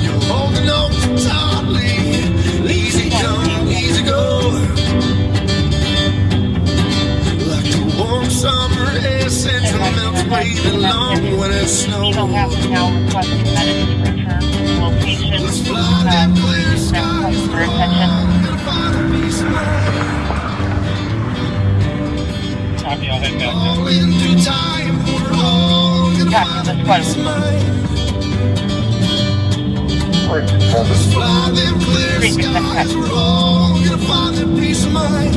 You're holding on too tightly. Easy come, easy go. Like the warm summer air sentiments waiting long when it snows. Eagle has now requested medics return to location. Let's fly them clear skies. For attention. Gonna find a peace of mind. Copy, I'll head back. All in due time, we're all gonna find a peace of mind. Let's fly them clear skies. We're all gonna find a peace of mind.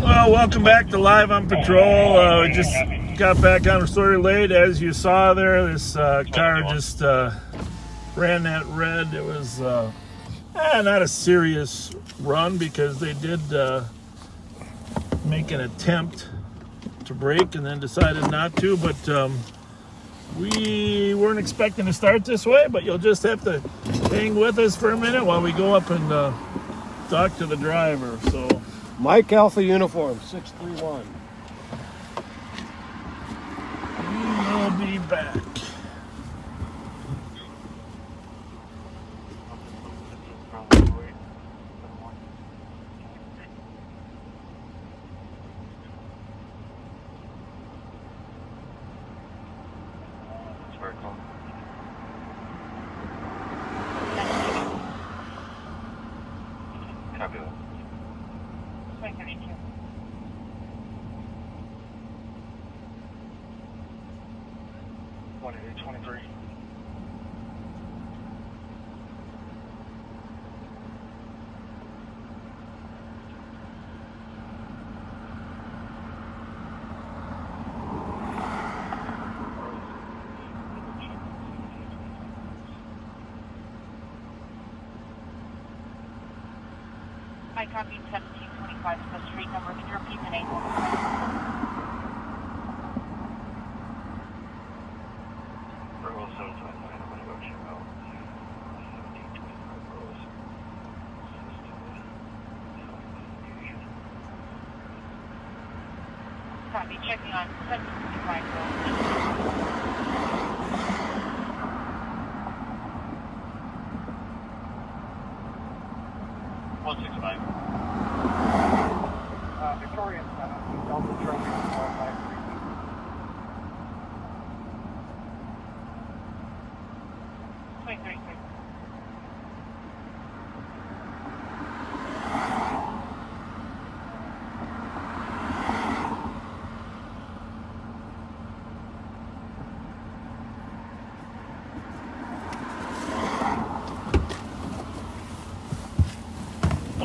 Well, welcome back to Live on Patrol. We just got back on sort of late. As you saw there, this car just ran that red. It was not a serious run because they did make an attempt to brake and then decided not to. But we weren't expecting to start this way, but you'll just have to hang with us for a minute while we go up and talk to the driver. So. Mike Alpha Uniform 631. We will be back. Copy that. 23. I copied 1725 is the street number. Can you repeat the name? Copy, checking on 1725 Road. 165. Victoria, Delta Trophy 453.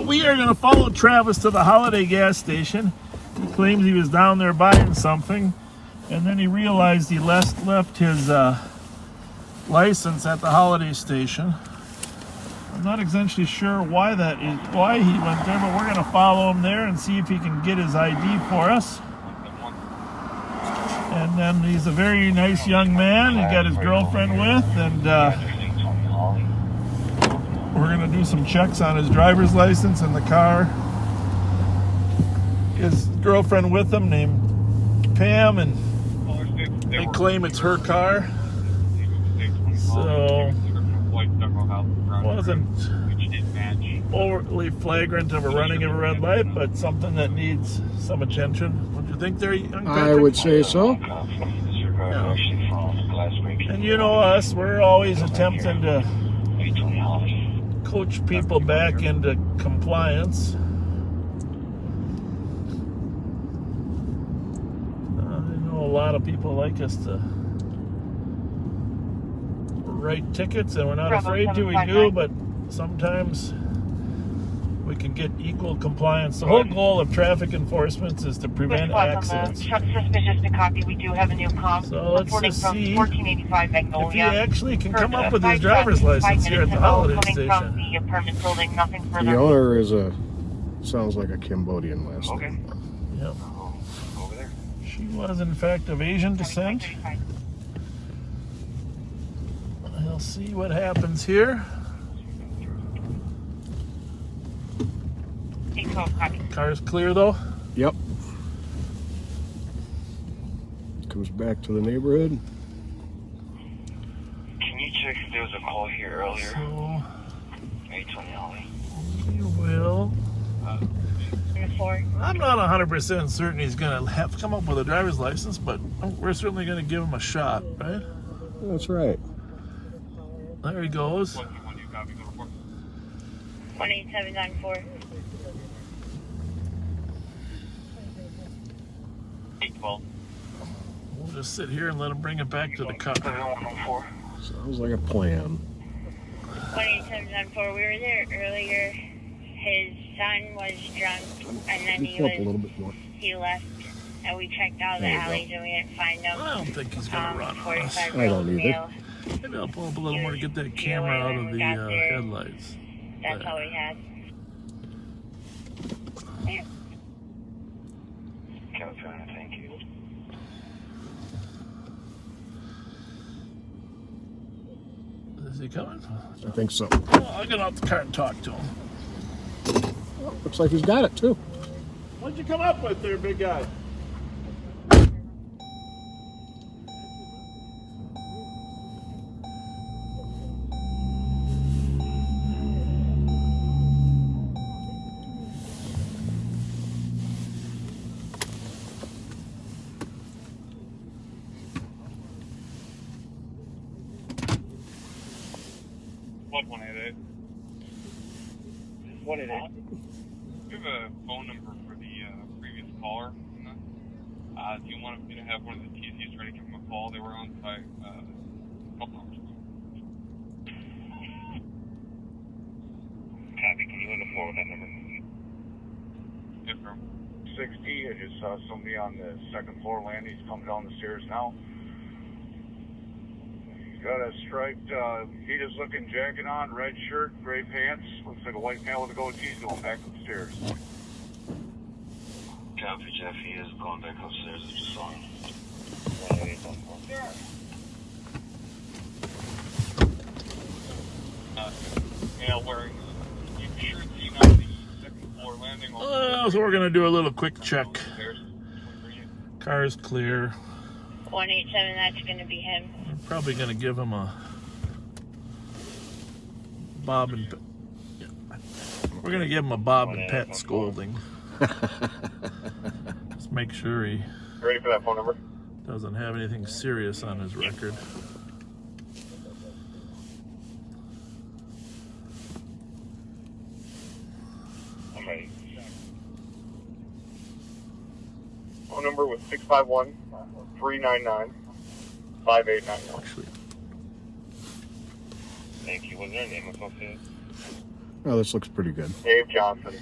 We are going to follow Travis to the Holiday gas station. He claims he was down there buying something, and then he realized he left his license at the Holiday station. I'm not exactly sure why that is, why he went there, but we're going to follow him there and see if he can get his ID for us. And then he's a very nice young man. He got his girlfriend with, and we're going to do some checks on his driver's license and the car. His girlfriend with him named Pam, and they claim it's her car. So wasn't overly flagrant of a running of a red light, but something that needs some attention. Would you think there, young Patrick? I would say so. Yeah. And you know us, we're always attempting to coach people back into compliance. I know a lot of people like us to write tickets, and we're not afraid to. We do, but sometimes we can get equal compliance. The whole goal of traffic enforcement is to prevent accidents. Truck suspicious to copy. We do have a new comp. So let's just see 1485 Magnolia. if he actually can come up with his driver's license here at the Holiday Station. From the apartment building, nothing further. The owner is sounds like a Cambodian last name. Yep. Over there. She was in fact of Asian descent. We'll see what happens here. Copy. Car's clear though. Yep. was back to the neighborhood. Can you check if there was a call here earlier? So 820 Ollie. you will. Four. I'm not 100% certain he's going to have to come up with a driver's license, but we're certainly going to give him a shot, right? That's right. There he goes. 18794. 812. We'll just sit here and let him bring it back to the car. 7104. Sounds like a plan. 18794. We were there earlier. His son was drunk, and then Come up a little bit more. he left, and we checked all the There you alleys, and we didn't find him. I don't think he's going to run on us. 45-year-old I don't either. male. Maybe I'll pull up a little more to get that camera out of the headlights. That's all we had. Yeah. California, thank you. Is he coming? I think so. Oh, I'll get out the car and talk to him. Oh, looks like he's got it too. What'd you come up with there, big guy? What 188? 188. Do you have a phone number for the previous caller? Do you want me to have one of the TCs try to give them a call? They were on site a couple hours ago. Copy. Can you let us know what that number is? Yes, sir. 60. I just saw somebody on the second floor landing. He's coming down the stairs now. Got a striped Adidas looking jacket on, red shirt, gray pants. Looks like a white man with a goatee. He's going back upstairs. Copy, Jeff. He is going back upstairs. I just saw him. Yeah, wearing shirt seen on the second floor landing. So we're going to do a little quick check. Car's clear. 187, that's going to be him. We're probably going to give him a Bob and we're going to give him a Bob and Pet scolding. Just make sure he Ready for that phone number? doesn't have anything serious on his record. I'm ready. Phone number was 651-399-5891. Actually, Thank you. What's their name associated? Oh, this looks pretty good. Dave Johnson.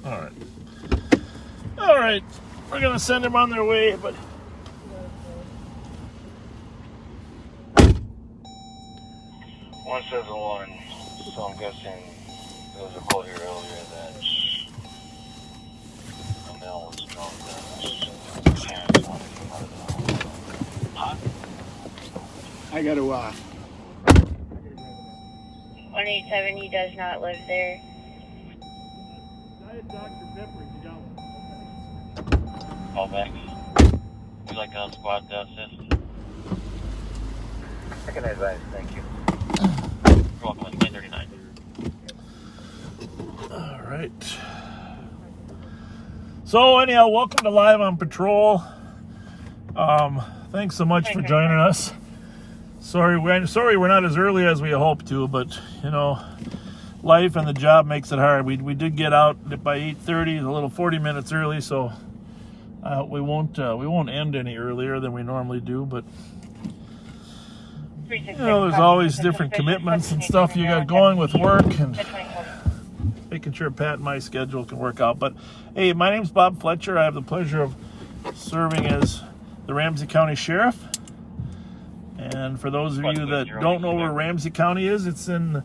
all right. All right. We're going to send him on their way, but One says the one, so I'm guessing there was a call here earlier that a male was drunk. I got to 187, he does not live there. Diet Dr. Pepper, you got one. Call back. Would you like a squad to assist? I can advise, thank you. You're welcome, 939. All right. So anyhow, welcome to Live on Patrol. Thanks so much for joining us. Sorry we're not as early as we hoped to, but you know, life and the job makes it hard. We did get out by 8:30, a little 40 minutes early, so we won't end any earlier than we normally do. But you know, there's always different commitments and stuff you got going with work and making sure Pat and my schedule can work out. But hey, my name's Bob Fletcher. I have the pleasure of serving as the Ramsey County Sheriff. And for those of you that don't know where Ramsey County is, it's in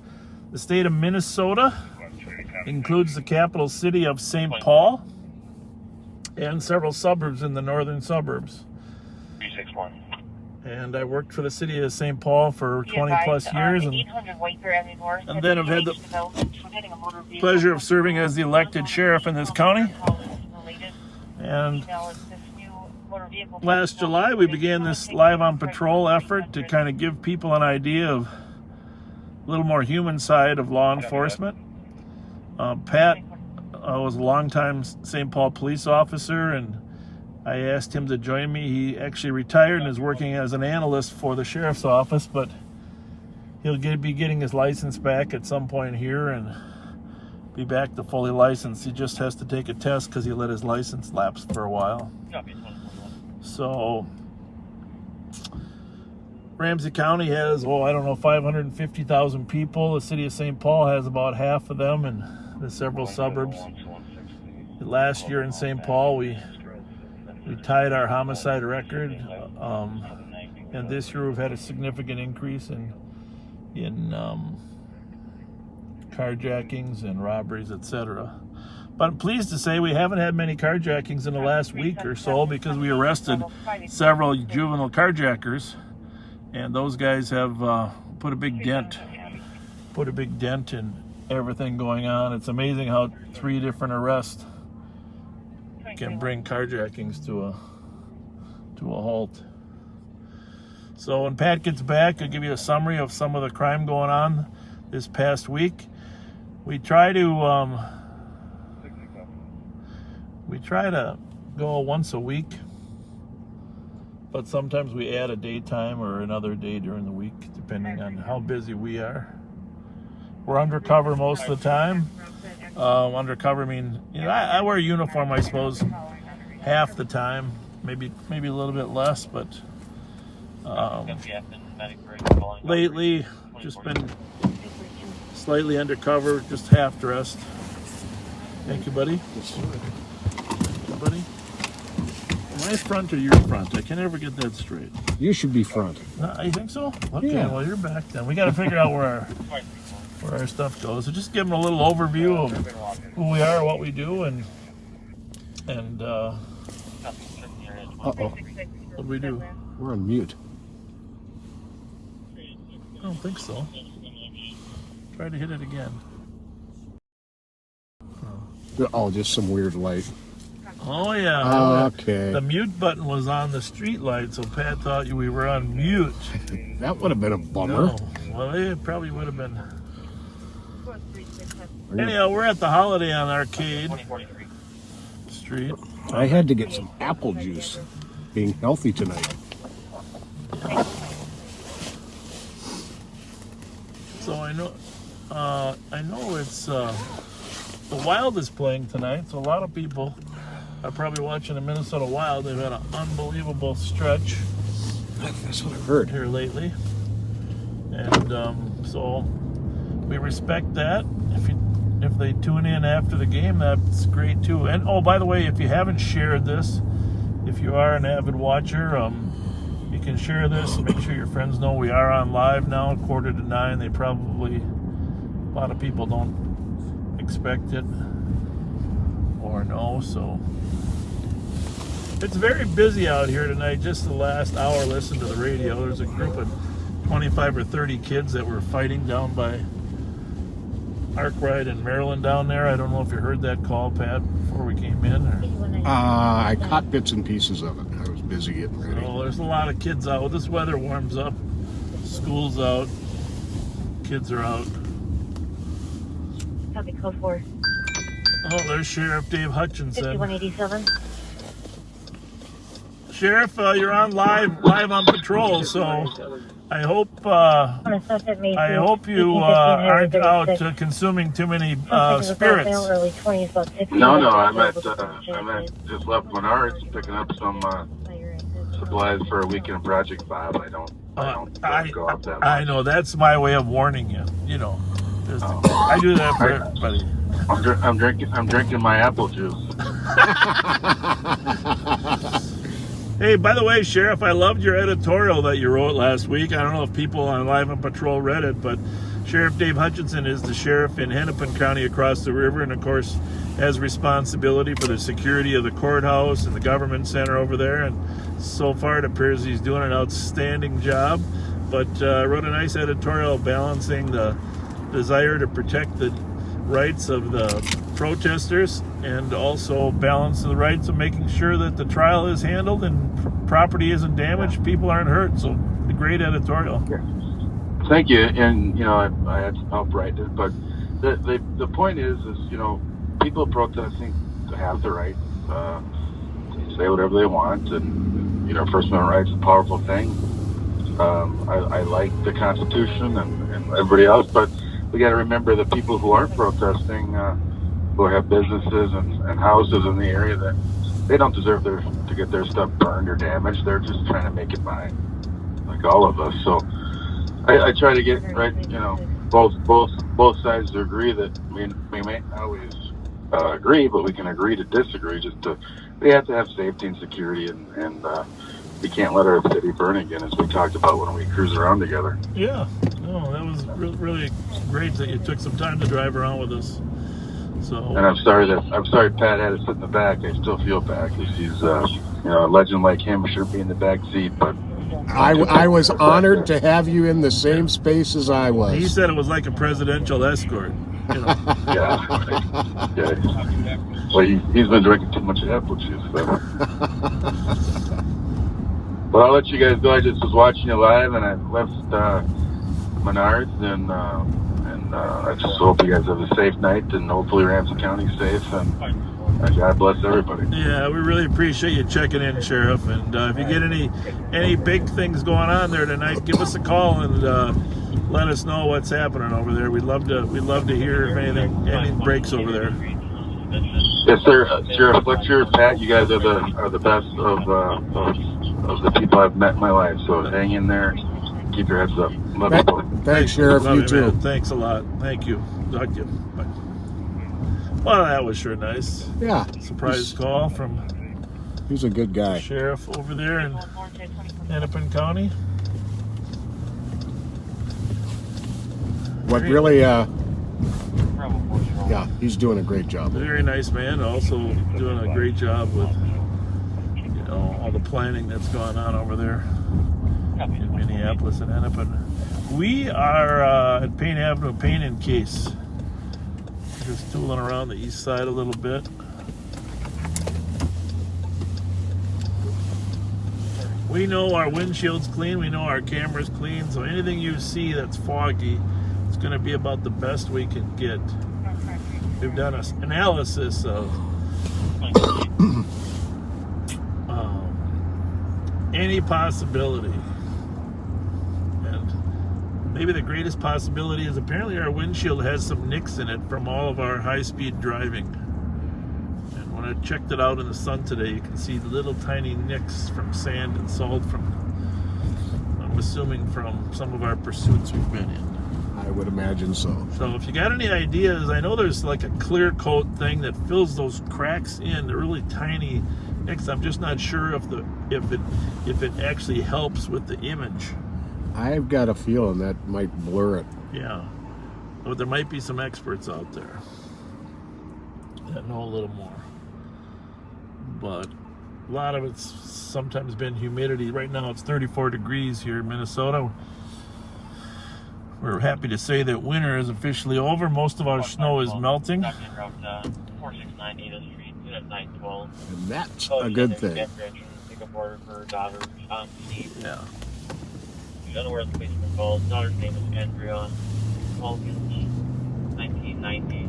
the state of Minnesota. It includes the capital city of St. Paul and several suburbs in the northern suburbs. 361. And I worked for the city of St. Paul for 20 plus years, and then I've had the pleasure of serving as the elected sheriff in this county. And motor vehicle. last July, we began this Live on Patrol effort to kind of give people an idea of a little more human side of law enforcement. Pat was a longtime St. Paul police officer, and I asked him to join me. He actually retired and is working as an analyst for the sheriff's office, but he'll be getting his license back at some point here and be back to fully licensed. He just has to take a test because he let his license lapse for a while. So Ramsey County has, 550,000 people. The city of St. Paul has about half of them in the several suburbs. Last year in St. Paul, we tied our homicide record, and this year we've had a significant increase in carjackings and robberies, etc. But I'm pleased to say we haven't had many carjackings in the last week or so because we arrested several juvenile carjackers, and those guys have put a big dent in everything going on. It's amazing how 3 different arrests can bring carjackings to a halt. So when Pat gets back, I'll give you a summary of some of the crime going on this past week. We try to go once a week, but sometimes we add a daytime or another day during the week, depending on how busy we are. We're undercover most of the time. Undercover means, I wear a uniform, I suppose, half the time, maybe a little bit less, but lately just been slightly undercover, just half dressed. Thank you, buddy. Thank you, buddy. Am I front or your front? I can never get that straight. You should be front. You think so? Okay, Yeah. well, you're back then. We got to figure out where our stuff goes. So just give them a little overview of who we are, what we do, and Uh-oh. what do we do. We're on mute. I don't think so. Try to hit it again. Oh, just some weird light. Oh, yeah. Okay. The mute button was on the street light, so Pat thought we were on mute. That would have been a bummer. No. Well, it probably would have been. Anyhow, we're at the Holiday on Arcade Street. I had to get some apple juice, being healthy tonight. So I know it's the Wild is playing tonight, so a lot of people are probably watching the Minnesota Wild. They've had an unbelievable stretch That's what I've heard. here lately, and so we respect that. If they tune in after the game, that's great too. And by the way, if you haven't shared this, if you are an avid watcher, you can share this. Make sure your friends know we are on live now, 8:45. They probably, a lot of people don't expect it or know, so it's very busy out here tonight. Just the last hour, listen to the radio. There's a group of 25 or 30 kids that were fighting down by Arkwright in Maryland down there. I don't know if you heard that call, Pat, before we came in. Or... I caught bits and pieces of it. I was busy getting ready. Oh, there's a lot of kids out. This weather warms up. School's out. Kids are out. Copy code 4. Oh, there's Sheriff Dave Hutchinson. 5187. Sheriff, you're on live on patrol, so I hope you aren't out consuming too many spirits. No, I'm at just left Menards picking up some supplies for a weekend project, Bob. I don't go out that much. I know, that's my way of warning you. I do that for everybody. I'm drinking my apple juice. Hey, by the way, Sheriff, I loved your editorial that you wrote last week. I don't know if people on Live on Patrol read it, but Sheriff Dave Hutchinson is the sheriff in Hennepin County across the river, and of course has responsibility for the security of the courthouse and the government center over there. And so far it appears he's doing an outstanding job, but wrote a nice editorial balancing the desire to protect the rights of the protesters and also balance the rights of making sure that the trial is handled and property isn't damaged, people aren't hurt. So, a great editorial. Thank you. And I had some help write it, but the point is people protesting have the right to say whatever they want, and First Amendment rights is a powerful thing. I like the Constitution and everybody else, but we got to remember the people who aren't protesting, who have businesses and houses in the area, that they don't deserve to get their stuff burned or damaged. They're just trying to make it by, like all of us. So I try to get right, both sides to agree that we may not always agree, but we can agree to disagree. We have to have safety and security, and we can't let our city burn again, as we talked about when we cruise around together. Yeah, no, that was really great that you took some time to drive around with us. So, and I'm sorry Pat had to sit in the back. I still feel bad because he's a legend like him should be in the back seat, but I was honored to have you in the same space as I was. He said it was like a presidential escort. Yeah. Well, he's been drinking too much apple juice, so. But I'll let you guys go. I just was watching you live, and I left Menards, and I just hope you guys have a safe night, and hopefully Ramsey County's safe, and God bless everybody. Yeah, we really appreciate you checking in, Sheriff. And if you get any big things going on there tonight, give us a call and let us know what's happening over there. We'd love to hear if anything breaks over there. Yes, sir. Sheriff Fletcher, Pat, you guys are the best of the people I've met in my life. So hang in there. Keep your heads up. Love you both. Thanks, Sheriff. Love You too. Man. Thanks a lot. Thank you. Talk to you. Bye. Well, that was sure nice. Yeah. Surprise call from He's a good guy. Sheriff over there in Hennepin County. What really, yeah, he's doing a great job. Very nice man. Also doing a great job with all the planning that's going on over there in Minneapolis and Hennepin. We are at Payne Avenue, Payne and Case. Just tooling around the east side a little bit. We know our windshield's clean, we know our camera's clean, so anything you see that's foggy, it's going to be about the best we can get. We've done an analysis of any possibility. And maybe the greatest possibility is apparently our windshield has some nicks in it from all of our high-speed driving. And when I checked it out in the sun today, you can see little tiny nicks from sand and salt from, I'm assuming, from some of our pursuits we've been in. I would imagine so. So if you got any ideas, I know there's like a clear coat thing that fills those cracks in, the really tiny nicks. I'm just not sure if it actually helps with the image. I've got a feeling that might blur it. Yeah, but there might be some experts out there that know a little more. But a lot of it's sometimes been humidity. Right now it's 34 degrees here in Minnesota. We're happy to say that winter is officially over. Most of our snow is melting. And that's a good thing. Yeah. Unaware of the policeman calls. Daughter's name is Andrea. 1990.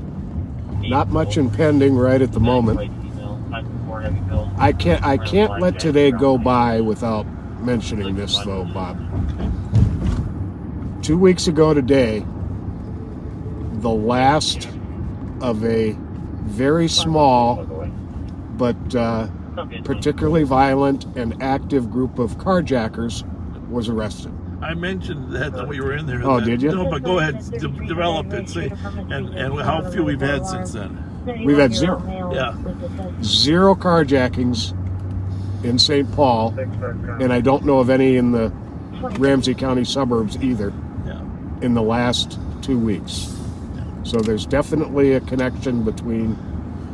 Not much impending right at the moment. I can't let today go by without mentioning this though, Bob. 2 weeks ago today, the last of a very small but particularly violent and active group of carjackers was arrested. I mentioned that when we were in there. Oh, did you? No, but go ahead, develop it. Say, and how few we've had since then. We've had zero. Yeah. 0 carjackings in St. Paul, and I don't know of any in the Ramsey County suburbs either. Yeah. In the last 2 weeks. So there's definitely a connection between.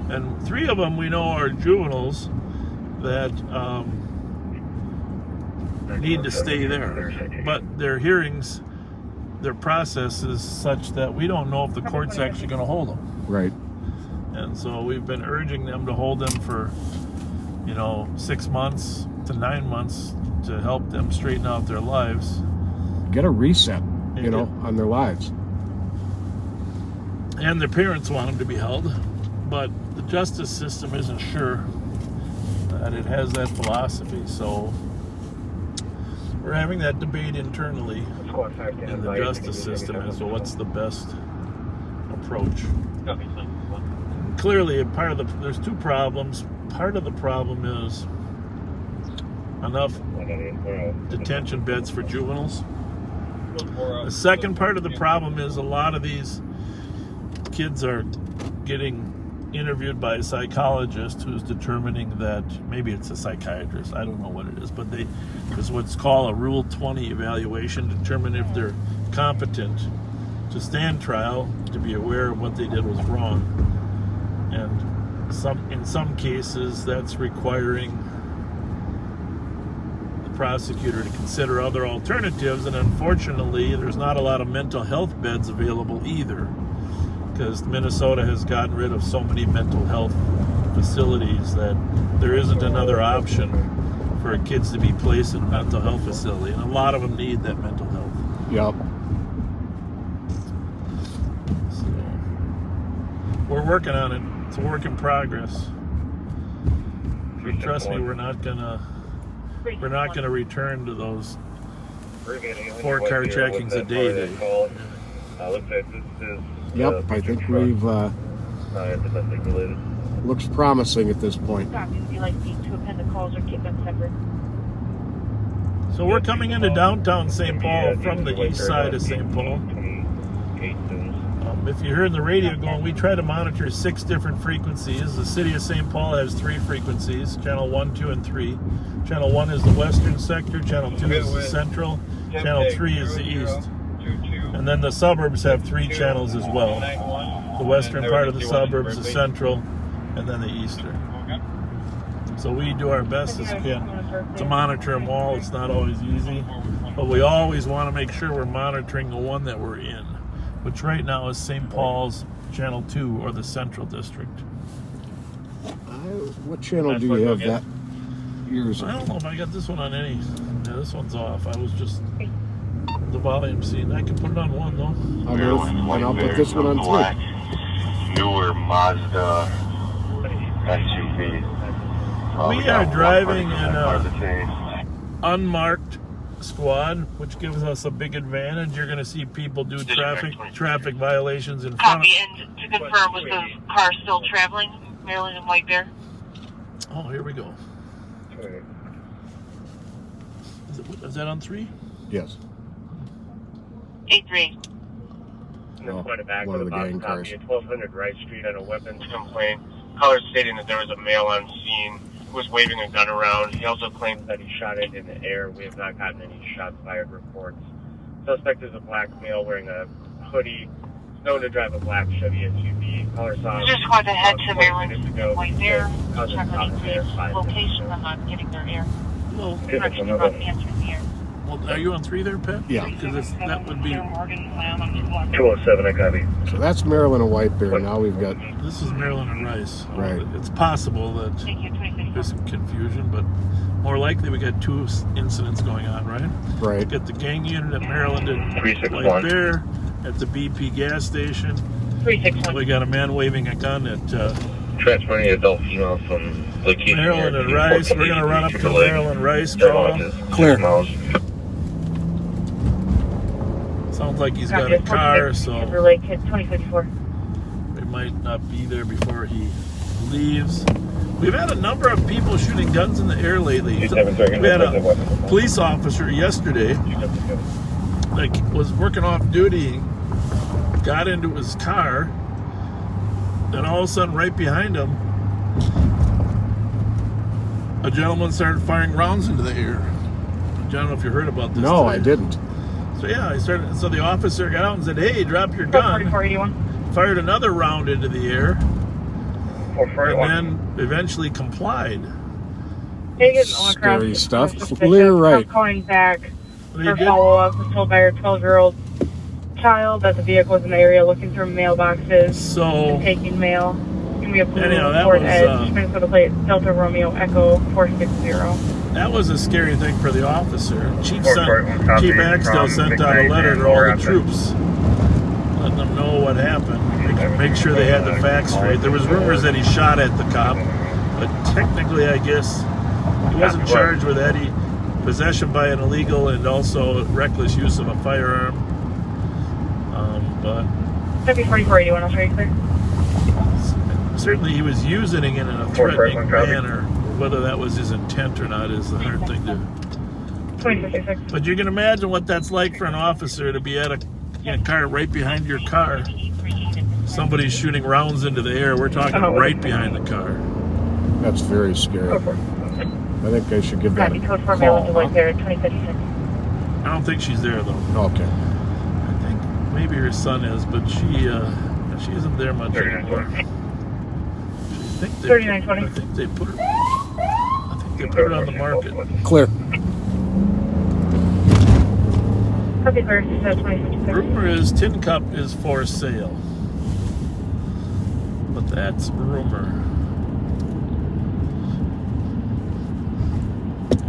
And 3 of them we know are juveniles that need to stay there. But their hearings, their process is such that we don't know if the court's actually going to hold them. Right. And so we've been urging them to hold them for, 6 months to 9 months to help them straighten out their lives. Get a reset, on their lives. And their parents want them to be held, but the justice system isn't sure that it has that philosophy. So we're having that debate internally in the justice system as to what's the best approach. Clearly, there's two problems. Part of the problem is enough detention beds for juveniles. The second part of the problem is a lot of these kids are getting interviewed by a psychologist who's determining that, maybe it's a psychiatrist, I don't know what it is, but there's what's called a Rule 20 evaluation to determine if they're competent to stand trial, to be aware of what they did was wrong. And in some cases, that's requiring the prosecutor to consider other alternatives, and unfortunately, there's not a lot of mental health beds available either, because Minnesota has gotten rid of so many mental health facilities that there isn't another option for kids to be placed in a mental health facility, and a lot of them need that mental health. Yep. So we're working on it. It's a work in progress. But trust me, we're not gonna return to those 4 car checkings a day. Yep, I think we've looks promising at this point. Would you like me to append the calls or keep them separate? So we're coming into downtown St. Paul from the east side of St. Paul. If you heard the radio going, we try to monitor 6 different frequencies. The city of St. Paul has 3 frequencies, channel 1, 2, and 3. Channel 1 is the western sector, channel 2 is the central, channel 3 is the east. And then the suburbs have 3 channels as well. The western part of the suburbs, the central, and then the eastern. So we do our best as we can to monitor them all. It's not always easy, but we always want to make sure we're monitoring the one that we're in, which right now is St. Paul's channel 2 or the central district. What channel do you have that? Yours. I don't know if I got this one on any. Yeah, this one's off. I was just the volume scene. I can put it on 1 though. I'll put this one on 3. Newer Mazda SUV. We are driving in a unmarked squad, which gives us a big advantage. You're going to see people do traffic violations in front of. Copy, and to confirm, was the car still traveling, Maryland and White Bear? Oh, here we go. Is that on 3? Yes. 8-3. Oh, Quite a back one of the gang cars. At 1200 Wright Street on a weapons complaint. Caller stating that there was a male on scene who was waving a gun around. He also claims that he shot it in the air. We have not gotten any shots fired reports. Suspect is a black male wearing a hoodie. He's known to drive a black Chevy SUV. Caller saw him. Just going to head to Maryland minutes and ago. White Bear. Caused Check a stop on there, the 5 location. minutes. I'm not getting their air. Well, Direction about answering the air. well, are you on 3 there, Pat? Yeah. Because that would be. 207, I copy. So that's Maryland and White Bear. Now we've got. This is Maryland and Rice. Right. It's possible that Thank you, 2054. there's some confusion, but more likely we got 2 incidents going on, right? Right. We got the gang unit at Maryland and 361. White Bear at the BP gas station. 361. We got a man waving a gun at Transferring the adult female from location. Maryland and Rice. We're going to run up to Maryland Rice. Call. Clear. Sounds like he's got a car, so Timber Lake, 2054. we might not be there before he leaves. We've had a number of people shooting guns in the air lately. We had a police officer yesterday, like, was working off duty, got into his car, and all of a sudden, right behind him, a gentleman started firing rounds into the air. I don't know if you heard about this. No, today. I didn't. So yeah, so the officer got out and said, "Hey, drop your gun." 4481. Fired another round into the air, and then eventually complied. Scary stuff. Clear right. Calling back They for did. follow-up was told by her 12-year-old child that the vehicle was in the area looking through mailboxes So and taking mail. We have blue Anyhow, that Ford was, Edge, Minnesota plate, Delta Romeo Echo 460. That was a scary thing for the officer. Chief Fort copy Chief Axtell from sent out a McKnight letter and to all the Rapid. troops, letting them know what happened, make sure they had the facts straight. There was rumors that he shot at the cop, but technically, I guess, he wasn't charged with any possession by an illegal and also reckless use of a firearm. But Copy 4481, I'll show you clear. certainly he was using it in a threatening manner. Whether that was his intent or not is the hard thing to... 2056. But you can imagine what that's like for an officer to be at a car right behind your car. Somebody's shooting rounds into the air. We're talking right behind the car. That's very scary. I think I should give that Copy a code 4 call. Maryland, White Bear 2056. I don't think she's there though. Okay. I think maybe her son is, but she isn't there much anymore. I think they 3920. I think they put her on the market. Clear. Copy clear, 2056. Rumor is Tin Cup is for sale, but that's rumor.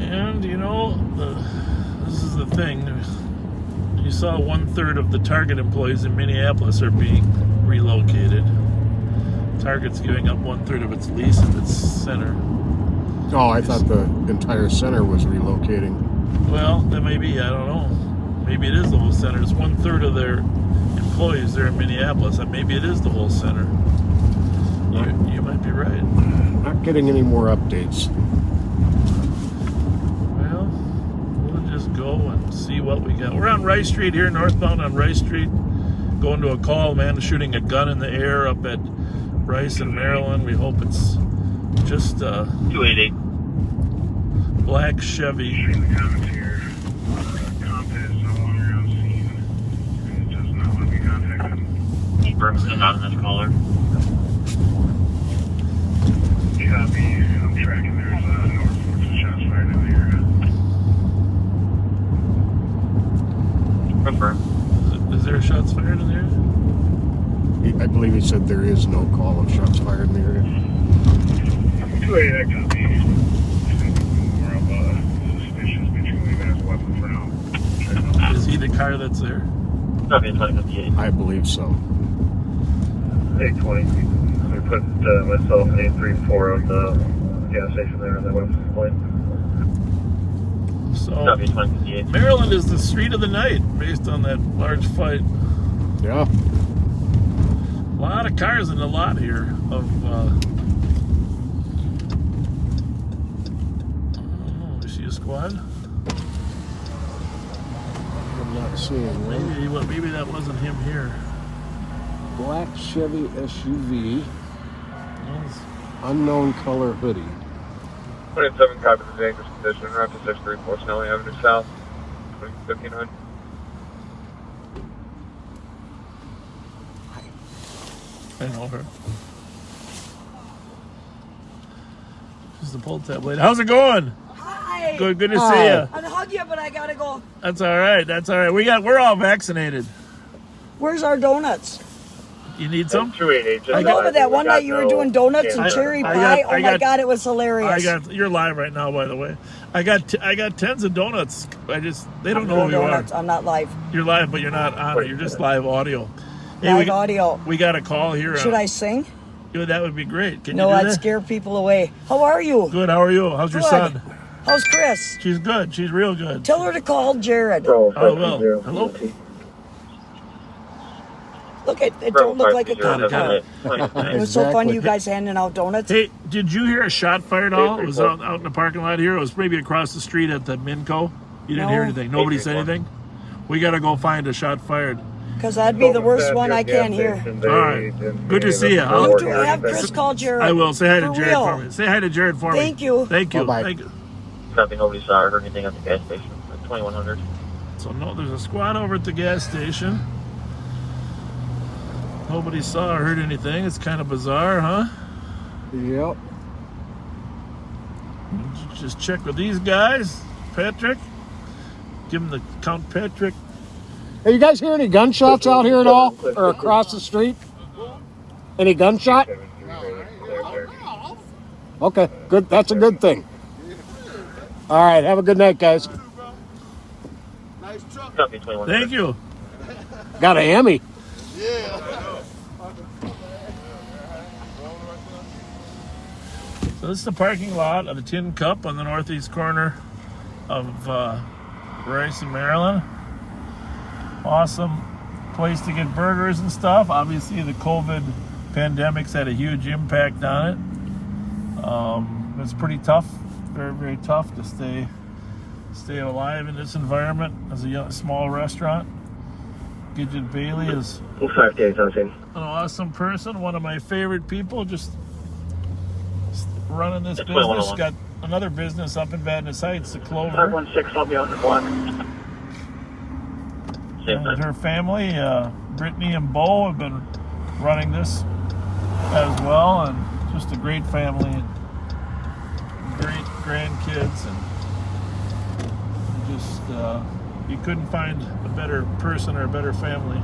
And you know, this is the thing. You saw 1/3 of the Target employees in Minneapolis are being relocated. Target's giving up 1/3 of its lease at its center. Oh, I thought the entire center was relocating. Well, that may be. I don't know. Maybe it is the whole center. It's 1/3 of their employees there in Minneapolis. And maybe it is the whole center. You might be right. Not getting any more updates. Well, we'll just go and see what we got. We're on Rice Street here, northbound on Rice Street. Going to a call, man is shooting a gun in the air up at Rice in Maryland. We hope it's just 288. black Chevy. The comments here. Comp is no longer on scene. It does not want to be contacted. Berk's anonymous caller. Copy. I'm tracking. There's no reports of shots fired in the air. Confirm. Is there shots fired in there? I believe he said there is no call of shots fired in the area. 288, copy. More of a suspicious between as a weapon for now. Is he the car that's there? Copy 2058. I believe so. 820. We put myself and 834 on the gas station there on that weapons point. So Copy 2058. Maryland is the street of the night based on that large fight. Yeah. A lot of cars in the lot here of oh, you see a squad? I'm not seeing one. Maybe that wasn't him here. Black Chevy SUV, Yes. unknown color hoodie. 27 copies of dangerous condition. Route to 634 Snelling Avenue South. 1500. I know her. She's the pull tab lady. How's it going? Hi. Good to see you. I'd hug you, but I gotta go. That's all right. We're all vaccinated. Where's our donuts? You need some? 288. Just No, but that one night you were doing donuts and cherry pie. Oh my God, it was hilarious. You're live right now, by the way. I got tens of donuts. They don't know who you are. I'm not live. You're live, but you're not on it. You're just live audio. Live audio. We got a call here. Should I sing? Yeah, that would be great. Can No, you do I'd that? scare people away. How are you? Good. How are you? How's your Good. son? How's Chris? She's good. She's real good. Tell her to call Jared. Oh, well. Hello. Look, it don't look like a cop Got car. it. It was so funny, you guys handing out donuts. Hey, did you hear a shot fired at all? It was out in the parking lot here. It was maybe across the street at the Minco. You didn't hear No. anything. Nobody said anything? We got to go find a shot fired. Because that'd be the worst one I can't hear. All right. Good to see you. You two have Chris call Jared. I will. Say hi to For Jared real. for me. Say hi to Jared for me. Thank you. Thank you. Bye-bye. Thank you. Copy, nobody saw or heard anything at the gas station. 2100. So no, there's a squad over at the gas station. Nobody saw or heard anything. It's kind of bizarre, huh? Yep. Just check with these guys. Patrick. Give him the Count Patrick. Hey, you guys hear any gunshots out here at all? Or across the street? Any gunshot? Okay, good. That's a good thing. All right, have a good night, guys. Nice truck. Thank you. Got a Emmy. So this is the parking lot of the Tin Cup on the northeast corner of Rice and Maryland. Awesome place to get burgers and stuff. Obviously, the COVID pandemic's had a huge impact on it. It's pretty tough, very, very tough to stay alive in this environment as a small restaurant. Gidget Bailey is 5 days, an awesome person, one of my favorite people, just running this business. Got another business up in Vadnais Heights, the Clover. 516, I'll be on the block. And her family, Brittany and Bo, have been running this as well, and just a great family and great grandkids, and just you couldn't find a better person or a better family.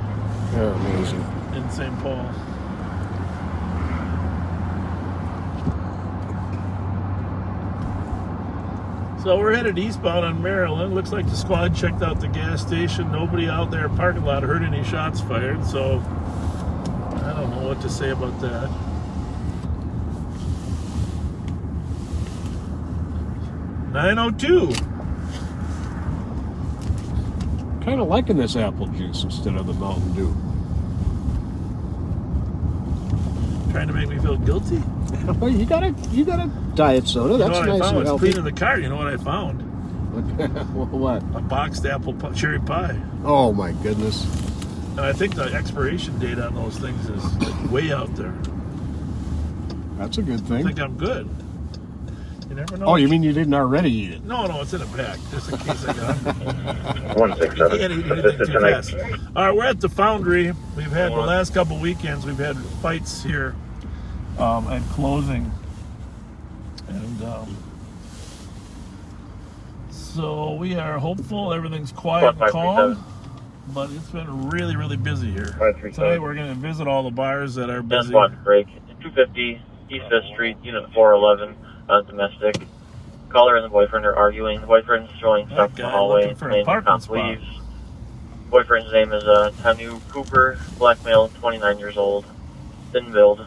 They're amazing. In St. Paul. So we're headed eastbound on Maryland. Looks like the squad checked out the gas station. Nobody out there parking lot heard any shots fired, so I don't know what to say about that. .902. Kind of liking this apple juice instead of the Mountain Dew. Trying to make me feel guilty? Well, you got a diet soda. That's you know what nice I found? and It's healthy. cleaning the car. You know what I found? What? A boxed apple cherry pie. Oh my goodness. And I think the expiration date on those things is like way out there. That's a good I thing. think I'm good. You never know. Oh, you mean you didn't already eat it? No, it's in a pack, just in case I got it. 167. Can't eat anything too fast. All right, we're at the Foundry. We've had the last couple weekends, we've had fights here at closing. And so we are hopeful. Everything's quiet and calm. But it's been really, really busy here. Today we're going to visit all the bars that are busy. Break. 250 East 5th Street, Unit 411, domestic. Caller and the boyfriend are arguing. The boyfriend's throwing stuff in the hallway. The cop leaves. Boyfriend's name is Tanu Cooper, black male, 29 years old, thin build,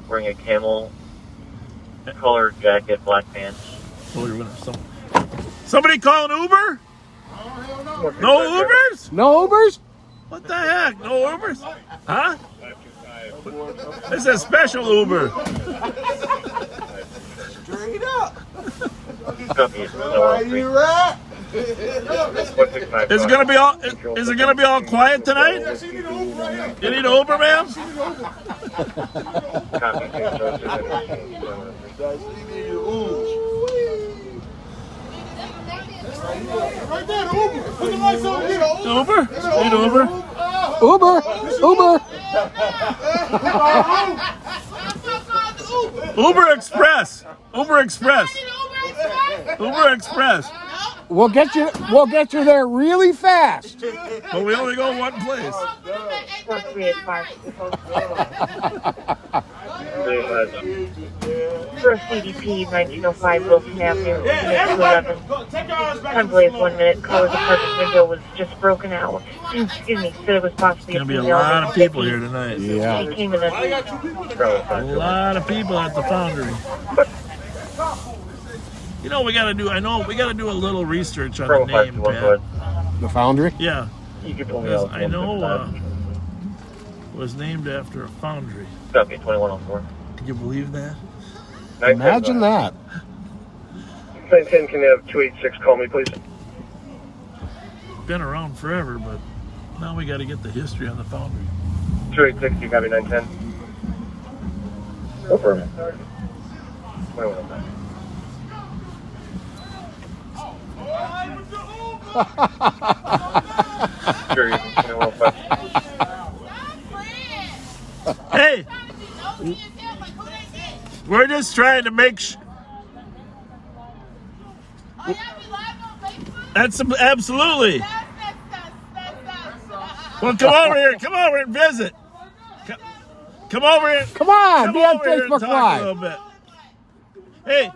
wearing a camel colored jacket, black pants. Somebody call an Uber? No Ubers? No Ubers? What the heck? No Ubers? Huh? This is a special Uber. Straight up. Where you at? Is it gonna be all quiet tonight? You need an Uber, ma'am? Right there, Uber. Put the lights on here. Uber? Need Uber? Uber Express. Uber Express. Uber Express. We'll get you there really fast. But we only go one place. First CDP, 1905 Wilson Avenue, Unit 211. Convoy of 1 minute. Caller's apartment window was just broken out. Excuse me, said it was possibly It's going to be a lot of people here tonight. Yeah. He came in a A lot of people at the Foundry. You know, we got to do a little research on the name, Pat. The Foundry? Yeah. Because I know it was named after a foundry. Copy, 2104. Can you believe that? Imagine that. 910, can you have 286 call me, please? Been around forever, but now we got to get the history on the foundry. 286, you copy 910? Go for it. 2105. Sure, 2105. Hey! We're just trying to make That's absolutely. Well, come over here. Come over and visit. Come over here. Come on, be on over here and Facebook talk Live. a little bit. Hey,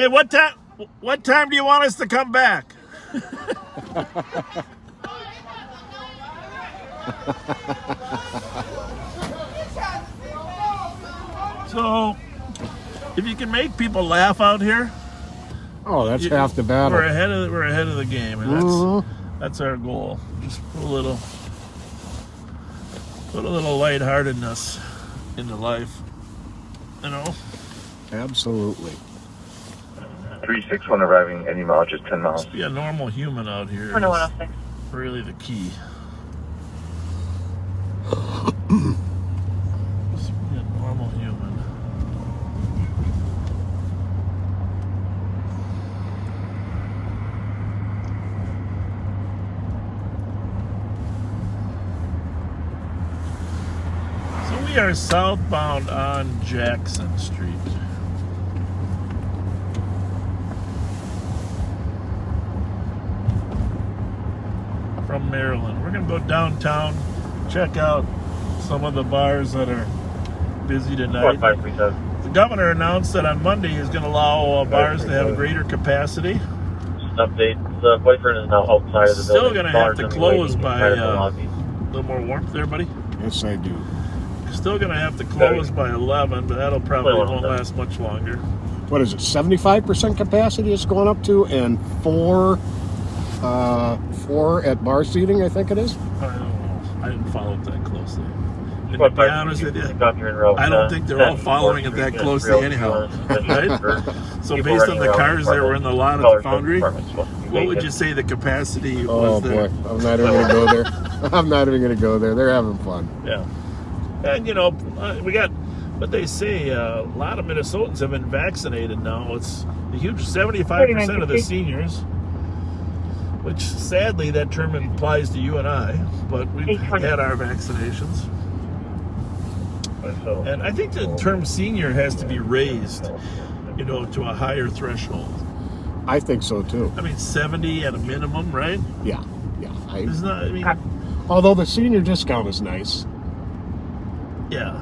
what time do you want us to come back? So, if you can make people laugh out here, oh, that's half the battle. We're ahead of the game, and that's our goal. Just put a little lightheartedness into life, you know. Absolutely. 361 arriving any mile, just 10 miles. Just be a normal human out here. Oh, no, 106. Really the key. Just be a normal human. So we are southbound on Jackson Street. From Maryland. We're going to go downtown, check out some of the bars that are busy tonight. The governor announced that on Monday he's going to allow bars to have a greater capacity. Update, the boyfriend is now outside of the Still building. going to have to close by a little more warmth there, buddy. Yes, I do. Still going to have to close by 11, but that'll probably won't last much longer. What is it? 75% capacity it's going up to, and 4 at bar seating, I think it is. I don't know. I didn't follow it that closely. And to be honest with you, I don't think they're all following it that closely anyhow. Right? So based on the cars that were in the lot at the foundry, what would you say the capacity was there? Oh boy, I'm not even going to go there. I'm not even going to go there. They're having fun. Yeah. And you know, we got what they say, a lot of Minnesotans have been vaccinated now. It's a huge 75% of the seniors. Which, sadly, that term applies to you and I, but we've had our vaccinations. And I think the term senior has to be raised, you know, to a higher threshold. I think so, too. I mean, 70 at a minimum, right? Yeah. It's not, I mean... Although the senior discount is nice. Yeah.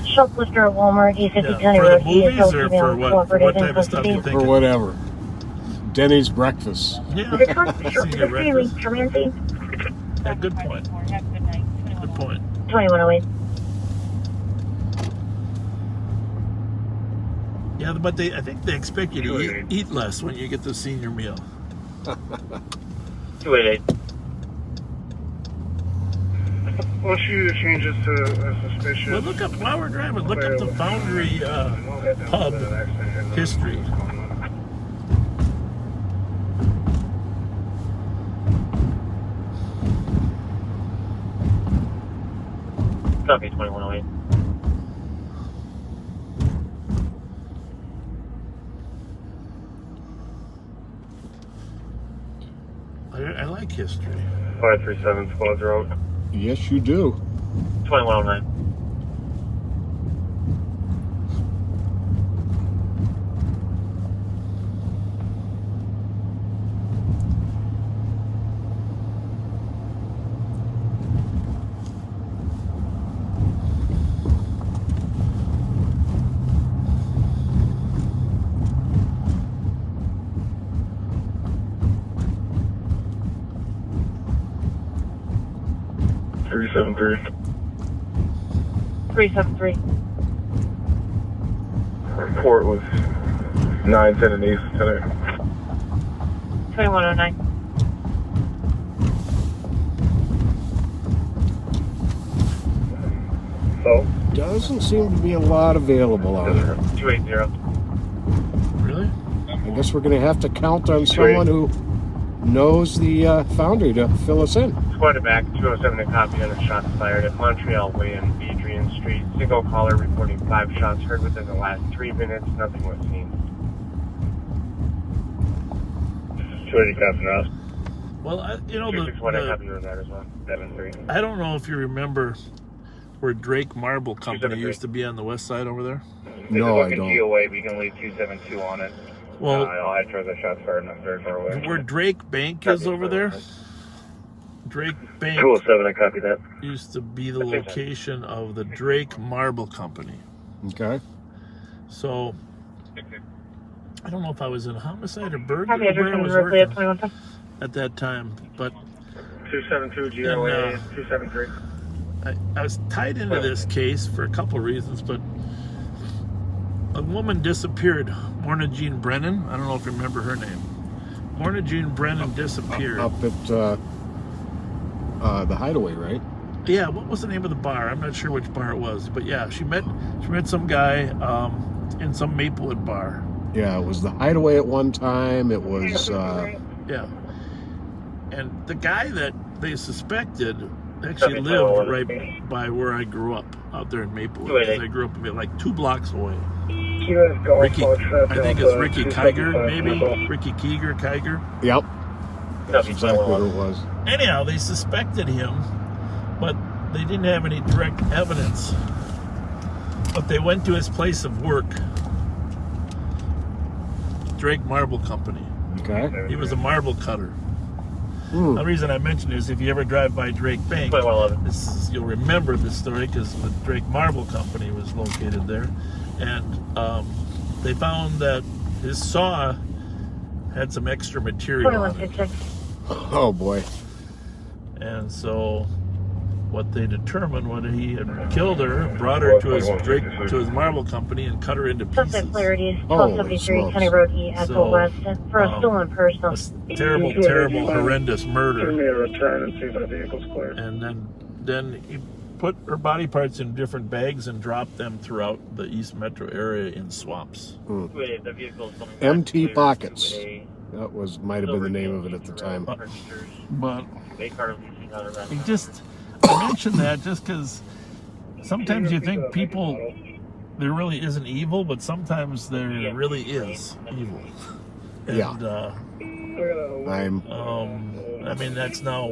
Shoplifter at Walmart, E50 County For Road. the movies or for what type of stuff you think? For whatever. Denny's breakfast. Yeah. Senior breakfast. Yeah, good point. Good point. 2108. Yeah, but I think they expect you to eat less when you get the senior meal. 288. We'll shoot the changes to suspicious. Well, look up, while we're driving, look up the Foundry pub history. Copy, 2108. I like history. 537 squads are out. Yes, you do. 2109. Three. Report was 910 and east tonight. 2109. So? Doesn't seem to be a lot available out there. 280. Really? I guess we're going to have to count on someone who knows the Foundry to fill us in. Squad back, 207 to copy on a shots fired at Montreal Way and Adrian Street. Single caller reporting 5 shots heard within the last 3 minutes. Nothing was seen. 280 copy now. Well, you know, 261 I copy on that as well. 73. I don't know if you remember where Drake Marble Company used to be on the west side over there. No, I don't. GOA, we can leave 272 on it. Well, I'll head for the shots fired, not very far away. where Drake Bank is over there, Drake Bank 207, I copy that. used to be the location of the Drake Marble Company. Okay. So, I don't know if I was in homicide or burglary Have you ever where I been was Ripley at working 21? at that time, but 272 GOA 273. I was tied into this case for a couple reasons, but a woman disappeared, Morna Jean Brennan. I don't know if you remember her name. Morna Jean Brennan disappeared. Up at the Hideaway, right? Yeah, what was the name of the bar? I'm not sure which bar it was, but yeah, she met some guy in some Maplewood bar. Yeah, it was the Hideaway at one time. It was yeah, and the guy that they suspected actually lived right by where I grew up, out there in Maplewood. Because I grew up like 2 blocks away. Ricky, I think it's Ricky Kiger, maybe Ricky Kiger. Yep, that's exactly what it was. Anyhow, they suspected him, but they didn't have any direct evidence. But they went to his place of work, Drake Marble Company. Okay. He was a marble cutter. The reason I mention is if you ever drive by Drake Bank, you'll remember this story because the Drake Marble Company was located there. And they found that his saw had some extra material on it. Oh, boy. And so what they determined when he had killed her, brought her to his marble company and cut her into pieces. Suspect clarity, 1273 County Road E, Ethel West, for a stolen person. A terrible, horrendous murder. Give me a return and see if that vehicle's clear. And then he put her body parts in different bags and dropped them throughout the East Metro area in swamps. MT Pockets. That might have been the name of it at the time. But I mentioned that just because sometimes you think people, there really isn't evil, but sometimes there really is evil. And, yeah. I mean, that's now,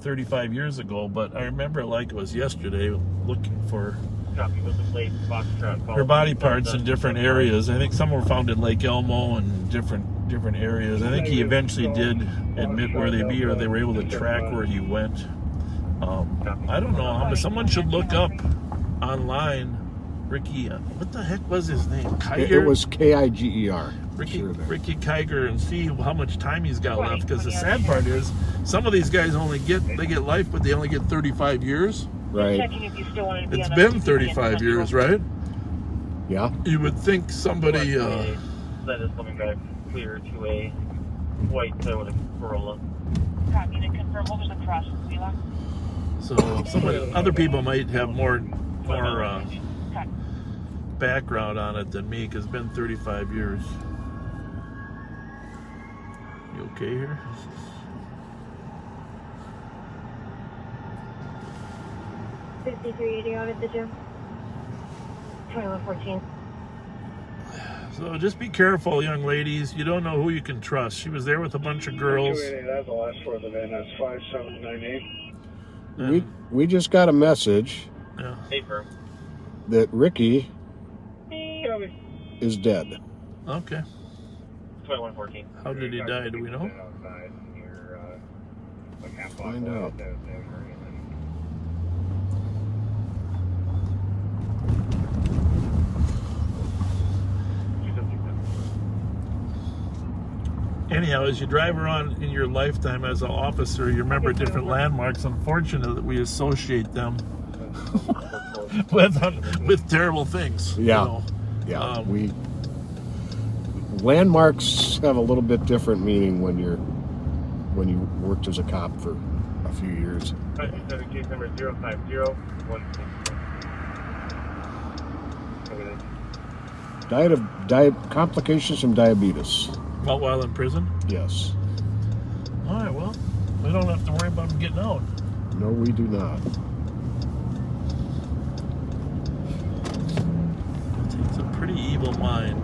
35 years ago, but I remember it like it was yesterday, looking for her body parts in different areas. I think some were found in Lake Elmo and different areas. I think he eventually did admit where they be, or they were able to track where he went. I don't know. But someone should look up online. Ricky, what the heck was his name? Kiger? It was Kiger. Ricky Kiger, and see how much time he's got left. Because the sad part is, some of these guys get life, but they only get 35 years. Right. It's been 35 years, right? Yeah. You would think somebody. That is coming back clear to a white Toyota Corolla. Copy to confirm. What was the cross? So other people might have more background on it than me, because it's been 35 years. You okay here? 6380 out at the gym. 2114. So just be careful, young ladies. You don't know who you can trust. She was there with a bunch of girls. That's the last four of the van. That's 5798. We just got a message that Ricky is dead. Okay. 2114. How did he die? Do we know? Find out. Anyhow, as you drive around in your lifetime as an officer, you remember different landmarks. Unfortunately, that we associate them with terrible things. Yeah, you know? We landmarks have a little bit different meaning when you worked as a cop for a few years. Case number 05016. Died of complications from diabetes. While in prison? Yes. All right, well, we don't have to worry about him getting out. No, we do not. It takes a pretty evil mind.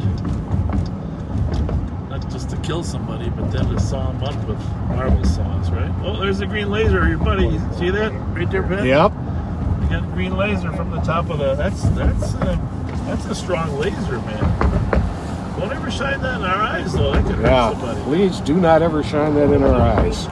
Not just to kill somebody, but then to saw them up with marble saws, right? Oh, there's a green laser, your buddy. See that? Right there, Ben? Yep. You got a green laser from the top of the... That's a strong laser, man. Don't ever shine that in our eyes, though. That could hurt somebody. Please do not ever shine that in our eyes.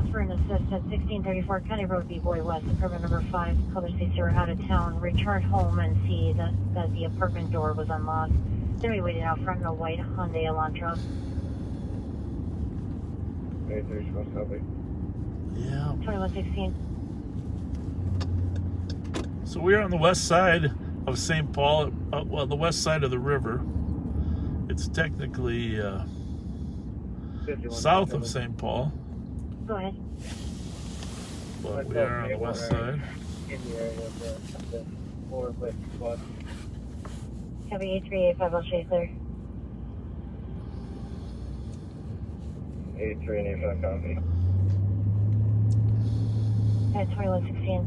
calls for an assist at 1634 County Road B-Boy West, apartment number 5. Colors say they were out of town. Returned home and see that the apartment door was unlocked. Then we waited out front in a white Hyundai Elantra. Yeah. 2116. So we're on the west side of St. Paul, well, the west side of the river. It's technically south of St. Paul. Go ahead. But we are on the west side. Copy 8385, I'll show you clear. 83 and 85 copy. At 2116.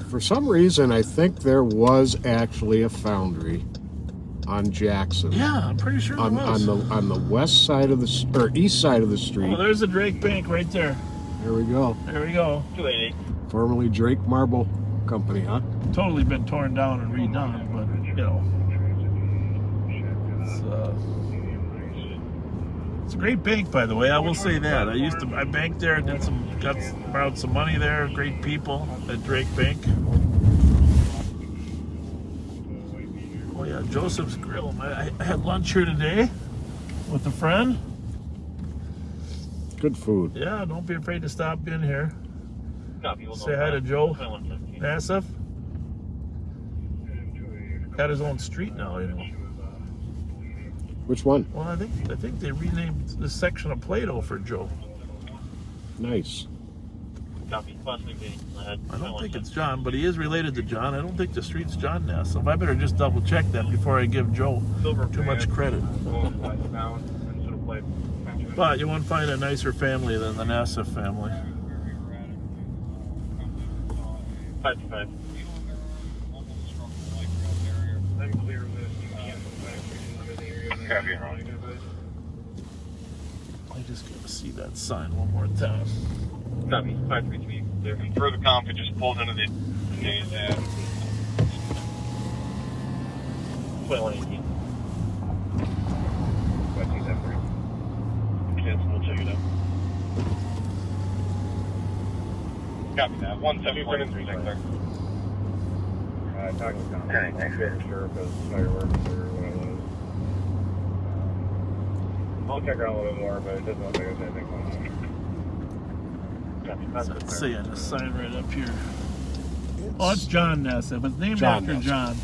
For some reason, I think there was actually a foundry on Jackson. Yeah, I'm pretty sure there was. On the west side of the or east side of the street. Oh, there's the Drake Bank right there. There we go. There we go. 280. Formerly Drake Marble Company, huh? Totally been torn down and redone, but you know, it's a great bank, by the way. I will say that. I banked there, borrowed some money there. Great people at Drake Bank. Oh yeah, Joseph's Grill. I had lunch here today with a friend. Good food. Yeah, don't be afraid to stop in here. Say hi to Joe Nassif. Got his own street now, you know. Which one? Well, I think they renamed this section of Plato for Joe. Nice. I don't think it's John, but he is related to John. I don't think the street's John Nassif. I better just double check that before I give Joe too much credit. But you won't find a nicer family than the Nassif family. 55. I just gotta see that sign one more time. Copy. 533. There. Further comp, it just pulled into the days at 2118. cancel. We'll check it out. Copy that. 1743. Check there. Talking to okay, thanks. Sure, because fireworks or what it was. I'll check around a little bit more, but it doesn't look like there's anything going on. What's that say on the sign right up here? Oh, it's John Nassif. It's named John after Nassif. John.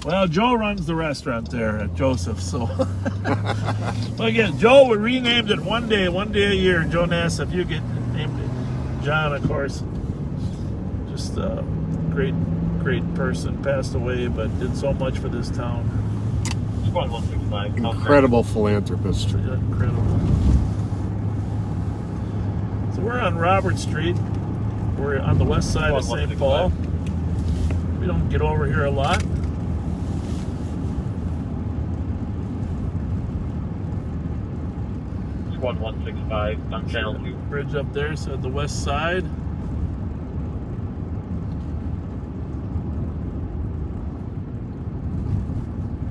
Well, Joe runs the restaurant there at Joseph, so. Well, again, Joe, we renamed it one day a year. Joe Nassif, you get named it. John, of course, just a great person, passed away, but did so much for this town. Squad 165. Incredible philanthropist. Incredible. So we're on Robert Street. We're on the west side of St. Paul. We don't get over here a lot. Squad 165 on channel 2. Bridge up there, so the west side.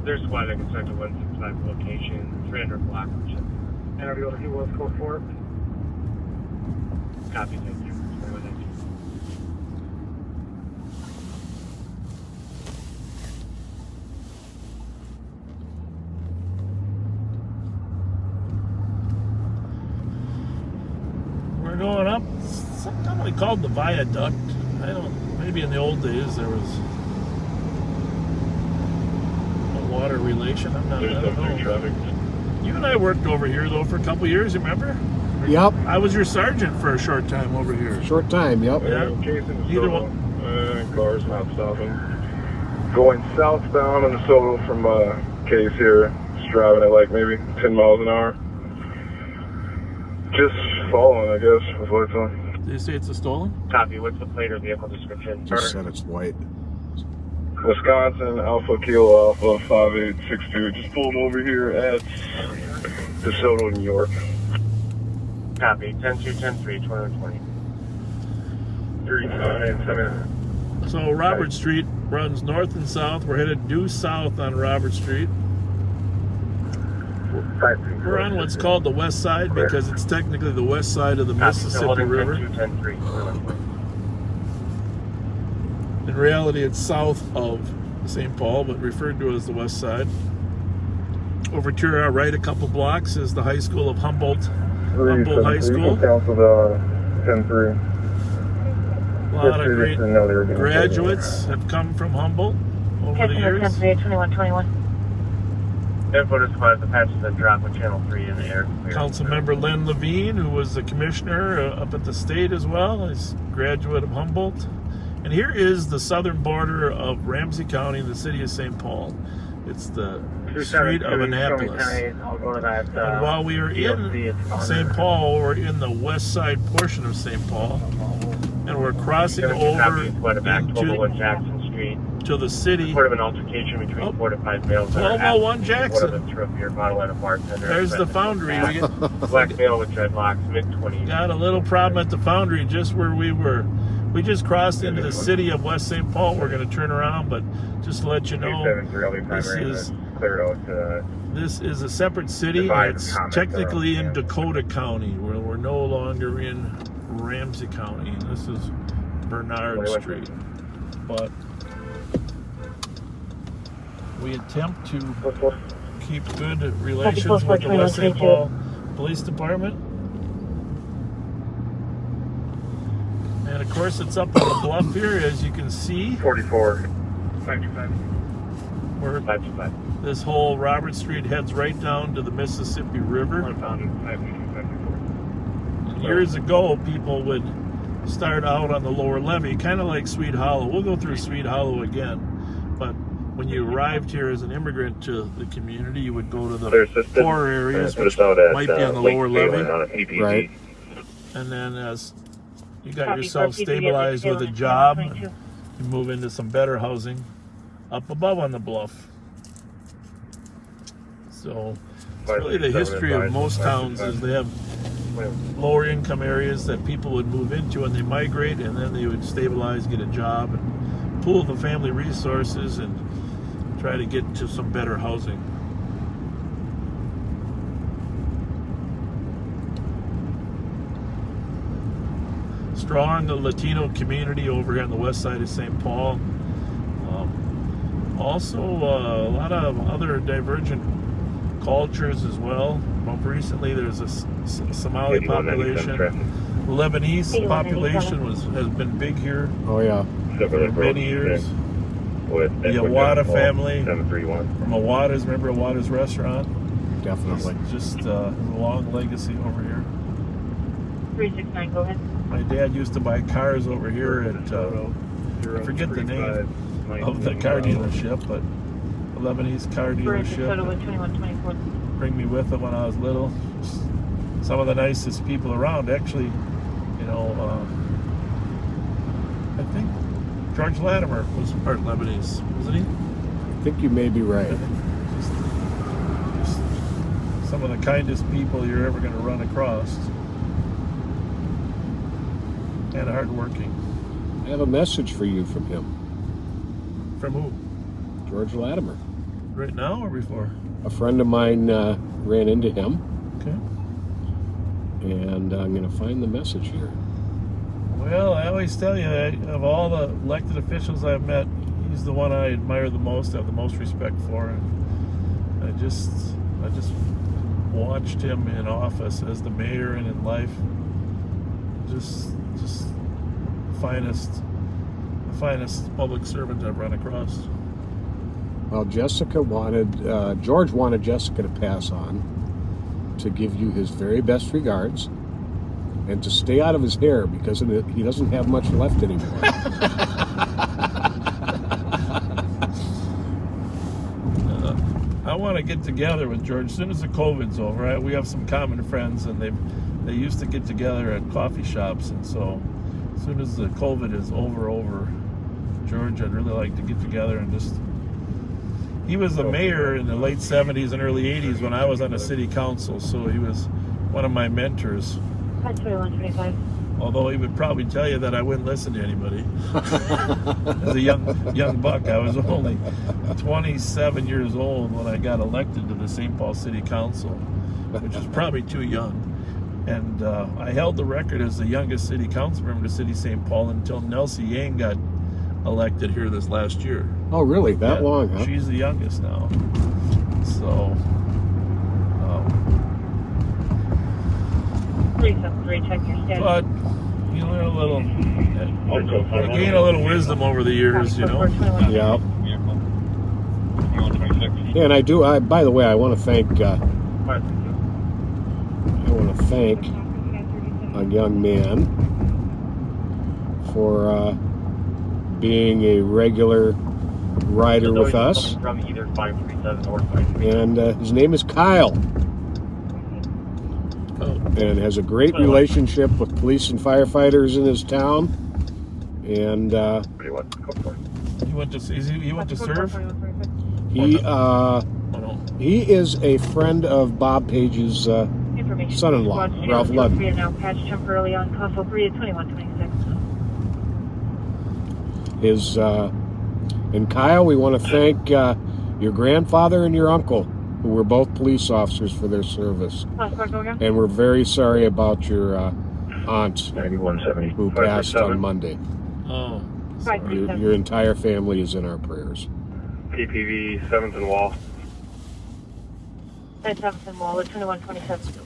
There's squad that can start to 165 location, 300 block. And are we going to do what's code for? Copy, thank you. We're going up something called the viaduct. Maybe in the old days there was a water relation. I don't know. Traffic. You and I worked over here though for a couple years, you remember? Yep. I was your sergeant for a short time over here. Short time, yep. Yeah. Either one. Cars not stopping. Going southbound on DeSoto from Case here. Just driving at like maybe 10 miles an hour. Just following, I guess, with lights on. Did you say it's a stolen? Copy, what's the plate or vehicle description? Just said it's white. Wisconsin, Alpha Kilo Alpha 5862. Just pulled over here at DeSoto, New York. Copy, 10-2-10-3, 2020. 3997. So Robert Street runs north and south. We're headed due south on Robert Street. We're on what's called the west side because it's technically the west side of the Mississippi River. In reality, it's south of St. Paul, but referred to as the west side. Over to our right a couple blocks is the high school of Humboldt High School. A lot of great graduates have come from Humboldt over the years. 2121. Airport squad, the patches that drop with Channel 3 in the air. Councilmember Len Levine, who was the commissioner up at the state as well, is a graduate of Humboldt. And here is the southern border of Ramsey County in the city of St. Paul. It's the street of Annapolis. And while we are in St. Paul, we're in the west side portion of St. Paul. And we're crossing over to the city. Report of an altercation between 4 to 5 males. 1201 Jackson. There's the foundry. Black male with dreadlocks, mid-20s. Got a little problem at the foundry just where we were. We just crossed into the city of West St. Paul. We're going to turn around, but just to let you know, this is a separate city. It's technically in Dakota County, where we're no longer in Ramsey County. This is Bernard Street. But we attempt to keep good relations with the West St. Paul Police Department. And of course, it's up on the bluff here, as you can see. 44. 525. Where this whole Robert Street heads right down to the Mississippi River. Years ago, people would start out on the lower levee, kind of like Sweet Hollow. We'll go through Sweet Hollow again. But when you arrived here as an immigrant to the community, you would go to the poorer areas, which might be on the lower levee. Right. And then as you got yourself stabilized with a job, you move into some better housing up above on the bluff. So it's really the history of most towns is they have lower income areas that people would move into and they migrate, and then they would stabilize, get a job, and pool the family resources and try to get to some better housing. Strong Latino community over here on the west side of St. Paul. Also a lot of other divergent cultures as well. More recently, there's a Somali population. Lebanese population has been big here. Oh yeah, for many years. The Awada family from Awada's. Remember Awada's restaurant? Definitely. Just a long legacy over here. 369, go ahead. My dad used to buy cars over here at, I forget the name of the car dealership, but a Lebanese car dealership. Bring me with him when I was little. Some of the nicest people around, actually. You know, I think George Latimer was part Lebanese, wasn't he? I think you may be right. Just some of the kindest people you're ever going to run across. And hardworking. I have a message for you from him. From who? George Latimer. Right now or before? A friend of mine ran into him. Okay. And I'm going to find the message here. Well, I always tell you, of all the elected officials I've met, he's the one I admire the most, have the most respect for. And I just watched him in office as the mayor and in life. Just the finest public servant I've run across. Well, George wanted Jessica to pass on, to give you his very best regards, and to stay out of his hair because he doesn't have much left anymore. I want to get together with George as soon as the COVID's over. We have some common friends, and they used to get together at coffee shops, and so as soon as the COVID is over, George, I'd really like to get together and just... He was the mayor in the late 70s and early 80s when I was on the city council, so he was one of my mentors. 2125. Although he would probably tell you that I wouldn't listen to anybody. As a young buck, I was only 27 years old when I got elected to the St. Paul City Council, which is probably too young. And I held the record as the youngest city council member to City St. Paul until Nelsie Yang got elected here this last year. Oh, really? That long, huh? She's the youngest now. So... 373, check your status. But you learn a little, you gain a little wisdom over the years, you know. Yeah. And I do. By the way, I want to thank. I want to thank a young man for being a regular rider with us, and his name is Kyle. And has a great relationship with police and firefighters in his town. And he went to serve. He is a friend of Bob Page's son-in-law, Ralph Ludden. Now patch temporarily on Castle 3 at 2126. And Kyle, we want to thank your grandfather and your uncle, who were both police officers, for their service. And we're very sorry about your aunt, who passed on Monday. Oh. Your entire family is in our prayers. PPV 7th and Wall. 7th and Wall at 2127.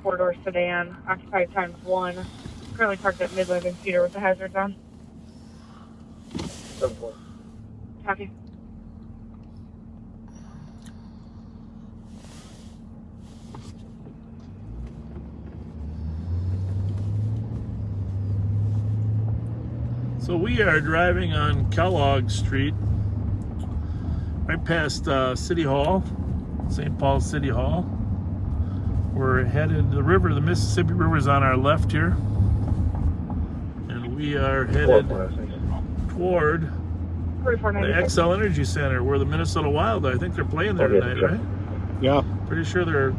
4-door sedan, occupied times 1. Currently parked at Midland and Cedar with the hazards on. 7-4. Copy. So we are driving on Kellogg Street, right past City Hall, St. Paul City Hall. We're headed, the Mississippi River is on our left here, and we are headed toward the XL Energy Center, where the Minnesota Wild, I think they're playing there tonight, right? Yeah. Pretty sure the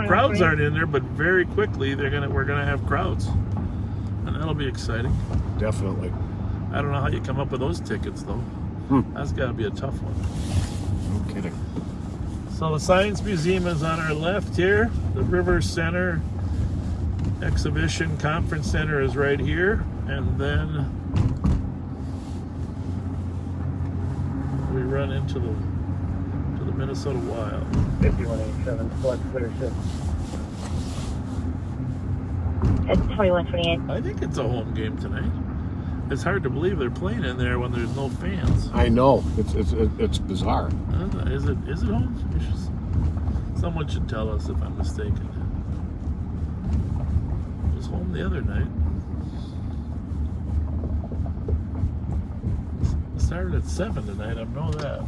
crowds aren't in there, but very quickly we're gonna have crowds, and that'll be exciting. Definitely. I don't know how you come up with those tickets though. That's got to be a tough one. No kidding. So the Science Museum is on our left here. The River Center Exhibition Conference Center is right here, and then we run into the Minnesota Wild. 5187, select clear 6. At 2128. I think it's a home game tonight. It's hard to believe they're playing in there when there's no fans. I know. It's bizarre. Is it home? Someone should tell us if I'm mistaken. It was home the other night. It started at 7 tonight, I know that.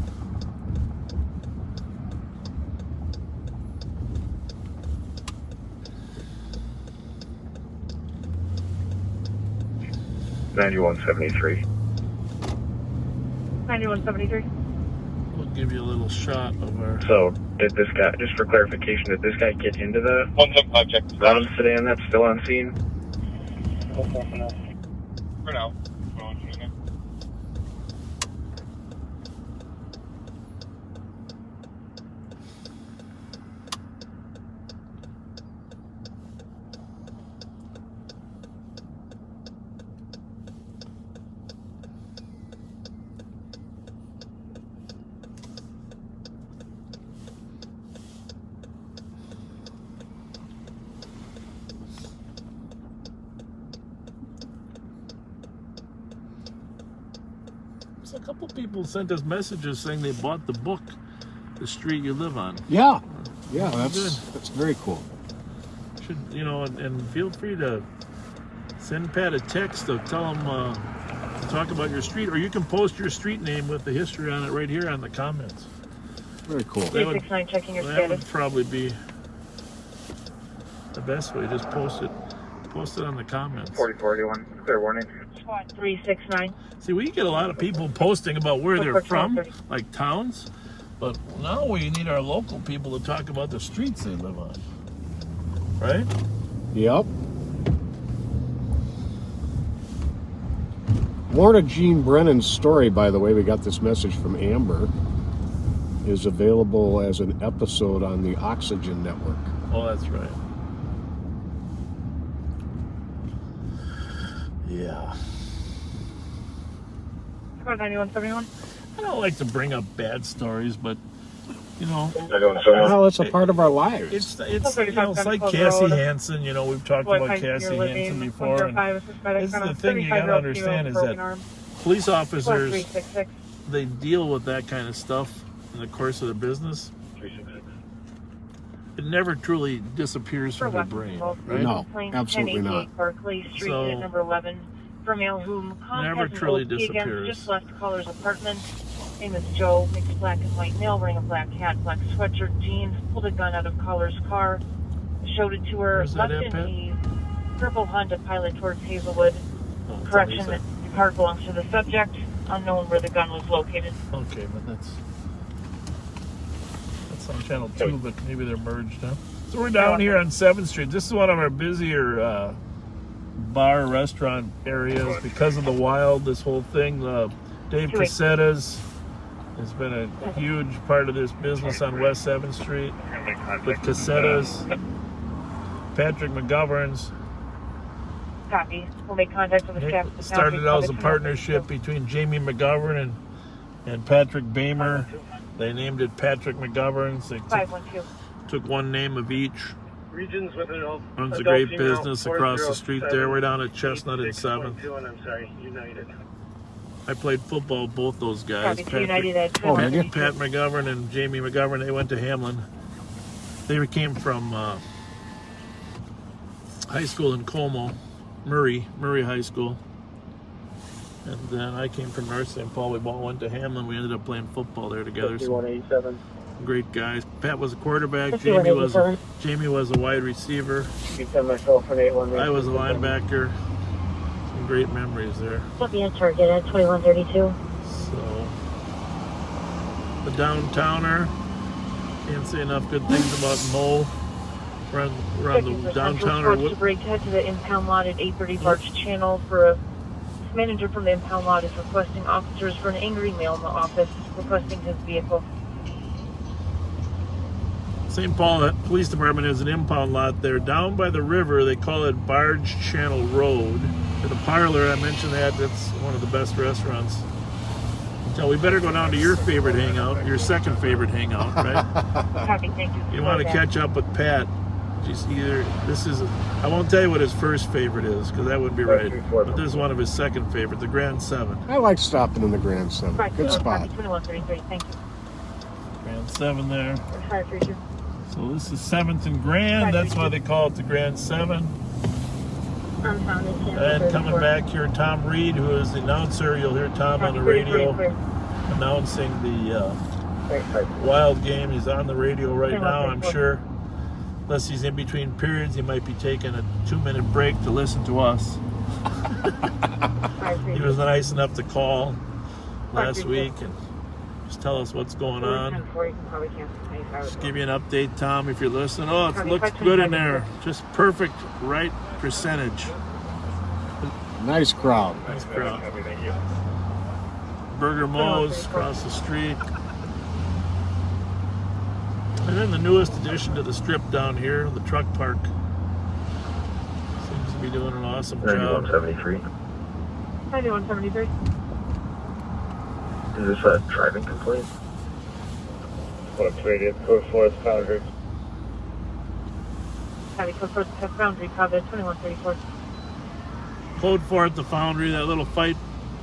$91.73. 9173. We'll give you a little shot of our... So, did this guy, just for clarification, did this guy get into the 175 check. Venom sedan that's still on scene? For now. A couple people sent us messages saying they bought the book, The Street You Live On. Yeah, that's very cool. Should and feel free to send Pat a text to tell him to talk about your street, or you can post your street name with the history on it right here on the comments. Very cool. 369 checking your that status. would probably be the best way. Just post it on the comments. 4481, clear warning. 369. See, we get a lot of people posting about where they're from, like towns, But now we need our local people to talk about the streets they live on. Right? Yep. Lorna Jean Brennan's story, by the way, we got this message from Amber, is available as an episode on the Oxygen Network. Oh, that's right. Yeah. 9171. I don't like to bring up bad stories, but you know, well, it's a part of our lives. It's like Cassie Hansen. You know, we've talked about Cassie Hansen before. And this is the thing you got to understand is that police officers, they deal with that kind of stuff in the course of the business. It never truly disappears from their brain, right? No, absolutely not. Barclay Street, unit number 11. For male whom never truly disappears. Just left caller's apartment. Name is Joe. Mixed black and white male, wearing a black hat, black sweatshirt, jeans. Pulled a gun out of caller's car. Showed it to her. Left in the purple Honda Pilot towards Hazelwood. Correction, that the car belongs to the subject. Unknown where the gun was located. Okay, but that's on channel 2, but maybe they're merged, huh? So we're down here on 7th Street. This is one of our busier bar restaurant areas because of the wild, this whole thing. Dave Casetta's has been a huge part of this business on West 7th Street with Casetta's. Patrick McGovern's. Copy. We'll make contact with the staff. It started out as a partnership between Jamie McGovern and Patrick Bamer. They named it Patrick McGovern's. They took one name of each. Regions with runs a great business across the street there. We're down at Chestnut and 7th. I'm sorry, United. I played football with both those guys. Pat McGovern and Jamie McGovern, they went to Hamlin. They came from high school in Como, Murray High School. And then I came from North St. Paul. We both went to Hamlin. We ended up playing football there together. 5187. Great guys. Pat was a quarterback. Jamie was a wide receiver. I was a linebacker. Some great memories there. Copy on target at 2132. So the downtowner. Can't say enough good things about Mo. Around the downtowner. To break head to the impound lot at 830 Barge Channel for a manager from the impound lot is requesting officers for an angry male in the office requesting his vehicle. St. Paul Police Department has an impound lot there down by the river. They call it Barge Channel Road. And the parlor, I mentioned that's one of the best restaurants. So we better go down to your favorite hangout, your second favorite hangout, right? Copy, thank you. You want to catch up with Pat. I won't tell you what his first favorite is, because that wouldn't be right. But this is one of his second favorite, the Grand 7. I like stopping in the Grand 7. Good spot. 2133, thank you. Grand 7 there. 532. So this is 7th and Grand. That's why they call it the Grand 7. And coming back here, Tom Reed, who is the announcer. You'll hear Tom on the radio announcing the Wild game. He's on the radio right now, I'm sure. Unless he's in between periods, he might be taking a 2-minute break to listen to us. He was nice enough to call last week and just tell us what's going on. Just give you an update, Tom, if you're listening. Oh, it looks good in there. Just perfect right percentage. Nice crowd. Nice crowd. Burger Mo's across the street. And then the newest addition to the strip down here, the truck park. Seems to be doing an awesome job. 9173. 9173. Is this a driving complaint? What a trade code 4 Foundry. Copy, code 4 Foundry, copy 2134. Code 4 at the Foundry, that little fight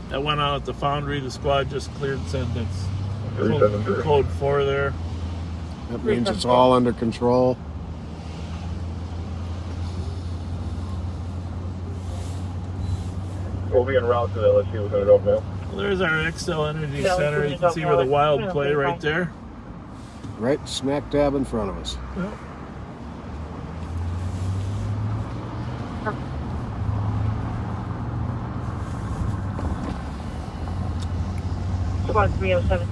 that went on at the Foundry, the squad just cleared sentence. Code 4 there. That means it's all under control. We'll be en route to that. Let's see what's going to go now. Well, there's our Excel Energy Center. You can see where the Wild play right there. Right smack dab in front of us. Yep. Squad 307.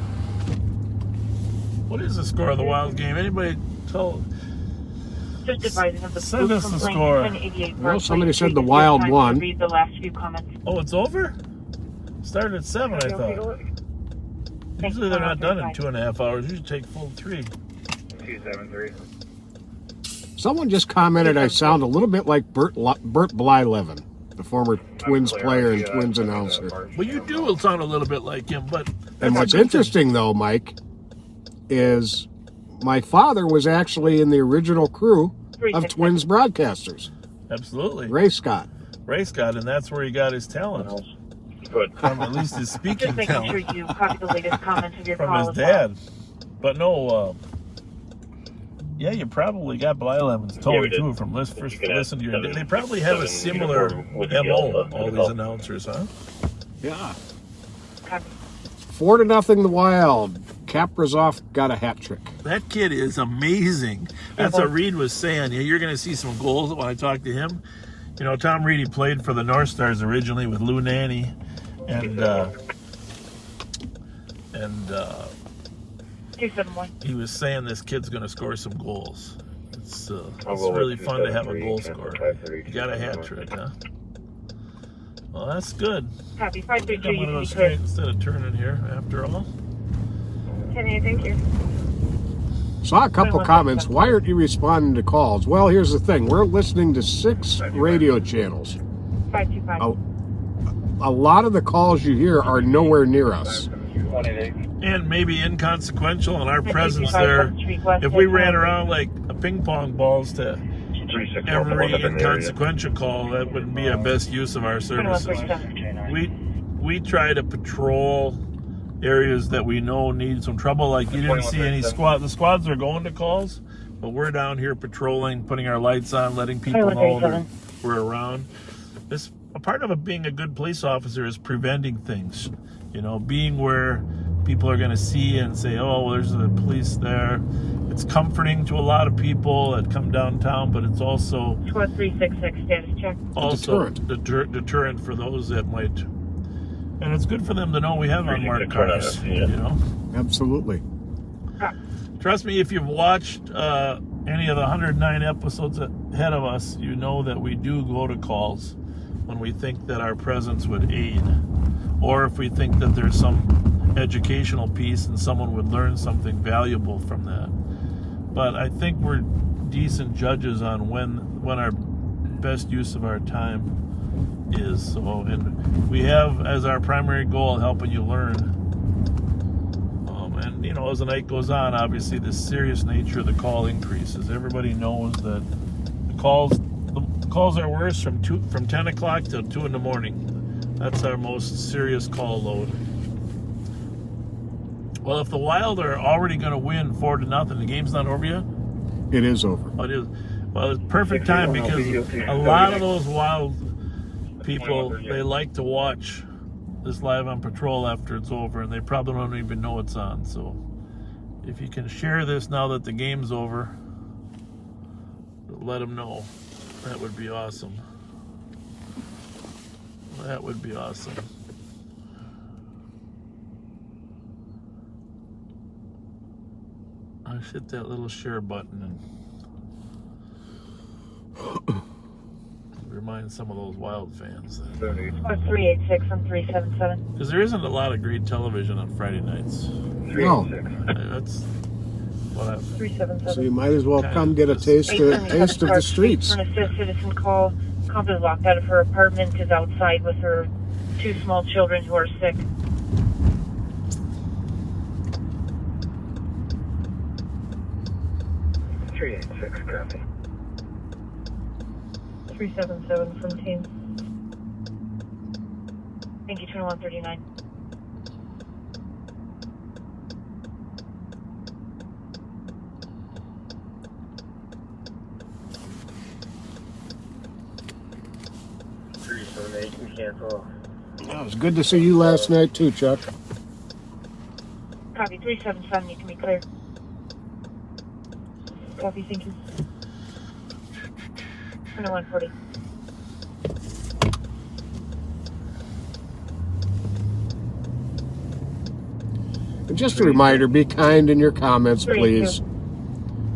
What is the score of the Wild game? Anybody tell? Just advising of the Send us the score. Well, somebody said the Wild won. Read the last few comments. Oh, it's over? Started at 7, I thought. Usually they're not done in 2.5 hours. Usually take full 3. 273. Someone just commented I sound a little bit like Bert Blyleven, the former Twins player and Twins announcer. Well, you do sound a little bit like him, but... And what's interesting, though, Mike, is my father was actually in the original crew of Twins broadcasters. Absolutely. Ray Scott, and that's where he got his talent. From at least his speaking Just making talent. sure you copy the latest comments of your From call his dad. But no, yeah, you probably got Blyleven's tone too from first listen to your. They probably have a similar MO, all these announcers, huh? Yeah. 4-0 the Wild. Kaprizov got a hat trick. That kid is amazing. That's what Reed was saying. You're going to see some goals when I talk to him. You know, Tom Reed, he played for the North Stars originally with Lou Nanny, and he was saying this kid's going to score some goals. It's really fun to have a goal scorer. You got a hat trick, huh? Well, that's good. Copy. 532. I'm going to go straight instead of turning here, after all. 10-8, thank you. Saw a couple comments. Why aren't you responding to calls? Well, here's the thing. We're listening to 6 radio channels. 525. A lot of the calls you hear are nowhere near us. And maybe inconsequential in our presence there. If we ran around like a ping pong balls to every inconsequential call, that wouldn't be our best use of our services. We try to patrol areas that we know need some trouble. Like you didn't see any squad. The squads are going to calls, but we're down here patrolling, putting our lights on, letting people know that we're around. A part of being a good police officer is preventing things. You know, being where people are going to see and say, oh, well, there's the police there. It's comforting to a lot of people that come downtown, but it's also... Squad 366, status check. Also deterrent for those that might... And it's good for them to know we have unmarked cars, you know? Absolutely. Trust me, if you've watched any of the 109 episodes ahead of us, you know that we do go to calls when we think that our presence would aid, or if we think that there's some educational piece and someone would learn something valuable from that. But I think we're decent judges on when our best use of our time is. So, and we have as our primary goal helping you learn. And you know, as the night goes on, obviously the serious nature of the call increases. Everybody knows that the calls are worse from 10 o'clock till 2 in the morning. That's our most serious call load. Well, if the Wild are already going to win 4-0, the game's not over yet? It is over. Oh, it is. Well, it's perfect time because a lot of those Wild people, they like to watch this Live on Patrol after it's over, and they probably don't even know it's on. So if you can share this now that the game's over, let them know. That would be awesome. That would be awesome. I hit that little share button and remind some of those Wild fans. 386 and 377. Because there isn't a lot of great television on Friday nights. No. That's what I... 377. So you might as well come get a taste of the streets. An assist citizen call. Comp is locked out of her apartment, is outside with her 2 small children who are sick. Copy. 377 from team. Thank you, 2139. Cancel. Yeah, it was good to see you last night too, Chuck. Copy, 377, you can be clear. Copy, thank you. 2140. Just a reminder, be kind in your comments, please.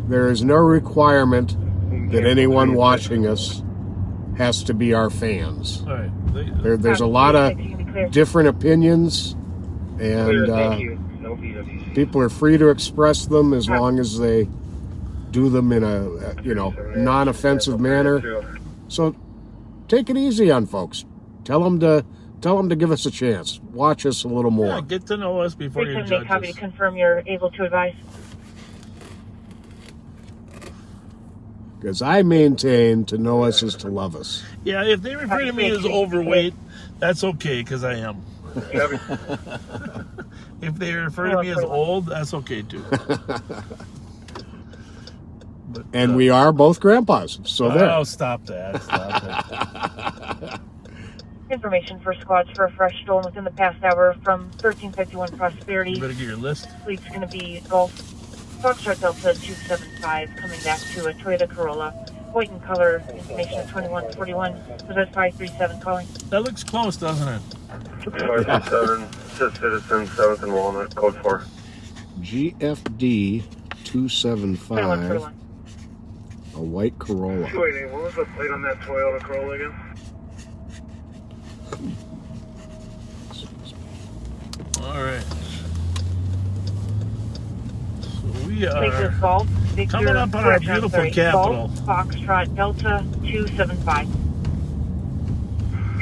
There is no requirement that anyone watching us has to be our fans. All right. There's a lot of different opinions, and people are free to express them as long as they do them in a non-offensive manner. So take it easy on folks. Tell them to give us a chance. Watch us a little more. Yeah, get to know us before you judge us. Copy to confirm you're able to advise. Because I maintain to know us is to love us. Yeah, if they refer to me as overweight, that's okay, because I am. If they refer to me as old, that's okay too. But, and we are both grandpas, so there. Oh, stop that. Information for squads for a fresh stolen within the past hour from 1351 Prosperity. You better get your list. Fleet's going to be Golf Foxtrot Delta 275 coming back to a Toyota Corolla. White in color, information at 2141. Was that 537 calling? That looks close, doesn't it? 537, Citizen, 7th and Walnut, code 4. GFD 275. A white Corolla. Wait, what was the plate on that Toyota Corolla again? All right. So we are coming up on our beautiful capital. Foxtrot Delta 275.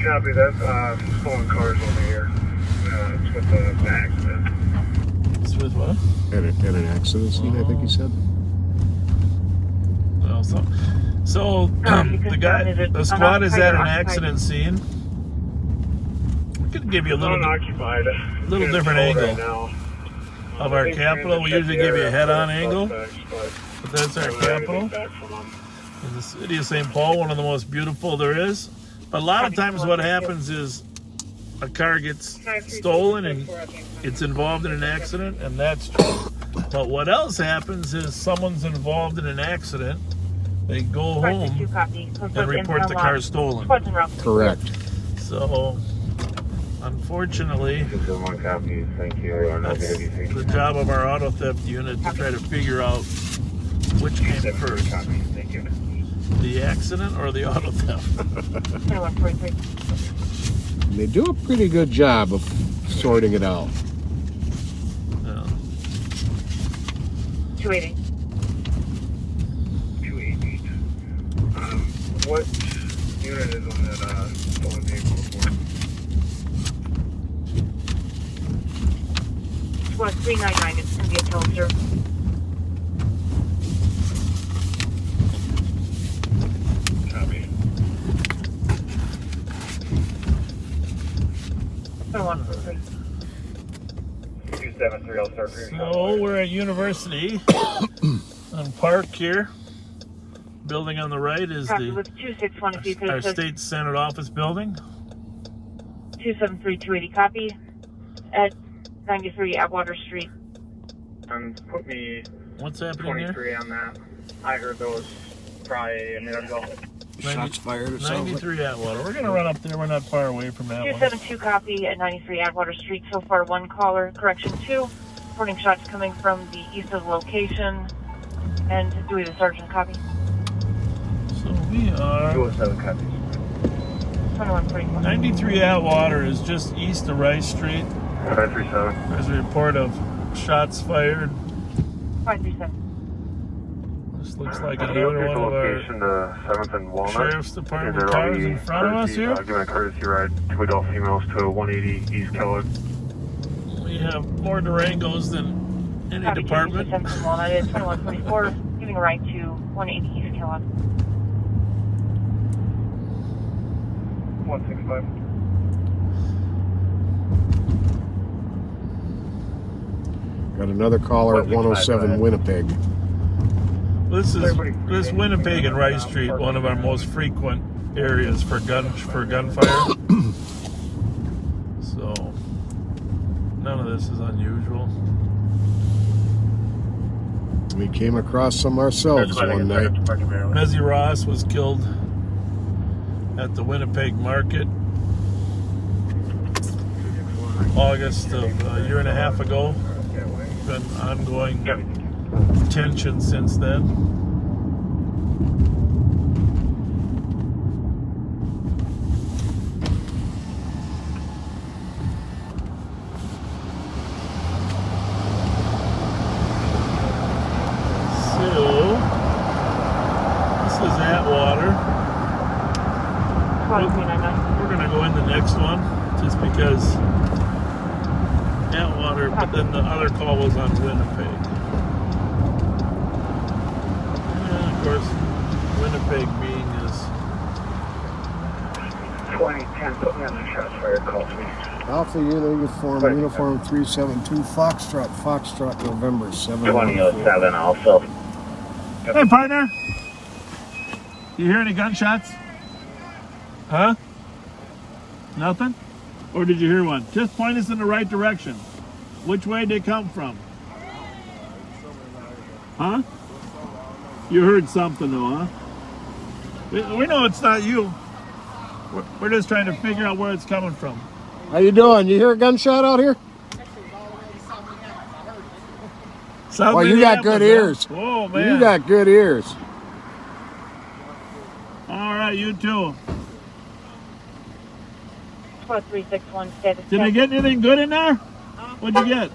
Copy that. Stolen cars over here. It's with an accident. It's with what? At an accident scene, I think he said. Well, so the squad is at an accident scene. We could give you a little different angle of our capital. We usually give you a head-on angle, but that's our capital. In the city of St. Paul, one of the most beautiful there is. But a lot of times what happens is a car gets stolen and it's involved in an accident, and that's true. But what else happens is someone's involved in an accident, they go home and report the car stolen. Correct. So, unfortunately, that's the job of our auto theft unit to try to figure out which came first. The accident or the auto theft? They do a pretty good job of sorting it out. Yeah. 280. 288. What unit is on that stolen vehicle report? Squad 399, it's going to be a tow, sir. Copy. 273, I'll start for you. So we're at University on Park here. Building on the right is our State Senate office building. 273, 280, copy. At 93 Atwater Street. Put me What's happening 23 here? on that. I heard those probably a minute ago. Shots fired or 93 Atwater. We're going to run up there. We're not far away from Atwater. 272 copy at 93 Atwater Street. So far, one caller. Correction 2. Reporting shots coming from the east of the location. And Dewey the sergeant, copy. So we are 207 copies. 2144. 93 Atwater is just east of Rice Street. 537. There's a report of shots fired. 537. This looks like another one of our 7th and Walnut. Sheriff's Department cars in front of us here. Giving a courtesy ride to adult females to 180 East Kellogg. We have more Durangos than any Copy, department. 7th and Walnut is 2144. Giving a ride to 180 East Kellogg. 165. Got another caller at 107 Winnipeg. This Winnipeg and Rice Street, one of our most frequent areas for gunfire. So none of this is unusual. We came across some ourselves one night. Mezzy Ross was killed at the Winnipeg market August of a year and a half ago. been ongoing tension since then. So, this is Atwater. We're going to go in the next one just because Atwater, but then the other call was on Winnipeg. And of course, Winnipeg being is 2010, put me on the shots fire call, please. Alpha uniform 372 Foxtrot, November 7. 2007 also. Hey, partner. You hear any gunshots? Huh? Nothing? Or did you hear one? Just point us in the right direction. Which way did they come from? Huh? You heard something though, huh? We know it's not you. We're just trying to figure out where it's coming from. How you doing? You hear a gunshot out here? South you got good ears. Oh, man. You got good ears. All right, you too. 361 Did I get anything good in there? What'd you get?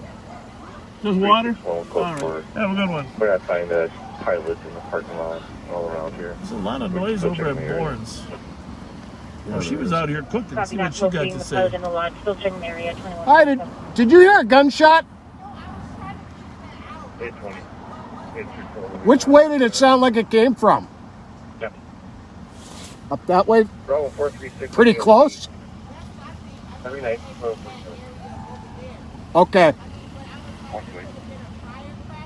Just water? All right. Have a good one. We're not finding pilots in the parking lot all around here. There's a lot of noise over at Bourne's. Oh, she was out here cooking. See what she got to say. Hi, did you hear a gunshot? 820. Which way did it sound like it came from? Yep. Up that way? Bravo 436. Pretty close? Every night. Okay.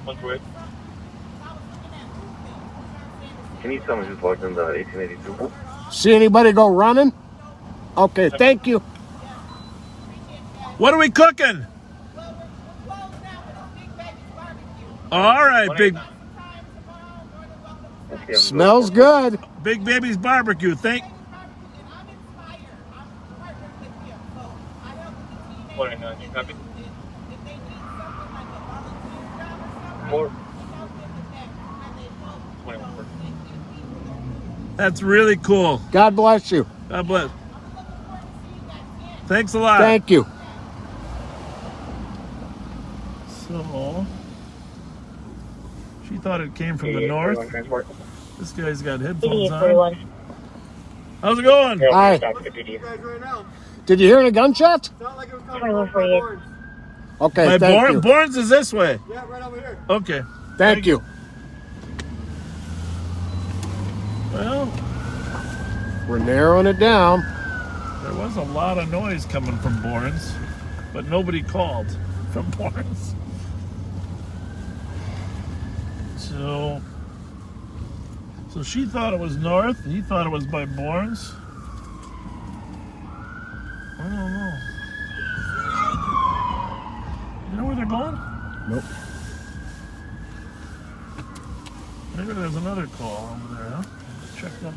One way. Can you tell me who's logged in the 1882? See anybody go running? Okay, thank you. What are we cooking? All right, big. Smells good. Big Baby's barbecue. Thank. 49. Copy. 4. 21. That's really cool. God bless you. God bless. Thanks a lot. Thank you. So, she thought it came from the north. This guy's got headphones on. How's it going? Hi. Did you hear any gunshots? Okay, thank you. Bourne's is this way. Yeah, right over here. Okay. Thank you. Well, we're narrowing it down. There was a lot of noise coming from Bourne's, but nobody called from Bourne's. So she thought it was north. He thought it was by Bourne's. I don't know. You know where they're going? Nope. Maybe there's another call over there, huh? Let's check them.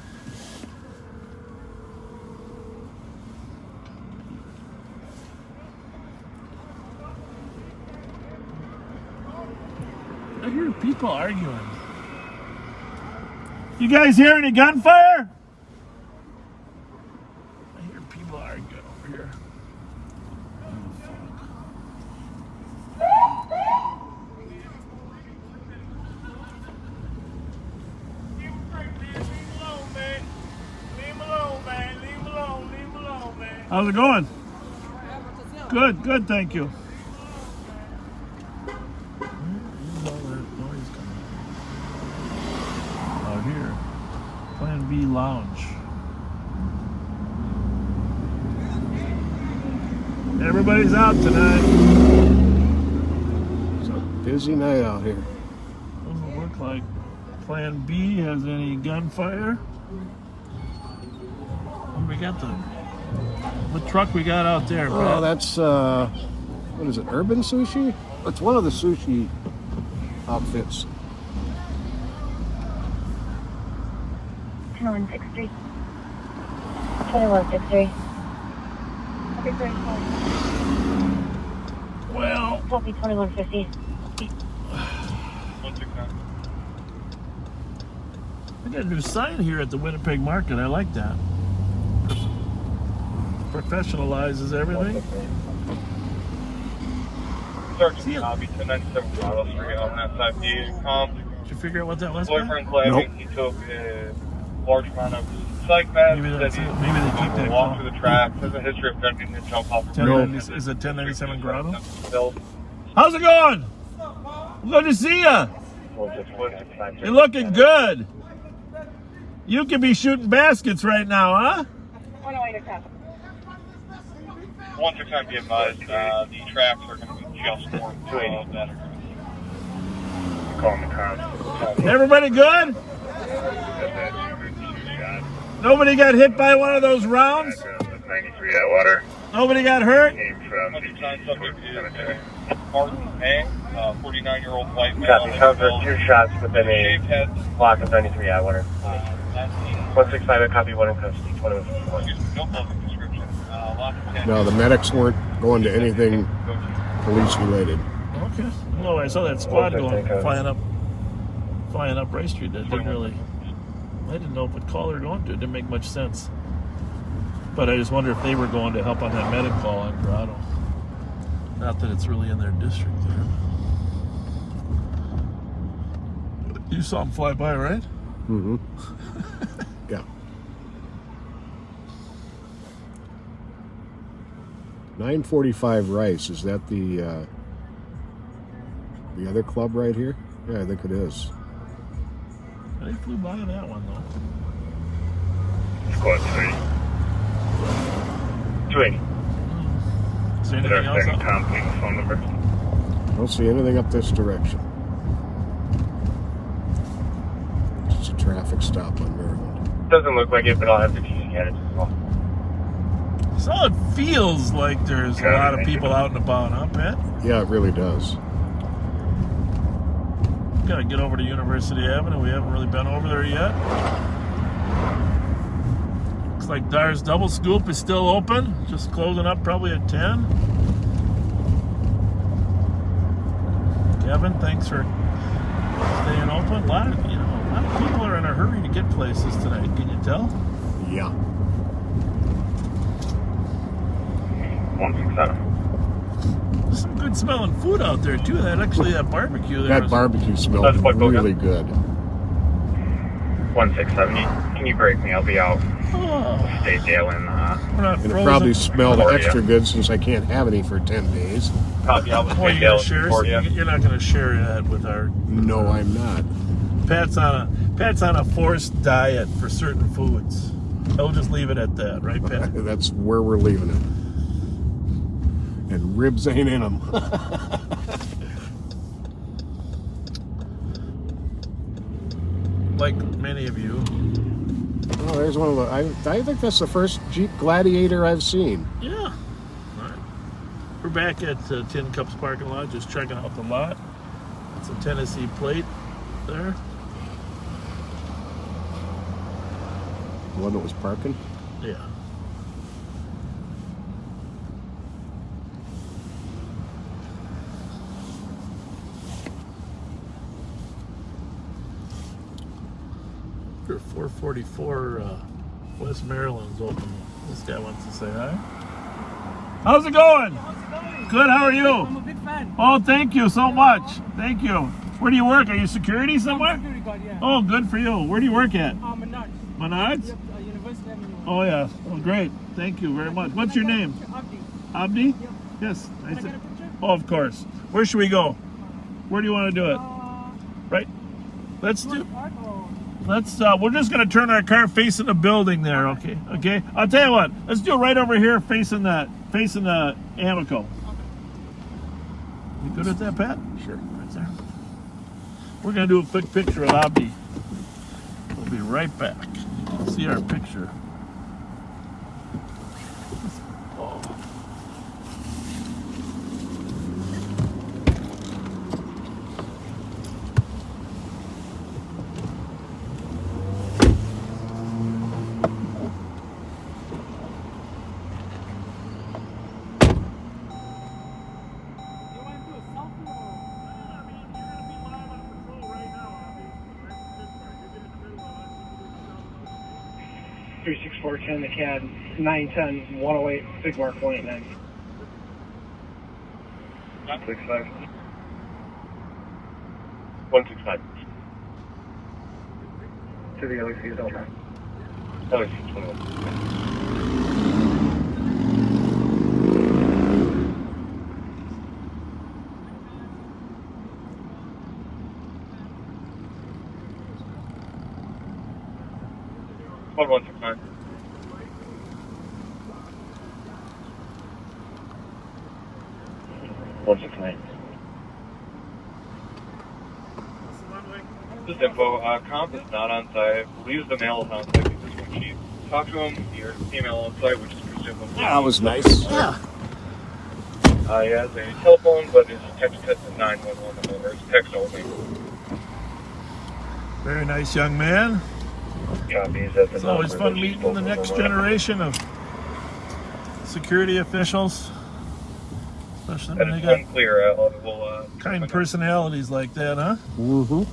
I hear people arguing. You guys hear any gunfire? I hear people arguing over here. How's it going? Good, good, thank you. Where's all that noise coming from? Out here. Plan B Lounge. Everybody's out tonight. It's a busy night out here. Doesn't look like Plan B has any gunfire. What do we got what truck we got out there, Brad? Oh, that's, what is it, Urban Sushi? It's one of the sushi outfits. 2163. 2163. Well, Copy 2150. I got a new sign here at the Winnipeg Market. I like that. Professionalizes everything. Sergeant Bobby, 297 Grotto Street on that side. Did you figure out what that was? Boyfriend claiming he took a large amount of psych meds. Maybe they keep that. Walk through the tracks. There's a history of attempting to jump off the bridge. Is it 1097 Grotto? How's it going? Good to see ya. You're looking good. You could be shooting baskets right now, huh? 169 be advised, the tracks are going to be just north of that. Calling the cops. Everybody good? Nobody got hit by one of those rounds? 93 Atwater. Nobody got hurt? Came from 109 subject is Martin A, 49-year-old white male. Copy. Counter 2 shots within a block of 93 Atwater. 165 at copy, 1 in custody. 2151. No, the medics weren't going to anything police related. Okay. No, I saw that squad flying up Rice Street. That didn't really. I didn't know what call they were going to. It didn't make much sense. But I just wonder if they were going to help on that medic call on Grotto. Not that it's really in their district there. You saw them fly by, right? Mm-hmm. Yeah. 945 Rice, is that the other club right here? Yeah, I think it is. They flew by on that one, though. Squad 3. 280. Is there anything else? Complete phone number. I don't see anything up this direction. Just a traffic stop on Maryland. Doesn't look like it, but I'll have to TC at it as well. So it feels like there's a lot of people out and about, huh, Pat? Yeah, it really does. Gotta get over to University Avenue. We haven't really been over there yet. Looks like Dyer's Double Scoop is still open. Just closing up probably at 10. Kevin, thanks for staying open. A lot of people are in a hurry to get places tonight. Can you tell? Yeah. 167. There's some good smelling food out there too. That barbecue there. That barbecue smells really good. 167. Can you break me? I'll be out. Oh. Stay Dale in. It probably smelled extra good since I can't have any for 10 days. Copy. I'll Well, you're gonna share. You're not going to share that with our. No, I'm not. Pat's on a forced diet for certain foods. I'll just leave it at that, right, Pat? That's where we're leaving it. And ribs ain't in them. Like many of you. Oh, there's one of the. I think that's the first Jeep Gladiator I've seen. Yeah. All right. We're back at Tin Cups parking lot, just checking out the lot. It's a Tennessee plate there. The one that was parking? Yeah. Or 444 West Maryland's open. This guy wants to say hi. How's it going? Good, how are you? I'm a big fan. Oh, thank you so much. Thank you. Where do you work? Are you security somewhere? I'm security guard, yeah. Oh, good for you. Where do you work at? Menards. Menards? Yep, University Avenue. Oh, yeah. Oh, great. Thank you very much. What's your name? Abdi. Abdi? Yep. Yes. Can I get a picture? Oh, of course. Where should we go? Where do you want to do it? Right. Let's do. We're just going to turn our car facing the building there, okay? Okay? I'll tell you what. Let's do it right over here facing the Amico. You good at that, Pat? Sure. Right there. We're going to do a quick picture of Abdi. We'll be right back. See our picture. Oh. 36410, the CAD 910 108, Big Mark 189. 165. 165. To the LEC is over. LEC 21. One 169. This info, comp is not on site. Believes the male is on site because when she talked to him, he heard female on site, which is presumably. Yeah, that was nice. Yeah. He has a telephone, but his text is 911 number. It's text only. Very nice young man. Copies at the It's always fun meeting the next generation of security officials, especially when they That is got unclear. We'll kind personalities like that, huh? Mm-hmm.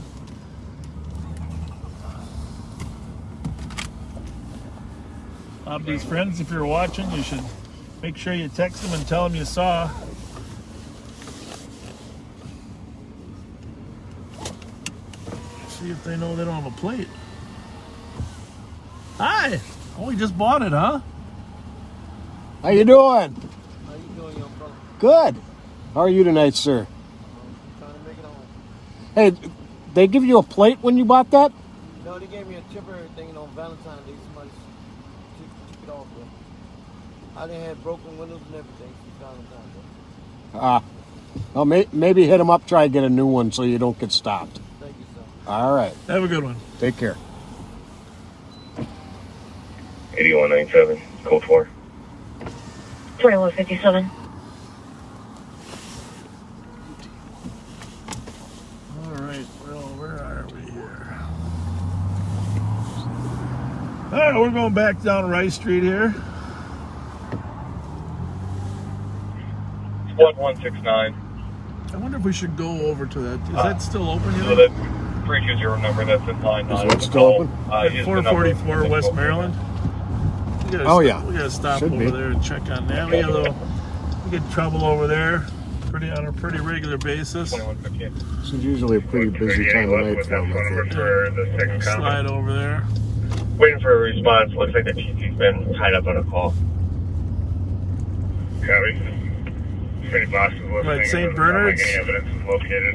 These friends, if you're watching, you should make sure you text them and tell them you saw. See if they know they don't have a plate. Hi! Oh, we just bought it, huh? How you doing? How you doing, young fella? Good. How are you tonight, sir? Trying to make it home. Hey, they give you a plate when you bought that? No, they gave me a temporary thing on Valentine's Day. Somebody took it off there. I done had broken windows and everything since Valentine's Day. Well, maybe hit them up, try to get a new one so you don't get stopped. Thank you, sir. All right. Have a good one. Take care. 8197, code 4. 2157. All right, well, where are we here? All right, we're going back down Rice Street here. 1169. I wonder if we should go over to that. Is that still open So yet? that 320 number that's in line. Is what still open? Is the number 444 West Maryland. Oh, yeah. We gotta stop Should over be. there and check on that. We get trouble over there on a pretty regular basis. 2158. This is usually a pretty busy time of night for them, I think. For the second Slide comment. over there. Waiting for a response. Looks like the TC's been tied up on a call. Copy. City boss is listening. Right, St. It doesn't sound Bernard's. Like any evidence is located.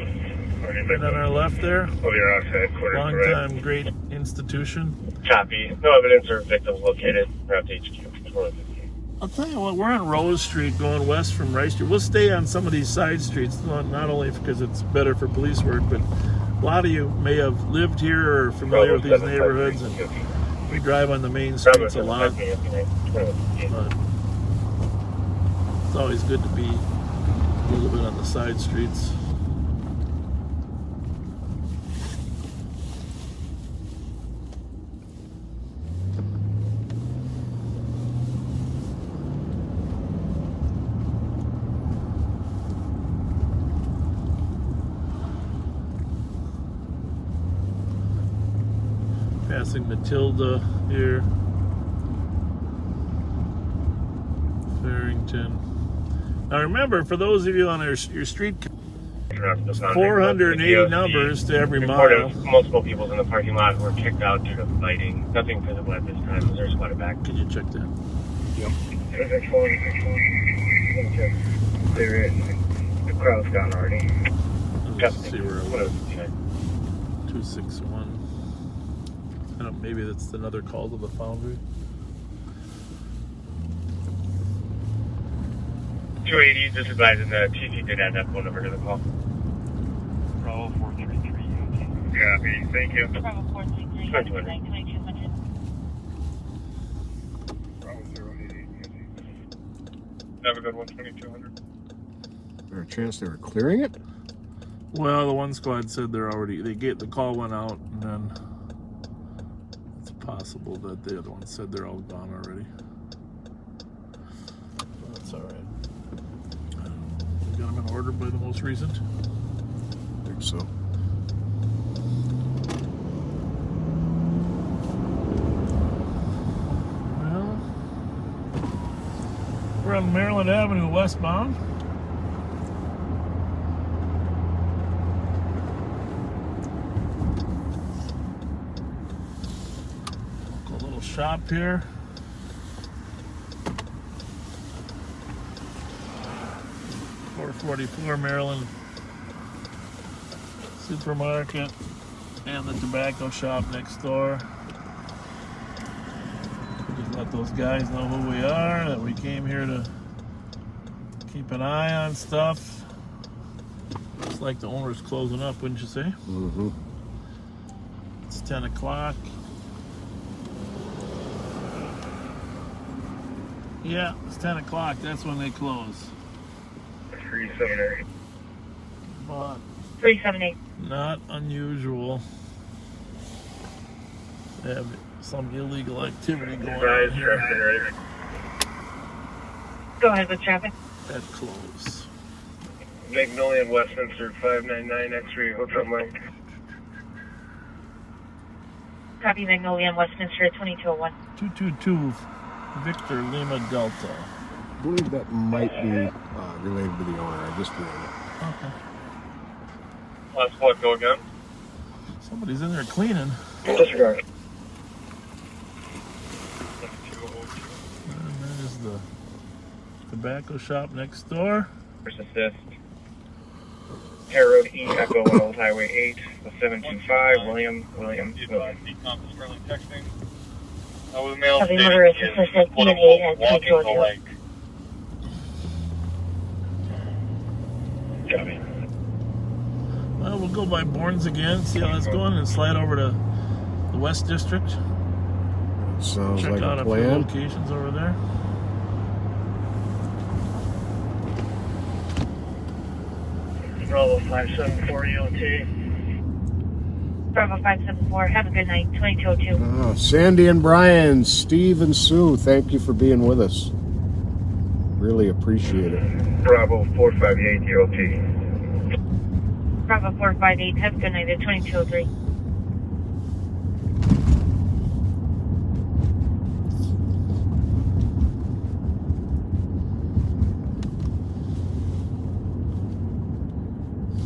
Right on our left there. Oh, you're outside headquarters. Long correct? time, great institution. Copy. No evidence or victims located. We're out to HQ. 415. I'll tell you what, we're on Rose Street going west from Rice Street. We'll stay on some of these side streets, not only because it's better for police work, but a lot of you may have lived here or are familiar with these neighborhoods, and we drive on the main streets a lot. But it's always good to be a little bit on the side streets. Passing Matilda here. Farrington. Now remember, for those of you on your street, 480 numbers to every mile. Multiple people in the parking lot were kicked out due to fighting. Nothing visible at this time. There's spotted back. Can you check that? Yep. The crowd's gone already. Let's see where it was. 261. I don't know, maybe that's another call to the foundry. 280, just advising the TC did add that phone number to the call. Bravo 433. Copy. Thank you. Bravo 433. 2200. Have a good one, 2200. Is there a chance they were clearing it? Well, the one squad said the call went out, and then it's possible that the other one said they're all gone already. That's all right. Got them in order by the most recent. I think so. on Maryland Avenue westbound. A little shop here. .44 Maryland supermarket and the tobacco shop next door. Just let those guys know who we are, that we came here to keep an eye on stuff. Looks like the owner's closing up, wouldn't you say? Mm-hmm. It's 10 o'clock. Yeah, it's 10 o'clock. That's when they close. 378. But 378. not unusual. They have some illegal activity going on here. Go ahead with traffic. At close. Magnolia and Westminster 599 X-ray Hotel Mike. Copy Magnolia and Westminster at 2201. 222 Victor Lima Delta. I believe that might be related to the owner. I just read it. Okay. Last spot, go again. Somebody's in there cleaning. Disregard. And there's the tobacco shop next door. First assist. Hare Road E, Echo 1 Old Highway 8, the 725, William. Decom Sterling texting. With a mail Copy stating motorist he is, assistant quote, E&E at unquote, walking the 2202. lake. Copy. Well, we'll go by Bourne's again, see how that's going, and slide over to the West District. Sounds Check like out a a few plan. locations over there. Bravo 574 EOT. Bravo 574. Have a good night. 2202. Sandy and Brian, Steve and Sue, thank you for being with us. Really appreciate it. Bravo 458 EOT. Bravo 458. Have a good night at 2203.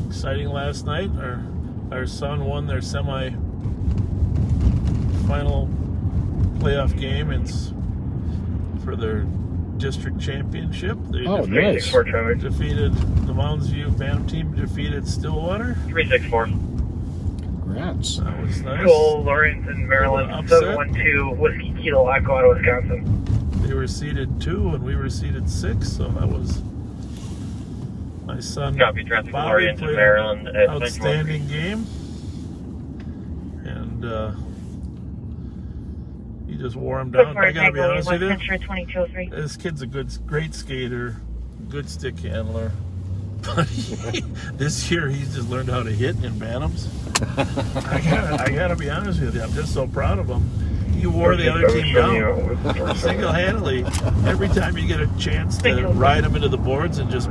Exciting last night. Our son won their semi-final playoff game. It's for their district championship. They nice. defeated the Mounds View Bantam team. Defeated Stillwater. 364. Congrats. That was nice. Cole, Lawrence, and Maryland. Upset. 712 Whiskey Kilo Echo out of Wisconsin. They were seeded 2 and we were seeded 6, so that was my son. Copy traffic, Bobby Lawrence, played Maryland. an outstanding game, and he just wore him down. I gotta be honest with you, Westminster 2203. this kid's a great skater, good stick handler. But this year he's just learned how to hit in Bantams. I gotta be honest with you, I'm just so proud of him. He wore the other team down single-handedly. Every time you get a chance to ride him into the boards and just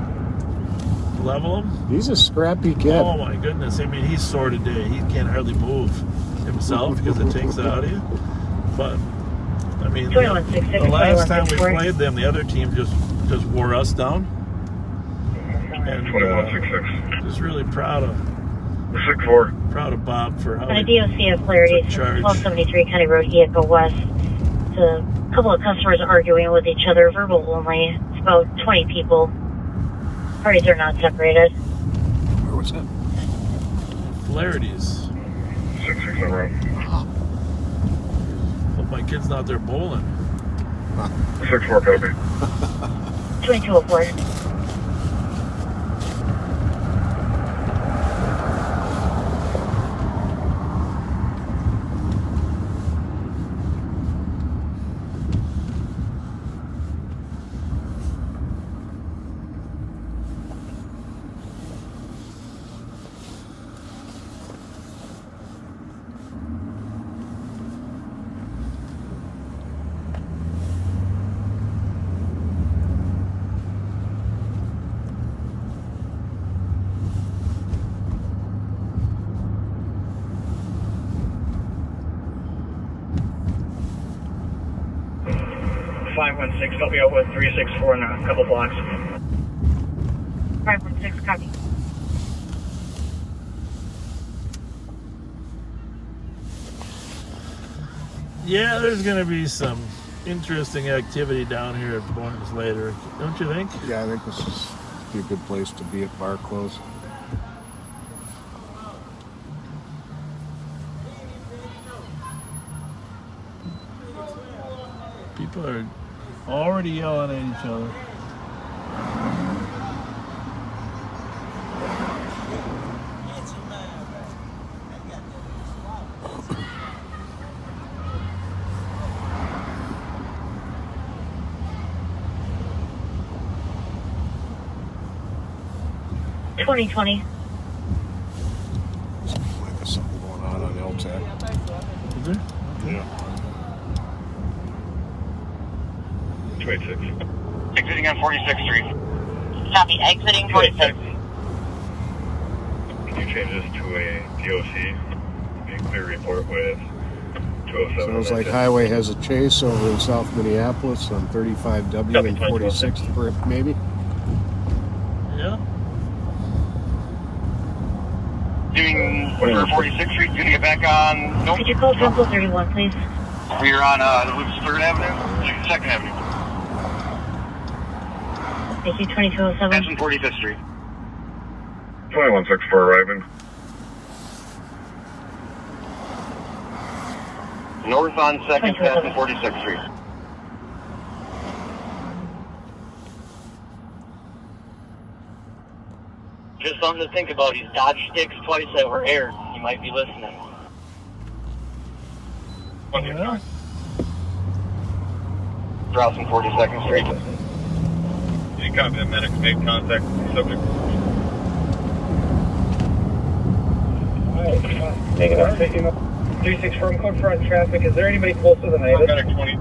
level him. He's a scrappy kid. Oh my goodness! I mean, he's sore today. He can't hardly move himself because it takes it out of you. But I mean, the last time we played them, the other team just wore us down. And 2166. just really proud of 64. Bob for how On a he DOC of Clarity, took charge. 1273 County Road E, Echo West. It's a couple of customers arguing with each other, verbal only. It's about 20 people. Parties are not separated. Where was that? Polarities. 660. Hope my kid's not there bowling. 64 copy. 2204. 516, help me out with 364 in a couple blocks. 516, copy. Yeah, there's going to be some interesting activity down here at Barnes later, don't you think? Yeah, I think this is be a good place to be at bar close. People are already yelling at each other. $20. Might be something going on LTAC. Is there? Yeah. 286. Exiting on 46th Street. Copy, exiting 46. Can you change this to a DOC? A clear report with 207. Sounds like highway has a chase over in South Minneapolis on 35W and 46th, maybe? Yeah. Doing for 46th Street, gonna get back on. Nope. Could you call Temple 31, please? We're on Loops 3rd Avenue, 2nd Avenue. Thank you, 2207. That's on 45th Street. 2164 arriving. North on 2nd, passing 46th Street. Just something to think about. He's dodged sticks twice that were aired. He might be listening. Yeah. Crossing 42nd Street. Any copy that medics made contact with the subject? Alright, taking up 364 in code front traffic. Is there anybody closer than Ibis? Medic 20.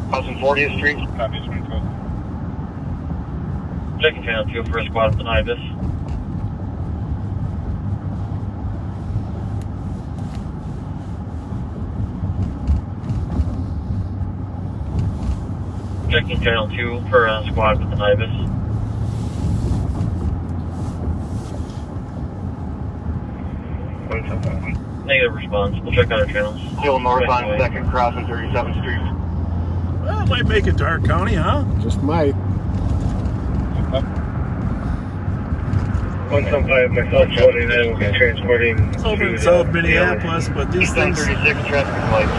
Crossing 40th Street. Copy 22. Checking channel 2 for a squad with Ibis. Checking channel 2 for a squad with an Ibis. Negative response. We'll check other channels. Still north on 2nd, crossing 37th Street. Well, it might make it to our county, huh? Just might. 175, myself, 49, will be transporting. It's over in South Minneapolis, but these things. 36 traffic lights.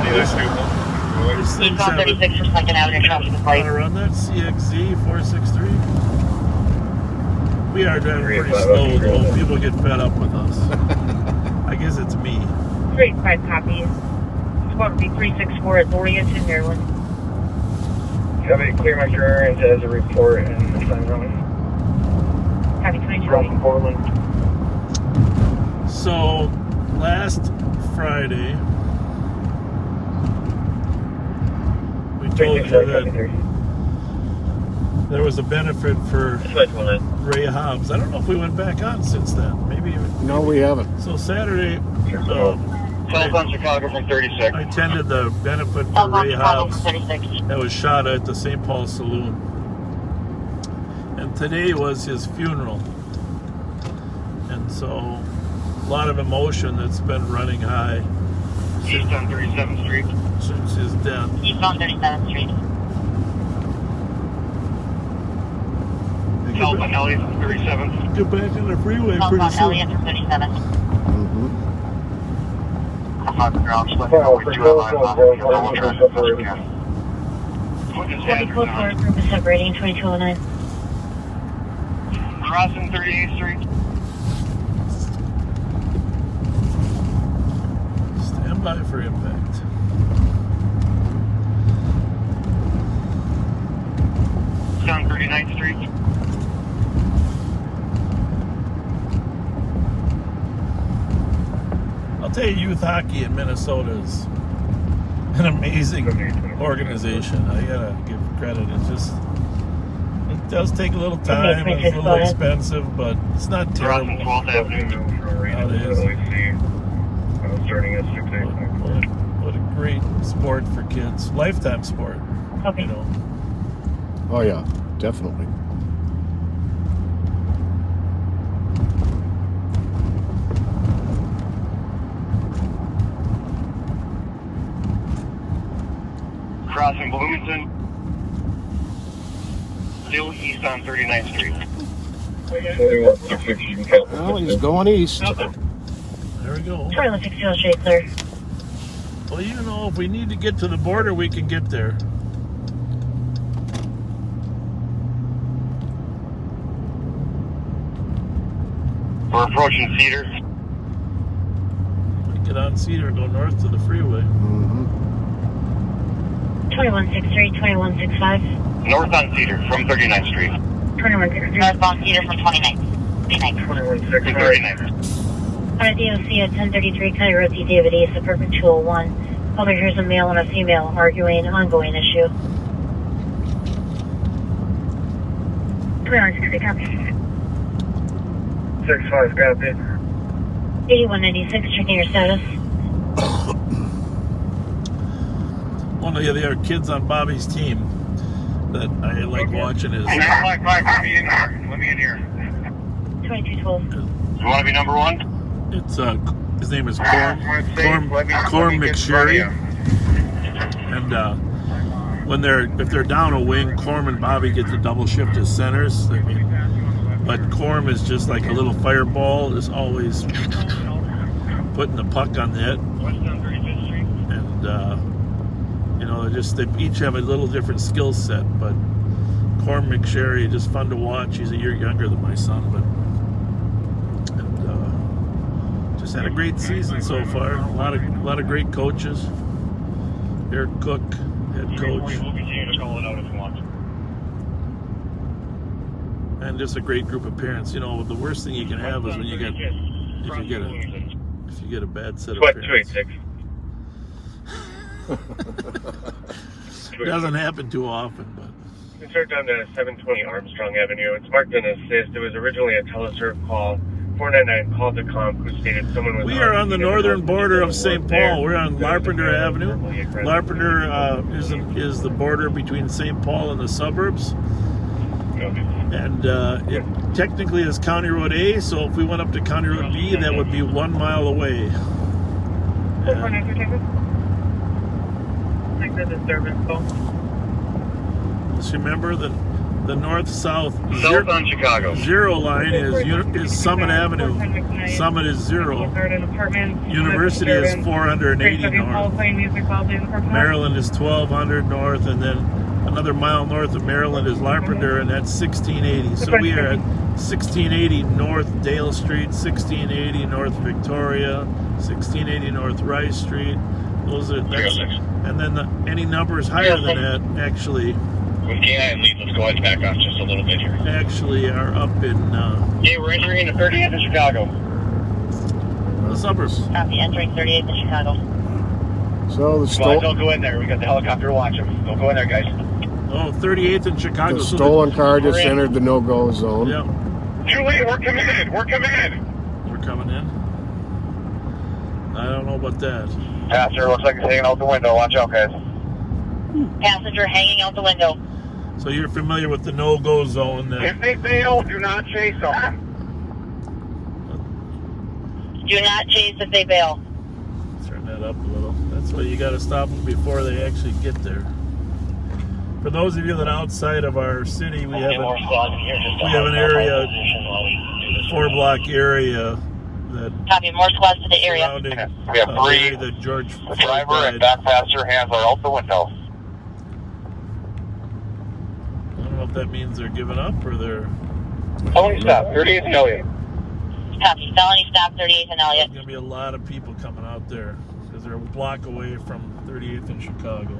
These things have 36 for 2nd Avenue traffic light. to run that CXZ 463. We are driving pretty slow, though. People get fed up with us. I guess it's me. 35 copies. Squad will be 364 at Oriented, Maryland. Copy, clear my clearance as a report and sign on. Copy 22. Crossing Portland. So, last Friday, we told you that there was a benefit for Ray Hobbs. I don't know if we went back on since then. Maybe. No, we haven't. So Saturday, 12 on Chicago from 36. I attended the benefit for Ray Hobbs that was shot at the St. Paul Saloon. And today was his funeral. And so, a lot of emotion that's been running high East on 37th Street. since his death. East on 37th Street. South on Elliott from 37th. Get back on the freeway South pretty on soon. Elliott from 37th. Mm-hmm. Will be close for group is separating 2209. Crossing 38th Street. Stand by for impact. Down 39th Street. I'll tell you, youth hockey in Minnesota is an amazing organization. I gotta give credit. It's just, it does take a little time. It's a little expensive, but it's not terrible. Crossing 12th Avenue. Nowadays. Starting at 6 8. What a great sport for kids. Lifetime sport. Okay. You know. Oh yeah, definitely. Crossing Bloomington. Still east on 39th Street. 2166, you can count. Well, he's going east. There we go. 2160 straight clear. Well, you know, if we need to get to the border, we can get there. We're approaching Cedar. Get on Cedar, go north to the freeway. 2163, 2165. North on Cedar from 39th Street. 2163. Northbound Cedar from 29th. 39th. On a DOC at 1033 County Road D. David East, suburban 201. Over here's a male and a female arguing ongoing issue. 2160, copy. 65, copy. 8196, checking your status. One of the other kids on Bobby's team that I like watching is. Let me in here. Let me in here. 2212. You want to be number one? It's his name is Corm McSherry, and if they're down a wing, Corm and Bobby get to double shift as centers. But Corm is just like a little fireball, is always putting the puck on net, and you know, they each have a little different skill set. But Corm McSherry, just fun to watch. He's a year younger than my son, but. Just had a great season so far. A lot of great coaches. Eric Cook, head coach, and just a great group of parents. You know, the worst thing you can have is when you get if you get a bad set of parents. 286. It doesn't happen too often, but. We start down to 720 Armstrong Avenue. It's marked an assist. It was originally a teleserve call. 499 called the comp who stated someone was. We are on the northern border of St. Paul. We're on Larpenteur Avenue. Larpenteur is the border between St. Paul and the suburbs. And it technically is County Road A, so if we went up to County Road B, that would be 1 mile away. Just remember that the north-south on Chicago. Zero line is Summit Avenue. Summit is 0. University is 480 north. Maryland is 1200 north, and then another mile north of Maryland is Larpenteur, and that's 1680. So we are at 1680 North Dale Street, 1680 North Victoria, 1680 North Rice Street. And then any numbers higher than that actually. With K9 lead, let's go ahead and back off just a little bit here. Actually are up in... Okay, we're entering the 38th in Chicago. The suburbs. Copy, entering 38th in Chicago. So the don't go in there. We got the helicopter to watch them. Don't go in there, guys. Oh, 38th in Chicago. The stolen car just entered the no-go zone. Yep. Julie, we're coming in. We're coming in. We're coming in. I don't know about that. Passenger looks like he's hanging out the window. Watch out, guys. Passenger hanging out the window. So you're familiar with the no-go zone. If they fail, do not chase them. Do not chase if they bail. Turn that up a little. That's why you got to stop them before they actually get there. For those of you that are outside of our city, we have an area, 4-block area that. Copy, more squads to the area. We have 3. The George the driver and back passenger hands are out the window. I don't know if that means they're giving up or they're. Felony stop, 38th and Elliott. Copy, felony stop, 38th and Elliott. There's going to be a lot of people coming out there because they're a block away from 38th in Chicago.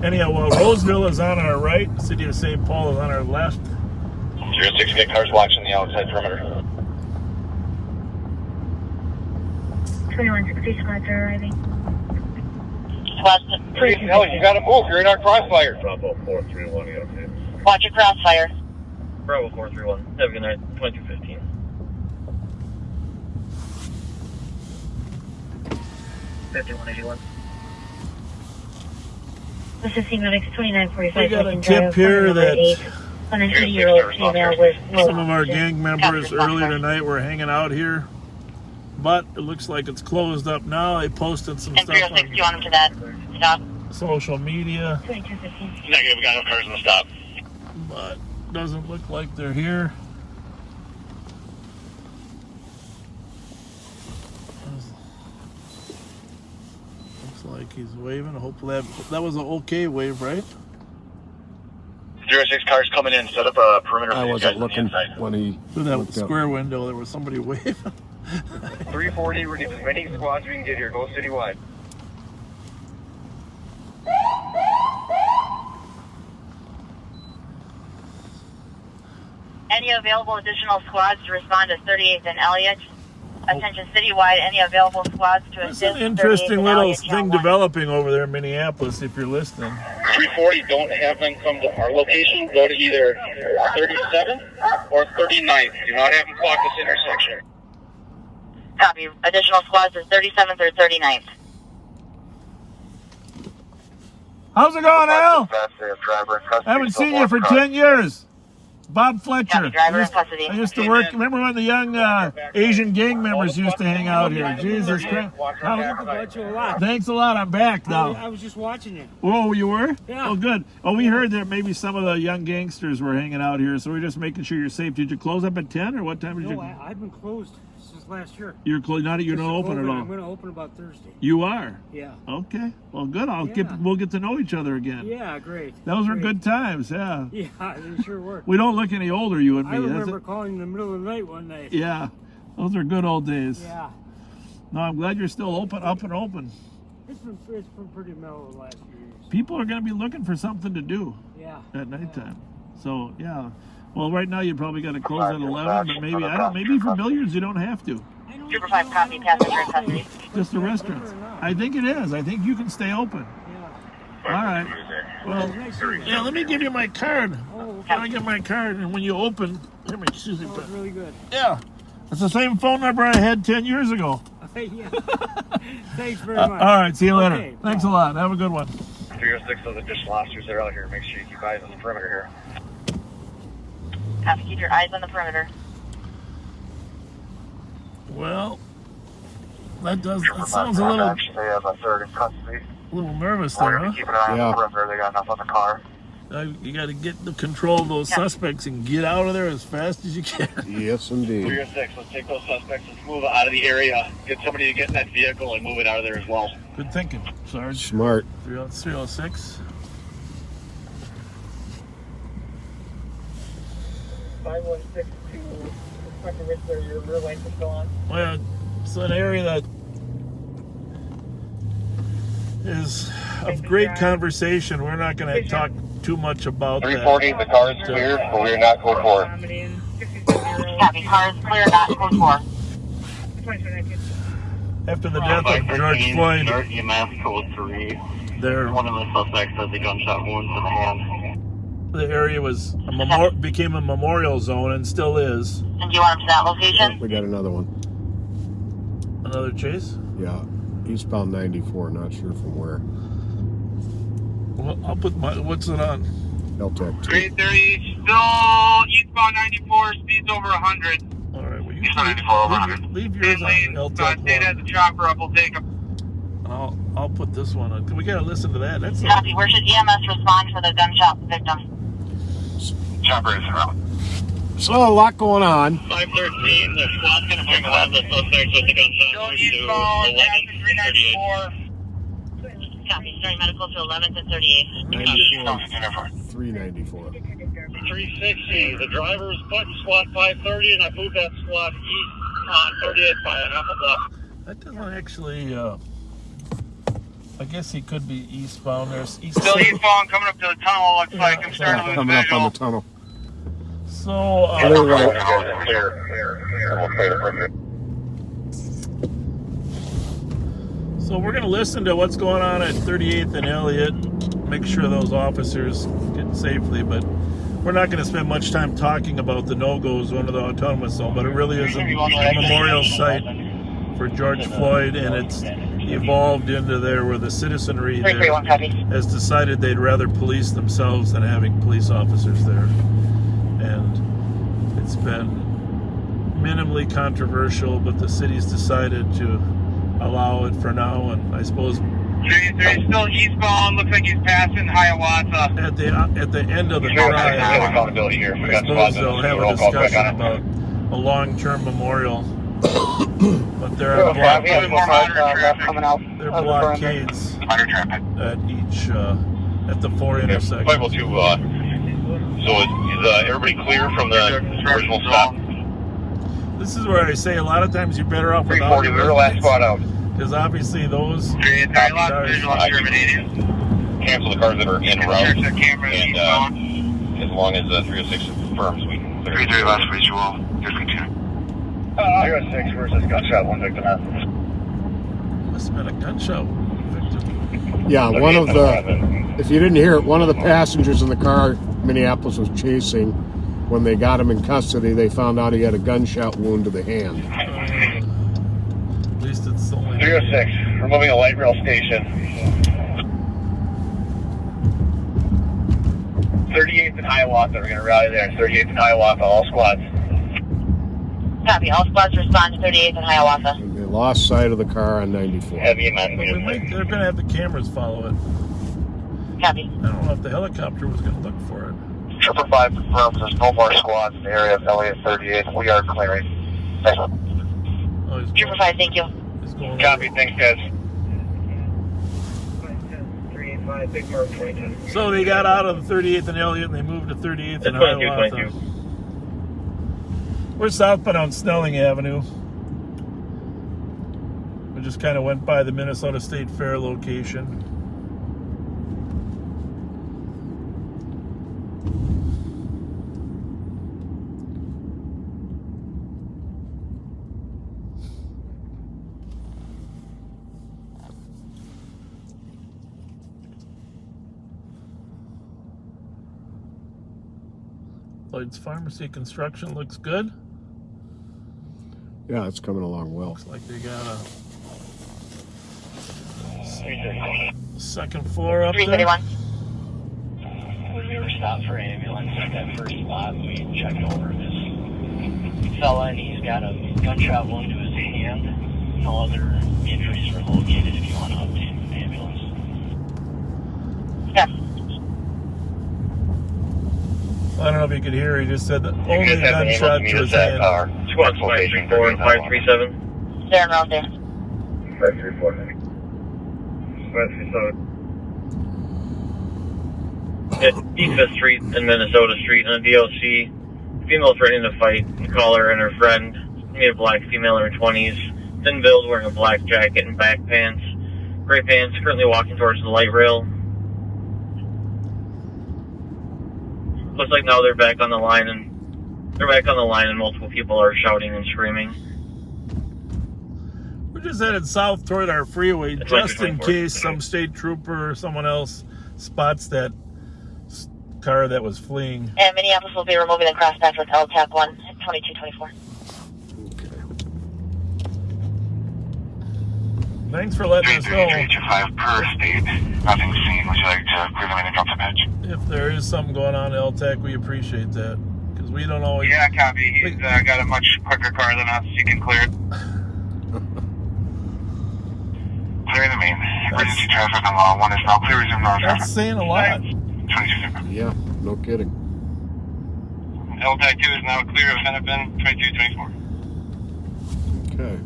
Anyhow, while Roseville is on our right, the city of St. Paul is on our left. 06, get cars watching the outside perimeter. 2160 squads are arriving. Hell, you gotta move. You're in our crossfire. Bravo 431, you okay? Watch your crossfire. Bravo 431. Have a good night. 2215. 5181. This is Medics 2945. We got a tip here that on an 80-year-old female with some of our gang members earlier tonight were hanging out here, but it looks like it's closed up now. They posted some stuff on you want them to that stop? social media. 2215. Negative, we got no cars in the stop. But doesn't look like they're here. Looks like he's waving. Hopefully that was an okay wave, right? 06 cars coming in. Set up a perimeter. I wasn't looking when he Through that square window, there was somebody waving. 340, we're getting as many squads we can get here. Go citywide. Any available additional squads to respond to 38th and Elliott? Attention citywide, any available squads to It's assist. an interesting 38th and little Elliott, thing Channel 1. developing over there in Minneapolis, if you're listening. 340, don't have them come to our location. Go to either 37th or 39th. Do not have them clock this intersection. Copy. Additional squads is 37th or 39th. How's it going, Al? Driver in custody. I haven't seen you for 10 years. Bob Fletcher. Copy, driver in custody. I used to work. Remember when the young Asian gang members used to hang out here? Jesus Christ. Thanks a lot. I'm back now. I was just watching it. Oh, you were? Yeah. Oh, good. Oh, we heard that maybe some of the young gangsters were hanging out here, so we're just making sure you're safe. Did you close up at 10, or what time did No, you? I've been closed since last year. You're closed. You're not open at all. I'm going to open about Thursday. You are. Yeah. Okay. Well, good. Yeah. We'll get to know each other again. Yeah, great. Those were Great. good times. Yeah. Yeah, they sure were. We don't look any older, you and me. I remember calling in the middle of the night one night. Yeah. Those are good old days. Yeah. No, I'm glad you're still up and open. It's been pretty mellow the last few years. People are going to be looking for something to do Yeah. at nighttime. So, yeah. Well, right now you probably got to close at 11, but maybe for billiards you don't have to. Super 5 copy, passenger in custody. Just the restaurants. I think it is. I think you can stay open. Yeah. All right. Well, yeah, let me give you my card. Oh, Can I get my card? And when you open, excuse me. that was really good. Yeah. It's the same phone number I had 10 years ago. Yeah. Thanks very much. All right. See you later. Okay, Thanks a lot. Have a good one. 306 of the dish lobsters that are out here. Make sure you keep eyes on the perimeter here. Copy, keep your eyes on the perimeter. Well, that sounds a little They have a third in custody. nervous We're there, going huh? to keep an eye on the perimeter. They got enough on the car. You got to get the control of those suspects and get out of there as fast as you can. Yes, indeed. 306, let's take those suspects. Let's move out of the area. Get somebody to get in that vehicle and move it out of there as well. Good thinking, Sarge. Smart. 306. 5162, Inspector Richter, your rear lights are still on. Well, it's an area that is of great conversation. We're not going to talk too much about 340, the car is clear, but we are not code 4. Copy, car is clear, not code 4. After the death of George Floyd, EMS code 3. there One of the suspects has a gunshot wound to the hand. the area was became a memorial zone and still is. And do you want them to that location? We got another one. Another chase? Yeah. Eastbound 94. Not sure from where. Well, I'll put what's it on? LTAC 2. 330, still eastbound 94, speeds over 100. All right, well, you Eastbound 94 over 100. leave yours on LTAC State has 1. a chopper up, we'll take him. And I'll put this one on. We gotta listen to that. That's Copy, where should EMS respond for the gunshot victim? Chopper is around. So, a lot going on. 513, the squad's going to bring one of the suspects with the gunshot wound to 11th and 38th. Copy, starting medical to 11th and 38th. 394. 360, the driver's button squad 530, and I moved that squad east on 38th by a half a block. That doesn't actually. I guess he could be eastbound. There's Still eastbound, coming up to the tunnel, looks like. I'm starting to lose Coming up visual. on the tunnel. So, Other way. so we're going to listen to what's going on at 38th and Elliott, make sure those officers get safely, but we're not going to spend much time talking about the no-goes under the autonomous zone, but it really is a memorial site for George Floyd, and it's evolved into there where the citizenry there 331, copy. has decided they'd rather police themselves than having police officers there. And it's been minimally controversial, but the city's decided to allow it for now, and I suppose 383 still eastbound, looks like he's passing Hiawatha. at the end of the drive, accountability here. We I got suppose spots. they'll have a discussion about a long-term memorial. But there are blockades at each at the 4 intersections. 502. So is everybody clear from the original stop? This is where I say a lot of times you're better off without 340. We're the last spot out. because obviously those Cancel the cars that are en route, and as long as 306 confirms, we can clear. 33 last visual, just continue. 306 versus gunshot, one victim out. must have been a gunshot victim. Yeah, one of the, if you didn't hear it, one of the passengers in the car Minneapolis was chasing, when they got him in custody, they found out he had a gunshot wound to the hand. At least it's only 306, removing a light rail station. 38th and Hiawatha, we're going to rally there. 38th and Hiawatha, all squads. Copy. All squads respond to 38th and Hiawatha. And they lost sight of the car on 94. Heavy they're amendment. going to have the cameras follow it. Copy. I don't know if the helicopter was going to look for it. 555 confirms there's no more squads in the area of Elliott 38. We are clearing. Thanks. Oh, he's 555, thank you. going Copy, thanks guys. 385, Big Mark 22. So they got out of the 38th and Elliott and they moved to 38th and Hiawatha. We're southbound on Snelling Avenue. We just kind of went by the Minnesota State Fair location. Lloyd's Pharmacy construction looks good. Yeah, it's coming along well. Looks like they got a second floor up there. 331. When we were stopped for ambulance at that first spot, we checked over this fella, and he's got a gunshot wound to his hand. No other injuries were located if you want to update the ambulance. Yeah. I don't know if you could hear, he just said that only gunshot to his hand. Squad 534 and 537. They're en route there. 534. 537. At East 5th Street and Minnesota Street on the DOC, female threatening to fight, the caller and her friend, meet a black female in her 20s, thin build, wearing a black jacket and back pants, gray pants, currently walking towards the light rail. Looks like now they're back on the line and multiple people are shouting and screaming. We're just headed south toward our freeway just in case some state trooper or someone else spots that car that was fleeing. And Minneapolis will be removing the crosspatch with LTAC 1 at 2224. Thanks for letting us know. 325 per state. Nothing seen. Would you like to clear the main and drop the patch? If there is something going on, LTAC, we appreciate that. Because we don't always... Yeah, copy. He's got a much quicker car than us. You can clear it. Clearing the main. Emergency traffic on law 1 is now clear. Resume north traffic. That's saying a lot. 22. Yeah, no kidding. LTAC 2 is now clear of Hennepin 2224. Okay.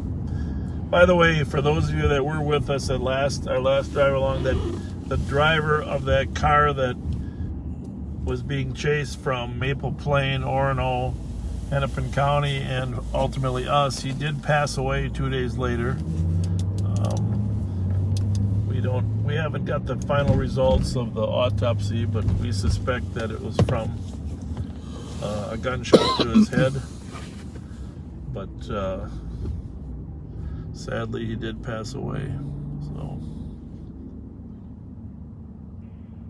By the way, for those of you that were with us at our last drive along, that the driver of that car that was being chased from Maple Plain, Orono, Hennepin County, and ultimately us, he did pass away 2 days later. We haven't got the final results of the autopsy, but we suspect that it was from a gunshot to his head. But sadly, he did pass away. So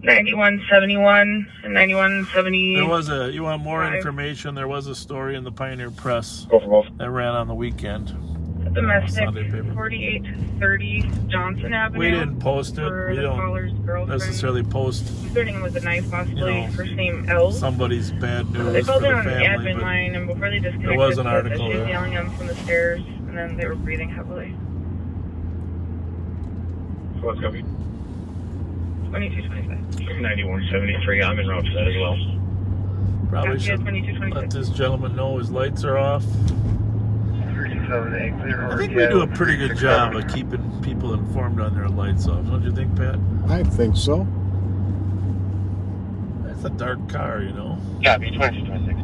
9171 and 9170. there was you want more information? There was a story in the Pioneer Press that ran on the weekend. Domestic, Sunday paper. 4830 Johnson Avenue. We didn't post it. For We the don't caller's girlfriend. necessarily post, Starting with a knife, possibly. you know, First name L. somebody's bad They news for called the in on the family, admin but line, and before they disconnected, there was an said that article she was there. yelling at them from the stairs, and then they were breathing heavily. What's copy? 2225. 9173. I'm en route to that as well. Probably Copy, should 2226. let this gentleman know his lights are off. 3780. I think we do a pretty good job of keeping people informed on their lights off. Don't you think, Pat? I think so. It's a dark car, you know. Copy, 2226.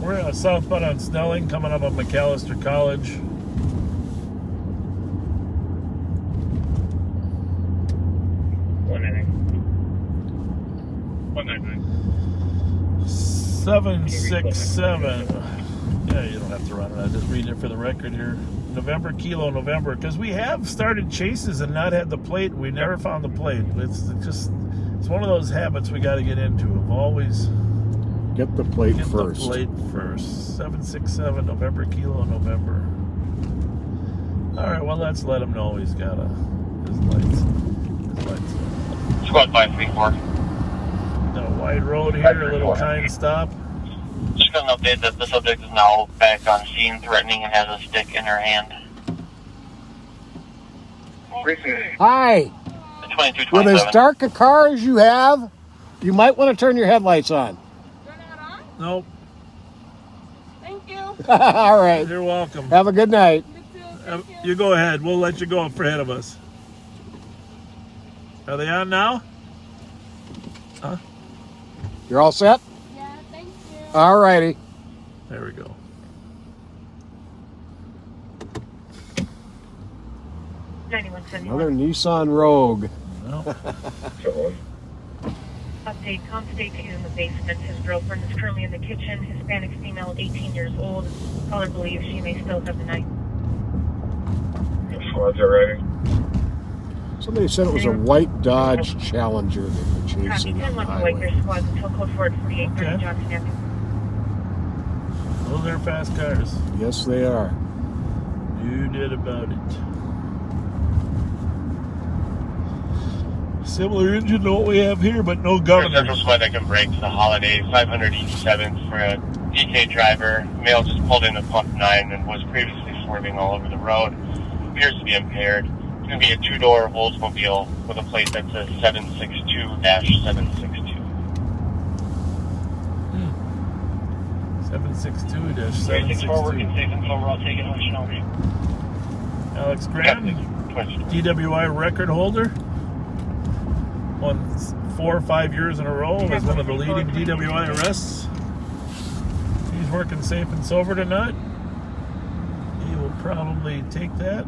We're southbound on Snelling, coming up on McAllister College. Seven, 6, 7. Yeah, you don't have to run it. I'm just reading it for the record here. November, Kilo, November. Because we have started chases and not had the plate. We never found the plate. It's one of those habits we got to get into. Of always get the plate get first. The plate first. 767, November, Kilo, November. All right, well, let's let him know he's got his lights. Squad 534. Got a wide road here, a little kind stop. Just got an update that the subject is now back on scene, threatening and has a stick in her hand. Hi. 2227. With as dark a car as you have, you might want to turn your headlights on. Nope. Thank you. All right. You're welcome. Have a good night. You go ahead. We'll let you go up ahead of us. Are they on now? Huh? You're all set? Yeah, thank you. All righty. There we go. Another Nissan Rogue. No. Update, Comp State is in the basement. His girlfriend is currently in the kitchen. Hispanic female, 18 years old. Caller believes she may still have the knife. Squads are ready. Somebody said it was a white Dodge Challenger they were Copy, chasing on 10 the left highway. White Squad until code forward 4830 Okay. Johnson Avenue. Those are fast cars. Yes, they are. You did about it. Similar engine to what we have here, but no governor. Central squad that can break to the Holiday 587th for a DK driver. Male just pulled into pump 9 and was previously swerving all over the road. Appears to be impaired. It's going to be a two-door Oldsmobile with a plate that says 762-762. 762-762. Safe and overall taking lunch over. Alex Graham, DWI record holder. Won 4 or 5 years in a row as one of the leading DWI arrests. He's working safe and sober tonight. He will probably take that.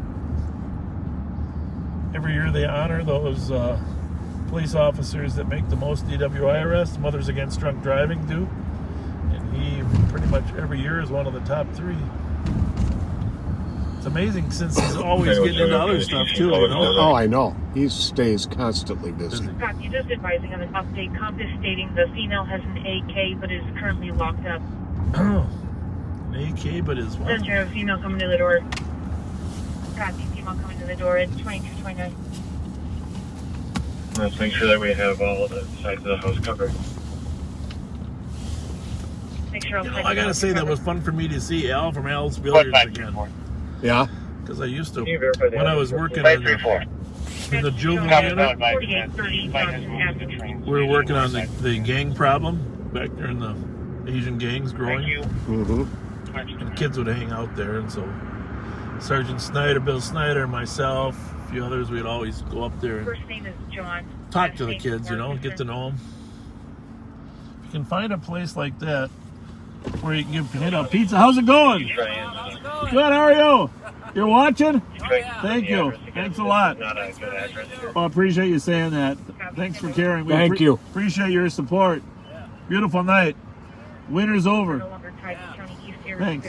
Every year they honor those police officers that make the most DWI arrests. Mothers Against Drunk Driving do. And he pretty much every year is one of the top 3. It's amazing since he's always getting into other stuff too, you know? Oh, I know. He stays constantly busy. Copy, just advising on an update. Comp is stating the female has an AK but is currently locked up. An AK, but is what? Center, female coming to the door. Copy, female coming to the door at 2229. Let's make sure that we have all the sides of the house covered. Make sure I gotta say that was fun for me to see Al from Al's Billiards again. Yeah? Because I used to, when I was working in the juvenile unit, we were working on the gang problem back during the Asian gangs growing. Mm-hmm. And kids would hang out there, and so Sergeant Snyder, Bill Snyder, myself, a few others, we'd always go up there and First name is John. talk to the kids, you know, get to know them. If you can find a place like that where you can give hit up pizza. How's it going? Good, how are you? You're watching? Thank you. Thanks a lot. Well, I appreciate you saying that. Thanks for caring. We Thank you. Appreciate your support. Beautiful night. Winter's over. Thanks.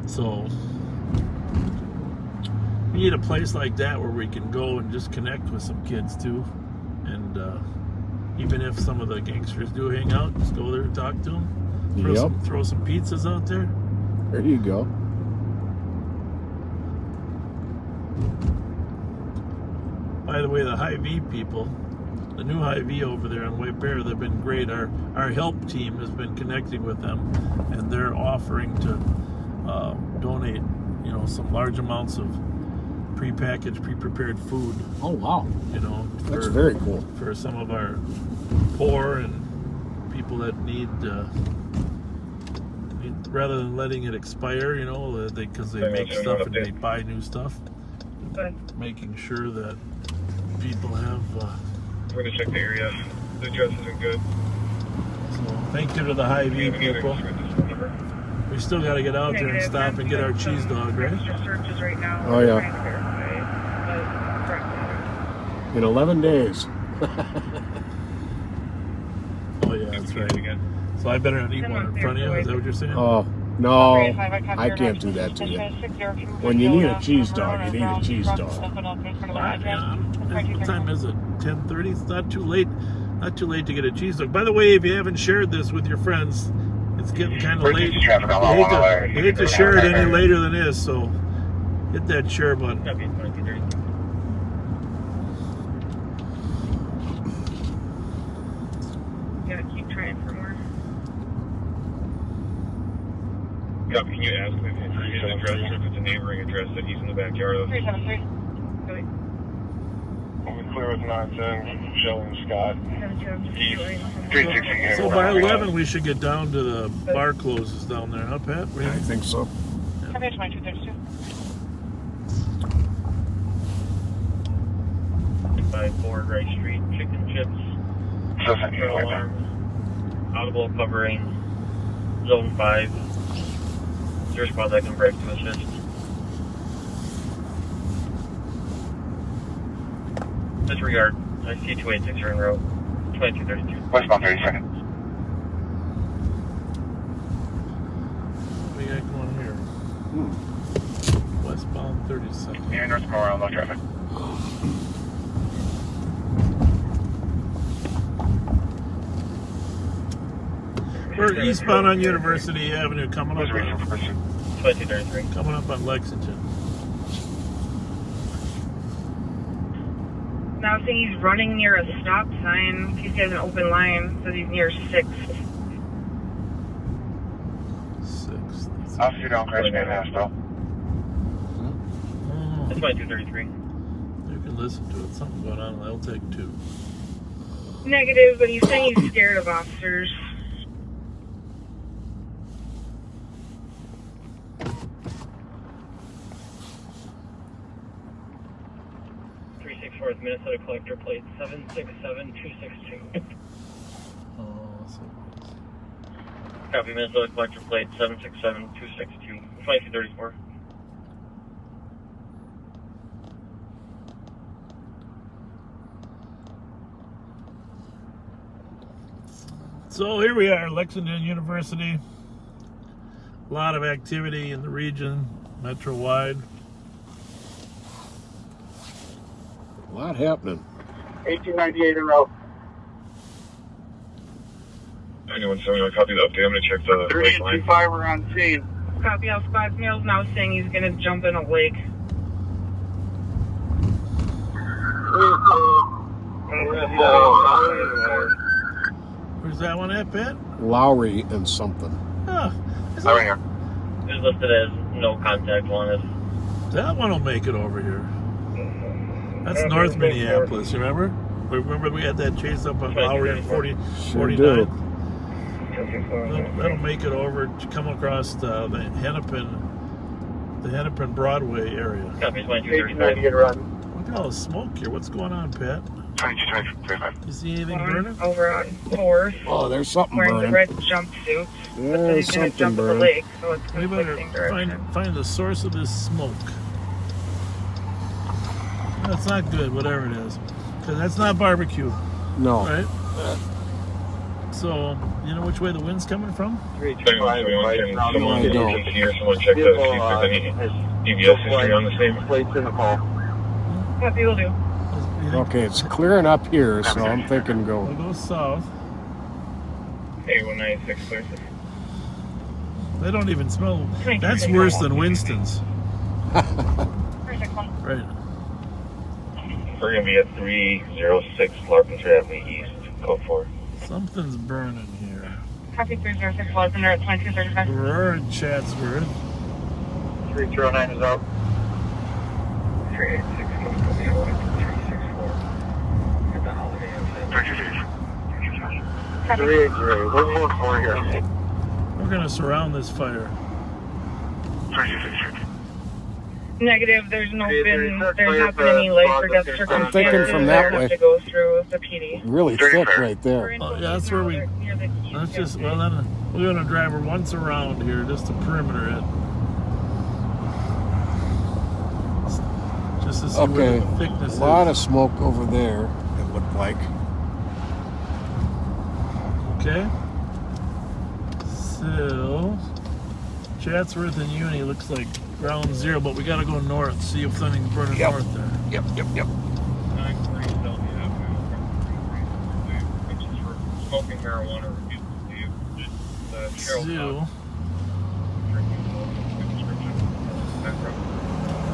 So We need a place like that where we can go and just connect with some kids too. And even if some of the gangsters do hang out, just go there and talk to them. Throw some pizzas out there. There you go. By the way, the Hy-Vee people, the new Hy-Vee over there on White Bear, they've been great. Our help team has been connecting with them, and they're offering to donate, some large amounts of prepackaged, pre-prepared food. Oh wow! That's for, very cool for some of our poor and people that need. Rather than letting it expire, because they make stuff and they buy new stuff, making sure that people have. We're gonna check the area. The address isn't good. So thank you to the Hy-Vee people. We still got to get out there and stop and get our cheese dog, right? Searches right now. Oh yeah. In 11 days. Oh yeah, that's right. So I better not eat one in front of you. Is that what you're saying? Oh no, I can't do that to you. When you need a cheese dog, you need a cheese dog. What time is it? 10:30. It's not too late. Not too late to get a cheese dog. By the way, if you haven't shared this with your friends, it's getting kind of late. You hate to share it any later than this, so hit that share button. Gotta keep trying for more. Yeah, can you ask him if it's his address or if it's a neighboring address that he's in the backyard of? 373. We're clear with 910, Shelley and Scott. So by 11, we should get down to the bar closes down there, huh, Pat? I think so. Come here to my 232. 5-4 Rice Street, chicken chips. Alarm. Audible covering. Zone 5. Your squad that can break to assist. Disregard. I see 286 Ring Road. 2232. Westbound 30 seconds. What do you got going here? Westbound 30 seconds. Yeah, North Memorial, no traffic. We're eastbound on University Avenue, coming up on 2233. Coming up on Lexington. Now saying he's running near a stop sign. He has an open line, so he's near 6th. 6th. I'll see you down Crash Man Hospital. It's 2233. You can listen to it. Something going on. I'll take 2. Negative, but he's saying he's scared of officers. Minnesota collector plate 767262. Copy, Minnesota collector plate 767262. 2234. So here we are, Lexington University. A lot of activity in the region, metro-wide. A lot happening. 1898 in row. 9170, I copy the update. I'm going to check the lake line. 325, we're on scene. Copy, all squad males now saying he's going to jump in a lake. Where's that one at, Pat? Lowry and something. Oh, Right here. It's listed as no contact wanted. That one will make it over here. That's North Minneapolis, remember? Remember we had that chase up on Lowry and 49? That'll make it over to come across the Hennepin Broadway area. Copy, 2235. Look at all the smoke here. What's going on, Pat? 2235. You see anything burning? Over on 4th. Oh, there's something Wearing burning. the red jumpsuit. Yeah, He's going to jump in the burning. lake, so it's We better conflicting direction. find the source of this smoke. That's not good, whatever it is. Because that's not barbecue, No. right? So, you know which way the wind's coming from? 325, someone check to see if there's any DBS history on the same plates in the call. Copy, will do. Okay, it's clearing up here, so I'm thinking We'll go south. A196 places. They don't even smell. That's worse than Winston's. Right. We're going to be at 306 Larpenteur Avenue East, code 4. Something's burning here. Copy 306 Larpenteur at 2235. We're in Chatsworth. 309 is out. 386 364. At the Holiday Inn. 380. We're 4 here. We're going to surround this fire. Negative, there's not been any life or death circumstances. I'm thinking from that way. To go through the PD. Really thick right there. Oh, yeah, that's where we. Let's just. Well, then we're going to drive her once around here, just to perimeter it. Just to see where the thickness is. A lot of smoke over there, it looked like. Okay. So, Chatsworth and Uni looks like ground zero, but we got to go north, see if something's burning north there. Yep. 940 Sylvia Avenue, which is for smoking marijuana refusal to leave. The Cheryl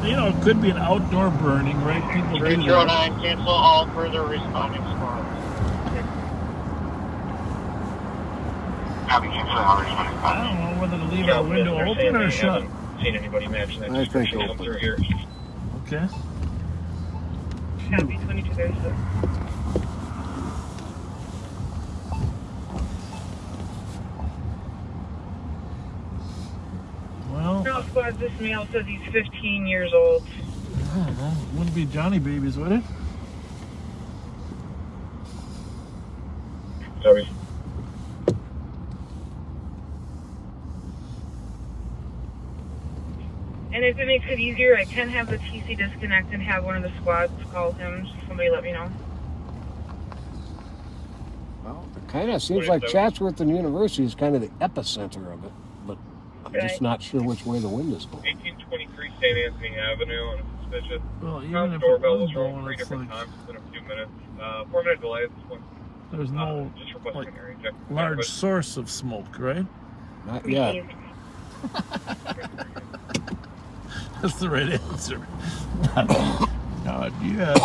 you know, it could be an outdoor burning, right? People do that. 309, cancel all further responding squads. I don't know whether to leave our window open or shut. Seen anybody matching that I think description come open. through here. Okay. Copy 2236. Well, No squad, this male says he's 15 years old. I don't know. Wouldn't be Johnny Babies, would it? Sorry. And if it makes it easier, I can have the TC disconnect and have one of the squads call him. Somebody let me know. Well, it kind of seems like Chatsworth and University is kind of the epicenter of it, but I'm just not sure which way the wind is going. 1823 St. Anthony Avenue on a suspicious. Well, even if it Doorbell was was rung blowing, 3 it's different like times within a few minutes. 4-minute delay at this point. there's no Just requesting like an area check. large source of smoke, right? Not yet. That's the right answer. Not yet.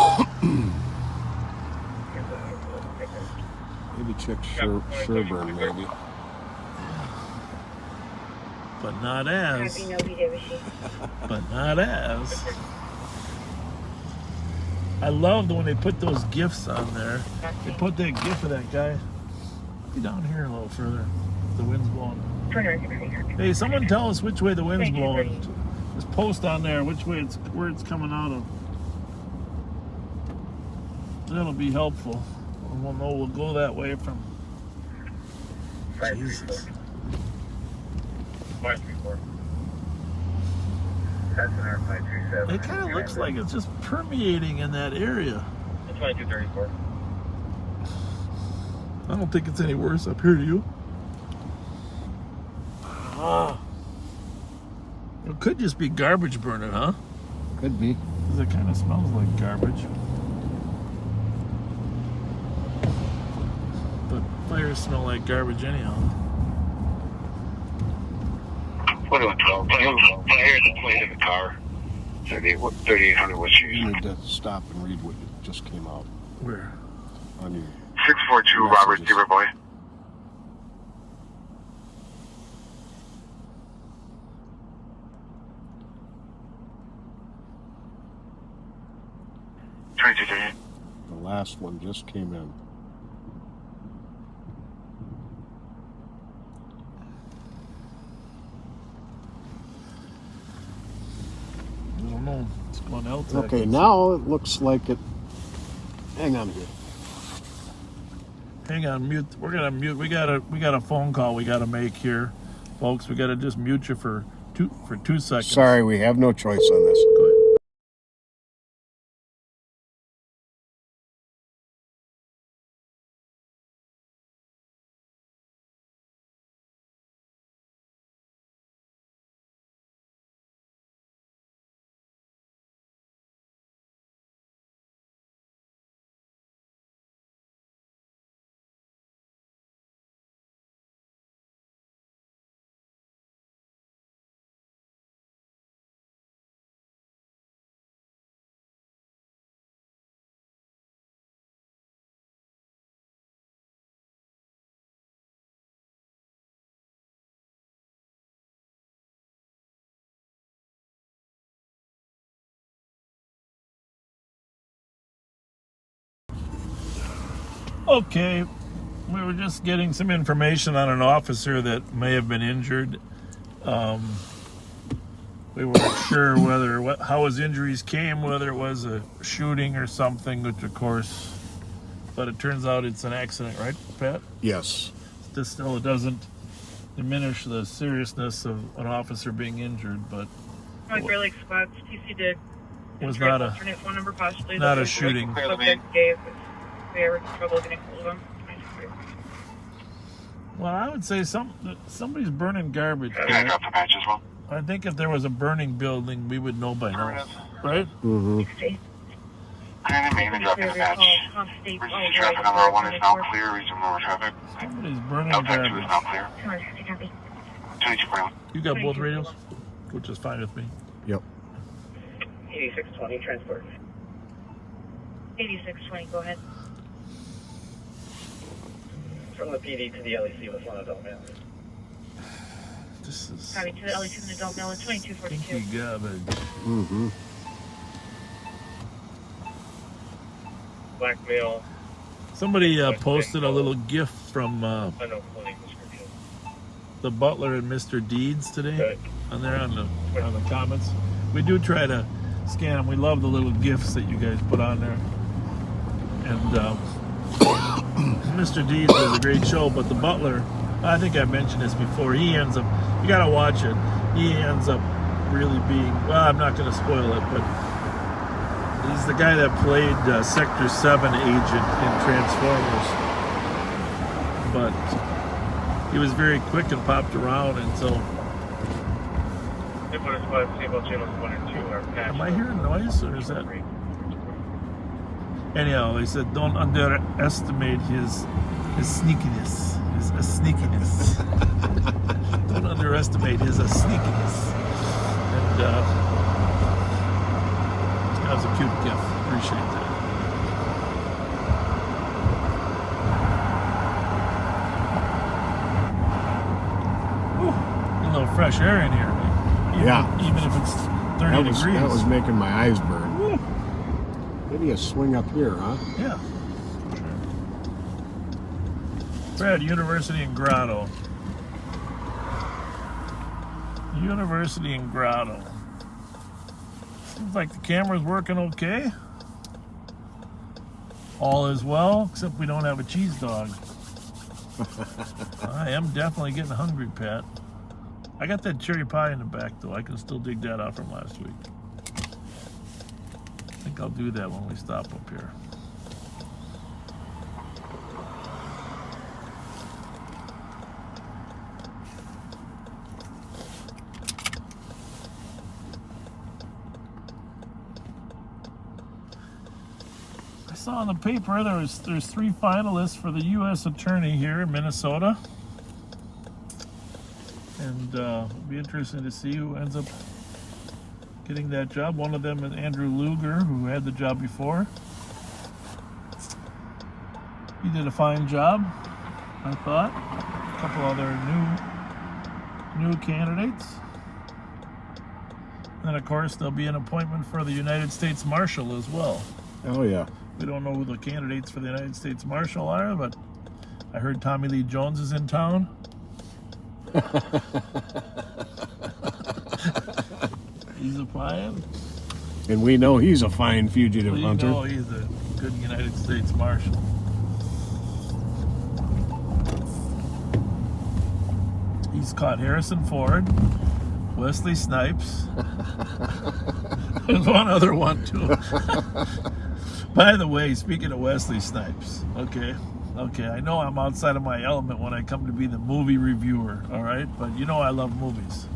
Maybe check Sherburne, maybe. But not as. But not as. I loved when they put those gifts on there. They put that gift of that guy. Be down here a little further. The wind's blowing. Hey, someone tell us which way the wind's blowing. Just post on there which way where it's coming out of. That'll be helpful. We'll know we'll go that way from. Jesus. 534. That's an R537. It kind of looks like it's just permeating in that area. 2234. I don't think it's any worse up here, do you? It could just be garbage burning, huh? Could be. Because it kind of smells like garbage. But fires smell like garbage anyhow. 2112. I hear the plate in the car. 3800 West Street. You need to stop and read what just came out. Where? On your 642 Robert Zebra Boy. The last one just came in. I don't know. It's going out. Okay, now it looks like it. Hang on here. Hang on, mute. We're gonna mute. We got a phone call we gotta make here, folks. We gotta just mute you for 2 seconds. Sorry, we have no choice on this. Go ahead. Okay, we were just getting some information on an officer that may have been injured. We weren't sure how his injuries came, whether it was a shooting or something, which of course, but it turns out it's an accident, right, Pat? Yes. This still doesn't diminish the seriousness of an officer being injured, but Clear Lake spots. TC did. Was not a alternate phone number, possibly not a shooting. Subject gave. We ever trouble getting hold of him. Well, I would say somebody's burning garbage. Yeah, I got the match as well. I think if there was a burning building, we would know by now, right? Mm-hmm. I didn't mean to drop in the match. Emergency traffic on R1 is now clear. Resume normal traffic. Somebody's burning L2 garbage. is now clear. 2241. You got both radios, which is fine with me. Yep. 8620 transport. 8620, go ahead. From the PD to the LEC with one adult male. This is Copy to the LEC with an adult male at 2242. stinky garbage. Mm-hmm. Black male. Somebody posted a little GIF from I know clothing description. the butler and Mr. Deeds today. Good. On there on the comments. We do try to scan them. We love the little GIFs that you guys put on there. And Mr. Deeds does a great show, but the butler, I think I mentioned this before, he ends up, you gotta watch it, he ends up really being, well, I'm not gonna spoil it, but he's the guy that played Sector 7 agent in Transformers. But he was very quick and popped around, and so... Am I hearing noise, or is that... Anyhow, they said don't underestimate his sneakiness. His sneakiness. Don't underestimate his sneakiness. And that was a cute gift. Appreciate that. Whew, a little fresh air in here. Even if it's 30 degrees. That was making my eyes burn. Woo. Maybe a swing up here, huh? Yeah. Sure. Brad, University in Grotto. University in Grotto. Seems like the camera's working okay. All is well, except we don't have a cheese dog. I am definitely getting hungry, Pat. I got that cherry pie in the back, though. I can still dig that out from last week. I think I'll do that when we stop up here. I saw in the paper there's 3 finalists for the U.S. Attorney here in Minnesota. And it'll be interesting to see who ends up getting that job. One of them is Andrew Luger, who had the job before. He did a fine job, I thought. A couple other new candidates. And then, of course, there'll be an appointment for the United States Marshal as well. Oh, yeah. We don't know who the candidates for the United States Marshal are, but I heard Tommy Lee Jones is in town. He's applying. And we know he's a fine fugitive hunter. We know he's a good United States Marshal. He's caught Harrison Ford, Wesley Snipes. There's one other one, too. By the way, speaking of Wesley Snipes, okay, I know I'm outside of my element when I come to be the movie reviewer, all right? But you know I love movies.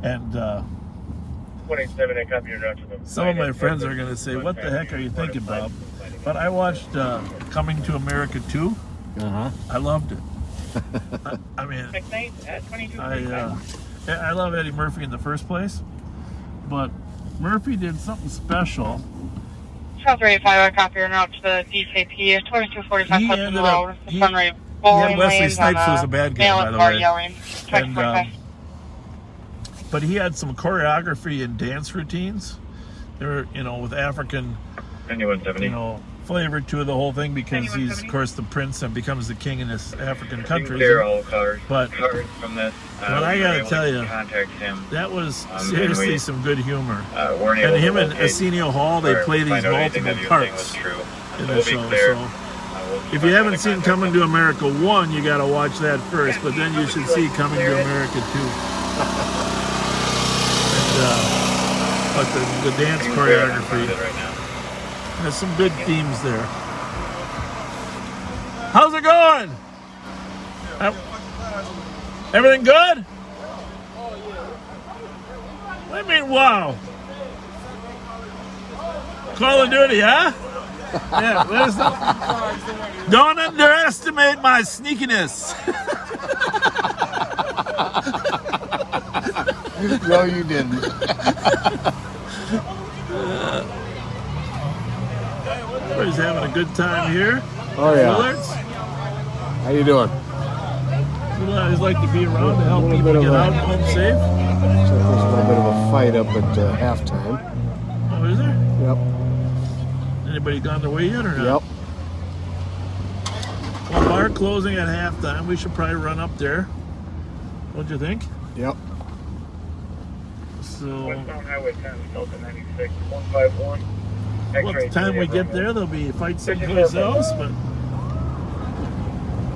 And 27, I copy your notes. Some of my friends are going to say, what the heck are you thinking, Bob? But I watched Coming to America 2. Uh-huh. I loved it. I mean, I love Eddie Murphy in the first place, but Murphy did something special. South 385, I copy your note to the DKP, 2245 Hudson Road. He had Wesley Snipes was a bad guy, by the way. And, but he had some choreography and dance routines. They were, with African, flavor to the whole thing because he's, of course, the prince and becomes the king in this African country. Clear all cars. But cars from this. But I gotta tell you, contact him. That was seriously some good humor. And him and Arsenio Hall, they play these multiple parts in the show. So if you haven't seen Coming to America 1, you gotta watch that first. But then you should see Coming to America 2. But the dance choreography, there's some good themes there. How's it going? Everything good? I mean, wow. Call of Duty, huh? Yeah, let us know. Don't underestimate my sneakiness. No, you didn't. Everybody's having a good time here. Oh, yeah. Willards. How you doing? We always like to be around to help people get out home safe. So there's a little bit of a fight up at halftime. Oh, is there? Yep. Anybody gone their way yet or not? Yep. Well, bar closing at halftime. We should probably run up there. What do you think? Yep. So, Westbound Highway 10, Delta 96, 151. well, by the time we get there, there'll be fights someplace else, but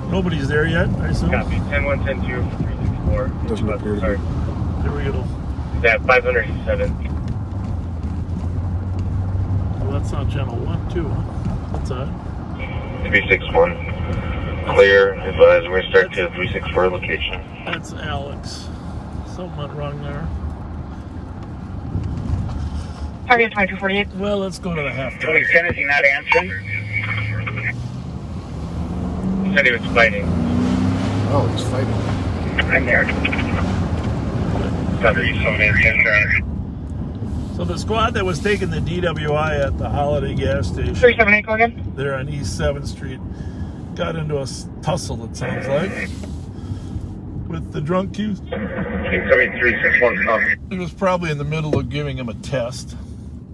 nobody's there yet, I assume. Copy. 10-1-10-2 for 364. Doesn't appear to be. There we go. That 507. Well, that's not channel 1, 2, huh? What's that? 361. Clear. Advise we're going to start to 364 location. That's Alex. Something went wrong there. Target 2248. Well, let's go to the halftime. 2010, is he not answering? He said he was fighting. Oh, he's fighting. I'm there. So the squad that was taking the DWI at the Holiday gas station 378, go again. there on East 7th Street got into a tussle, it sounds like, with the drunk youth. 361. He was probably in the middle of giving him a test.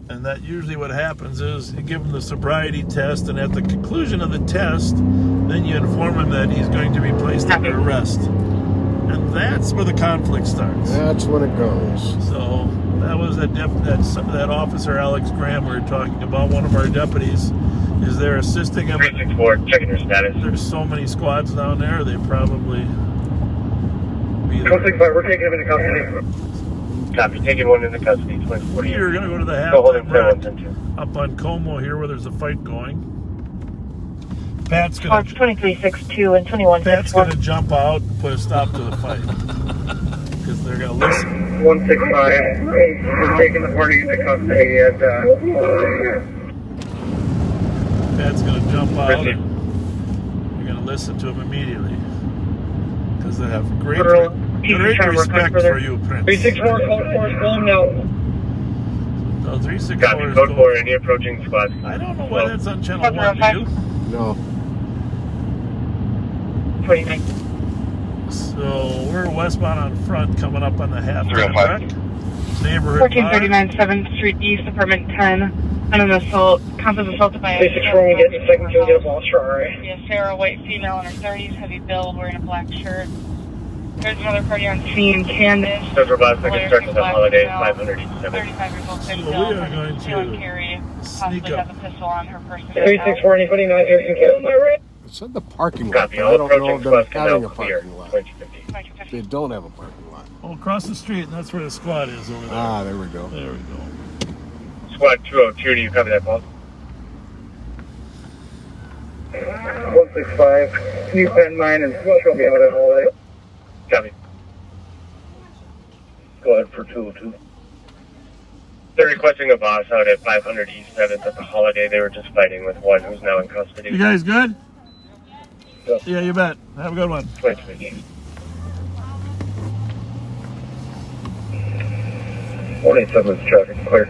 And that usually what happens is you give him the sobriety test, and at the conclusion of the test, then you inform him that he's going to be placed under arrest. And that's where the conflict starts. That's when it goes. So that was that officer Alex Graham we were talking about, one of our deputies, is there assisting him. 364, checking your status. There's so many squads down there, they probably be there. 165, we're taking him into custody. Copy, taking one into custody. 2040. You're going to go to the Go hold him halftime up on Como here where there's a fight going. Pat's going to 2362 and 21. Pat's going to jump out and put a stop to the fight because they're going to listen. 165. We're taking the party into custody at Pat's going to jump out and you're going to listen to him immediately because they have great respect for you, Prince. 364, code 4 is going now. No, 364 Copy, is code 4, any approaching squad. I don't know why that's on channel 1, do you? No. 29. So we're westbound on front coming up on the halftime track. Neighborhood 1439 7th Street East, apartment 10. And an assault, counts as assaulted by a 364, we get a second to get a ball try. Yeah, Sarah, white female in her 30s, heavy build, wearing a black shirt. There's another party on scene, Candace. So robust, second start to the holiday, 587. 35 years old, So we Bill, are going to carry, possibly has a pistol on her person. 364, anybody not here can get on my right? It said the parking lot. Copy, But all I don't know approaching if they're squads can having now a clear. parking lot. 2050. They don't have a parking lot. Well, across the street, and that's where the squad is over there. Ah, there we go. There we go. Squad 202, do you copy that, Paul? 165, can you send mine and show me how that holiday? Copy. Go ahead for 202. They're requesting a boss out at 500 East 7th at the holiday. They were just fighting with one who's now in custody. You guys good? Yep. Yeah, you bet. Have a good one. 2020. 187's traffic clear.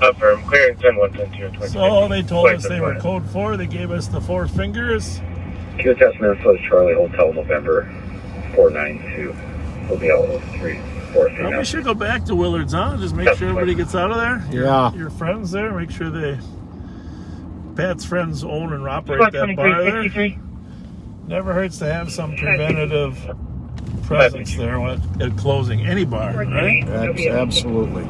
Affirm, clearing 10-1-10-2. So they told us they were code 4. They gave us the 4 fingers. Q test Minnesota Charlie Hotel November 492. We'll be out of 3, 4 feet Well, now. we should go back to Willards, huh? Just make sure everybody gets out of there. Yeah. Your friends there, make sure they Pat's friends own and operate that bar there. 2363. Never hurts to have some preventative presence there at closing any bar, right? Absolutely.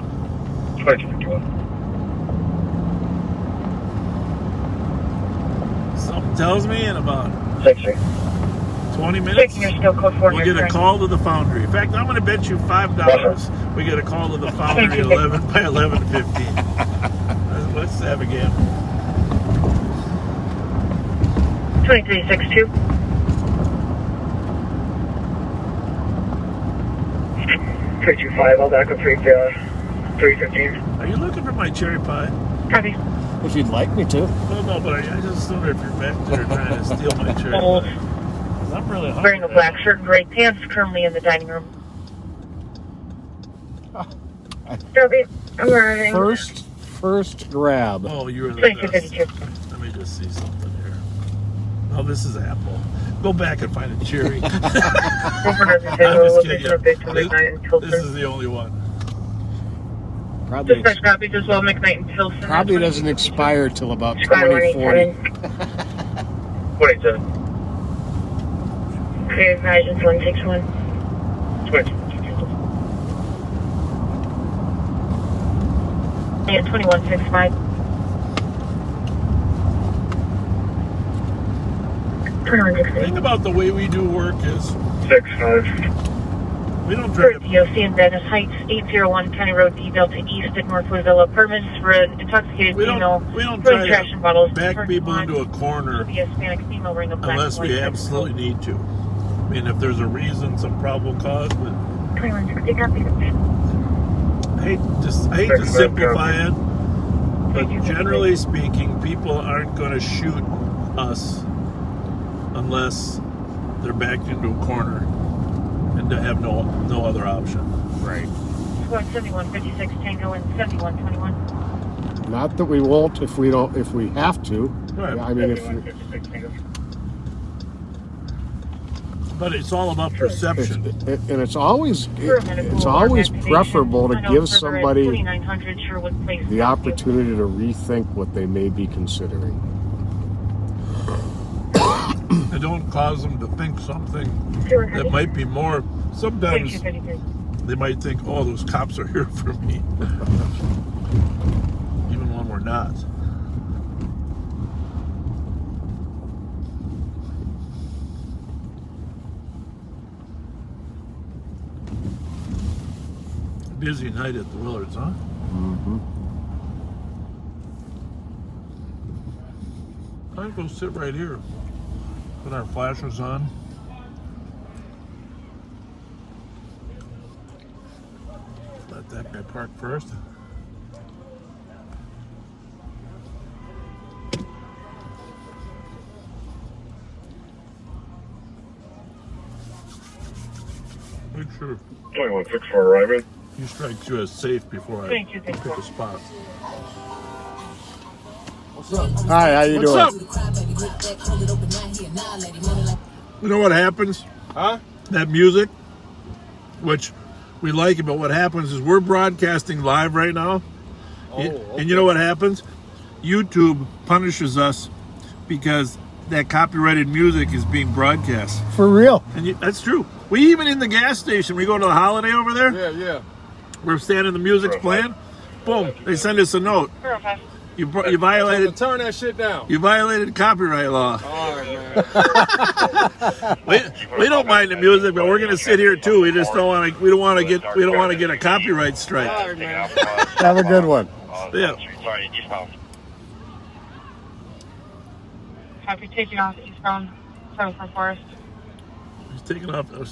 2251. Something tells me in about 20 minutes, Taking your still code 4. we'll get a call to the foundry. In fact, I'm going to bet you $5 we get a call to the foundry by 11:15. Let's have a gamble. 2362. 325, I'll back up 315. Are you looking for my cherry pie? Copy. If you'd like me to. No, but I just wonder if you're back there trying to steal my cherry Old. pie. 'Cause I'm really hungry. Wearing a black shirt and gray pants, currently in the dining room. Copy. I'm arriving. First grab. Oh, you're the 2252. best. Let me just see something here. Oh, this is Apple. Go back and find a cherry. I'm just kidding you. This is the only one. Probably, Dispatch copy, just well McKnight and Tilson. probably doesn't expire till about Skyline 2040. 27. Clear Visions 161. 2252. Yeah, 2165. 2168. Think about the way we do work is 65. we don't try to. DOC in Venice Heights, 801 County Road D Delta East at Northwood Villa Apartments for an intoxicated female. We don't throwing try trash to and bottles. back First people one into a corner should be a Hispanic female wearing a black unless and we white absolutely need to. I mean, if there's a reason, some probable cause, but 2160 copy. I hate to simplify it, but generally speaking, people aren't going to shoot us unless they're backed into a corner and to have no other option. Right. Squad 7156 Tango and 7121. Not that we won't if we have to. Right. I mean, But it's all about perception. and it's always preferable to give somebody the opportunity to rethink what they may be considering. I don't cause them to think something that might be more. Sometimes they might think, oh, those cops are here for me. Even when we're not. Busy night at the Willards, huh? Mm-hmm. I'll go sit right here. Put our flashers on. Let that guy park first. Make sure 2164 arriving. you strike through as safe before I pick a spot. What's up? Hi, how you doing? What's up? You know what happens? Huh? That music, which we like it, but what happens is we're broadcasting live right now. And you know what happens? YouTube punishes us because that copyrighted music is being broadcast. For real? And that's true. We even in the gas station, we go to the Holiday over there. Yeah. We're standing, the music's playing. Boom, they send us a note. You violated. Turn that shit down. You violated copyright law. All right, man. we don't mind the music, but we're gonna sit here too. We just don't want to. We don't want to get a copyright strike. All right, man. Have a good one. Yeah. Copy, taking off eastbound 74 Forest. He's taking off a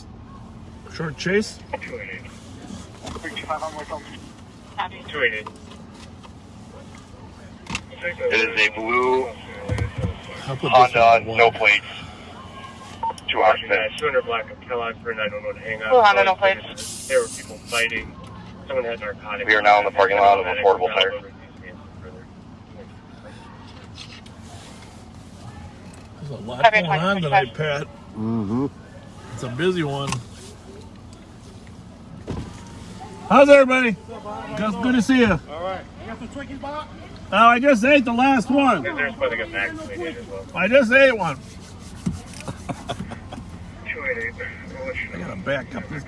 short chase. 325 on my phone. Copy. 288. It is a blue I'll put this Honda, on one. no plates. 2 hours Yeah, 200 black of Kellogg for 911 hang up. Oh, Honda, no plates. There were people fighting. Someone had narcotics. We are now in the parking lot of Affordable Tire. There's a lot going on tonight, Pat. Mm-hmm. It's a busy one. How's everybody? Good to see you. All right. You got some Twinkies, Bob? Oh, I just ate the last one. They're supposed to get vaccinated as well. I just ate one. 288. I gotta back up this.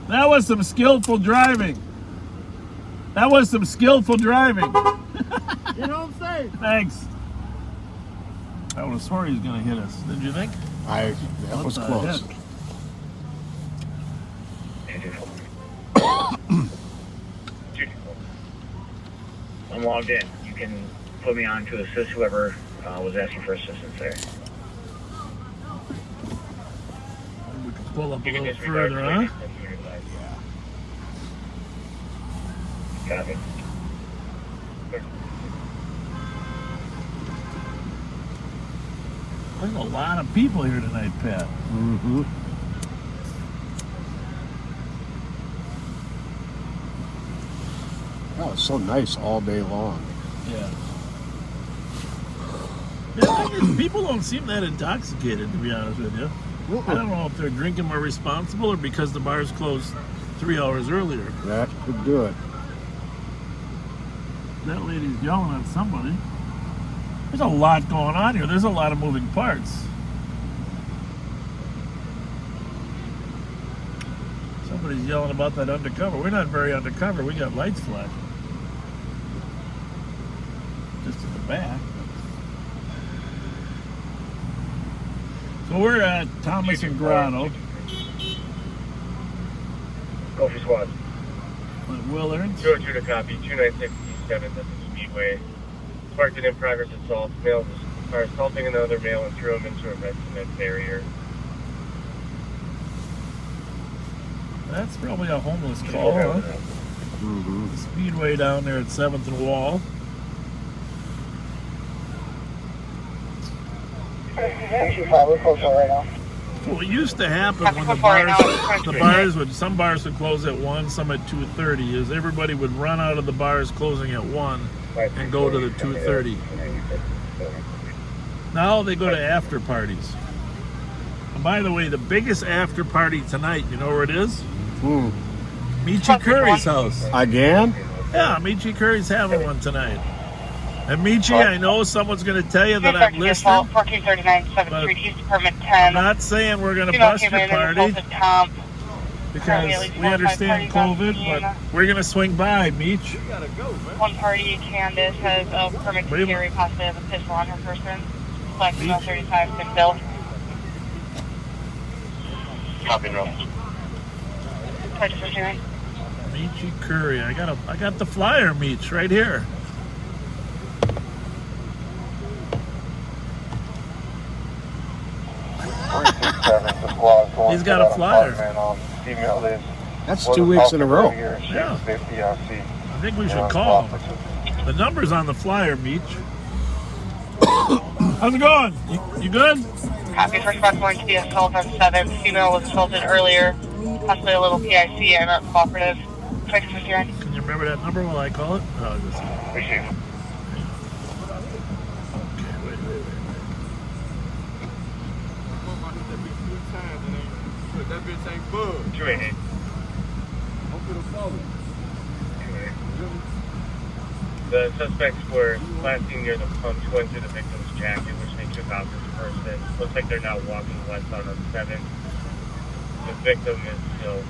That was some skillful driving. That was some skillful driving. You know what I'm saying? Thanks. I would have sworn he was gonna hit us. Did you think? That was close. I'm logged in. You can put me on to assist whoever was asking for assistance there. We can pull up a little further, huh? Copy. There's a lot of people here tonight, Pat. Mm-hmm. Oh, it's so nice all day long. Yeah. The thing is, people don't seem that intoxicated, to be honest with you. I don't know if they're drinking more responsible or because the bars closed 3 hours earlier. That could do it. That lady's yelling at somebody. There's a lot going on here. There's a lot of moving parts. Somebody's yelling about that undercover. We're not very undercover. We got lights flashing. Just in the back. So we're at Thomas and Grotto. Go for squad. With Willard. 202 to copy. 296 East 7th. This is Speedway. Sparked an in-progress assault. Male are assaulting another male and threw him into a red cement barrier. That's probably a homeless call, huh? Mm-hmm. The Speedway down there at 7th and Wall. So what used to happen when some bars would close at 1, some at 2:30, is everybody would run out of the bars closing at 1 and go to the 2:30. Now they go to after parties. And by the way, the biggest after party tonight, you know where it is? Michi Curry's house. Again? Yeah, Michi Curry's having one tonight. And Michi, I know someone's going to tell you that I'm listening. 1439 7th Street, East Department 10. I'm not saying we're going to bust your party because we understand COVID, but we're going to swing by, Meech. One party, Candace, has a permit to carry, possibly has a pistol on her person. Black female 35, been billed. Copy and roll. Michi Curry. I got the flyer, Meech, right here. He's got a flyer. That's 2 weeks in a row. Yeah. I think we should call him. The number's on the flyer, Meech. How's it going? You good? Copy. First spot going to the assault on 7th. Female was assaulted earlier. Possibly a little PIC and not cooperative. 659. Can you remember that number while I call it? Oh, Receive. That bitch ain't bug. 288. The suspects were last seen near the pumps going through the victim's jacket, which they took off this person. Looks like they're now walking westbound on 7th. The victim is still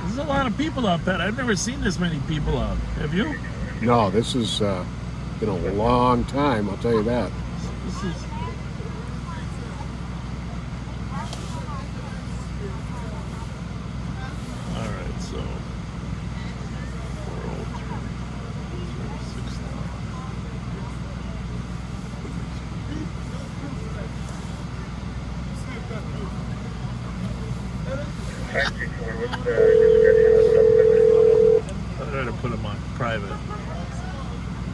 There's a lot of people out, Pat. I've never seen this many people out. Have you? No, this has been a long time, I'll tell you that. This is... Alright, so... 403. I tried to put them on private.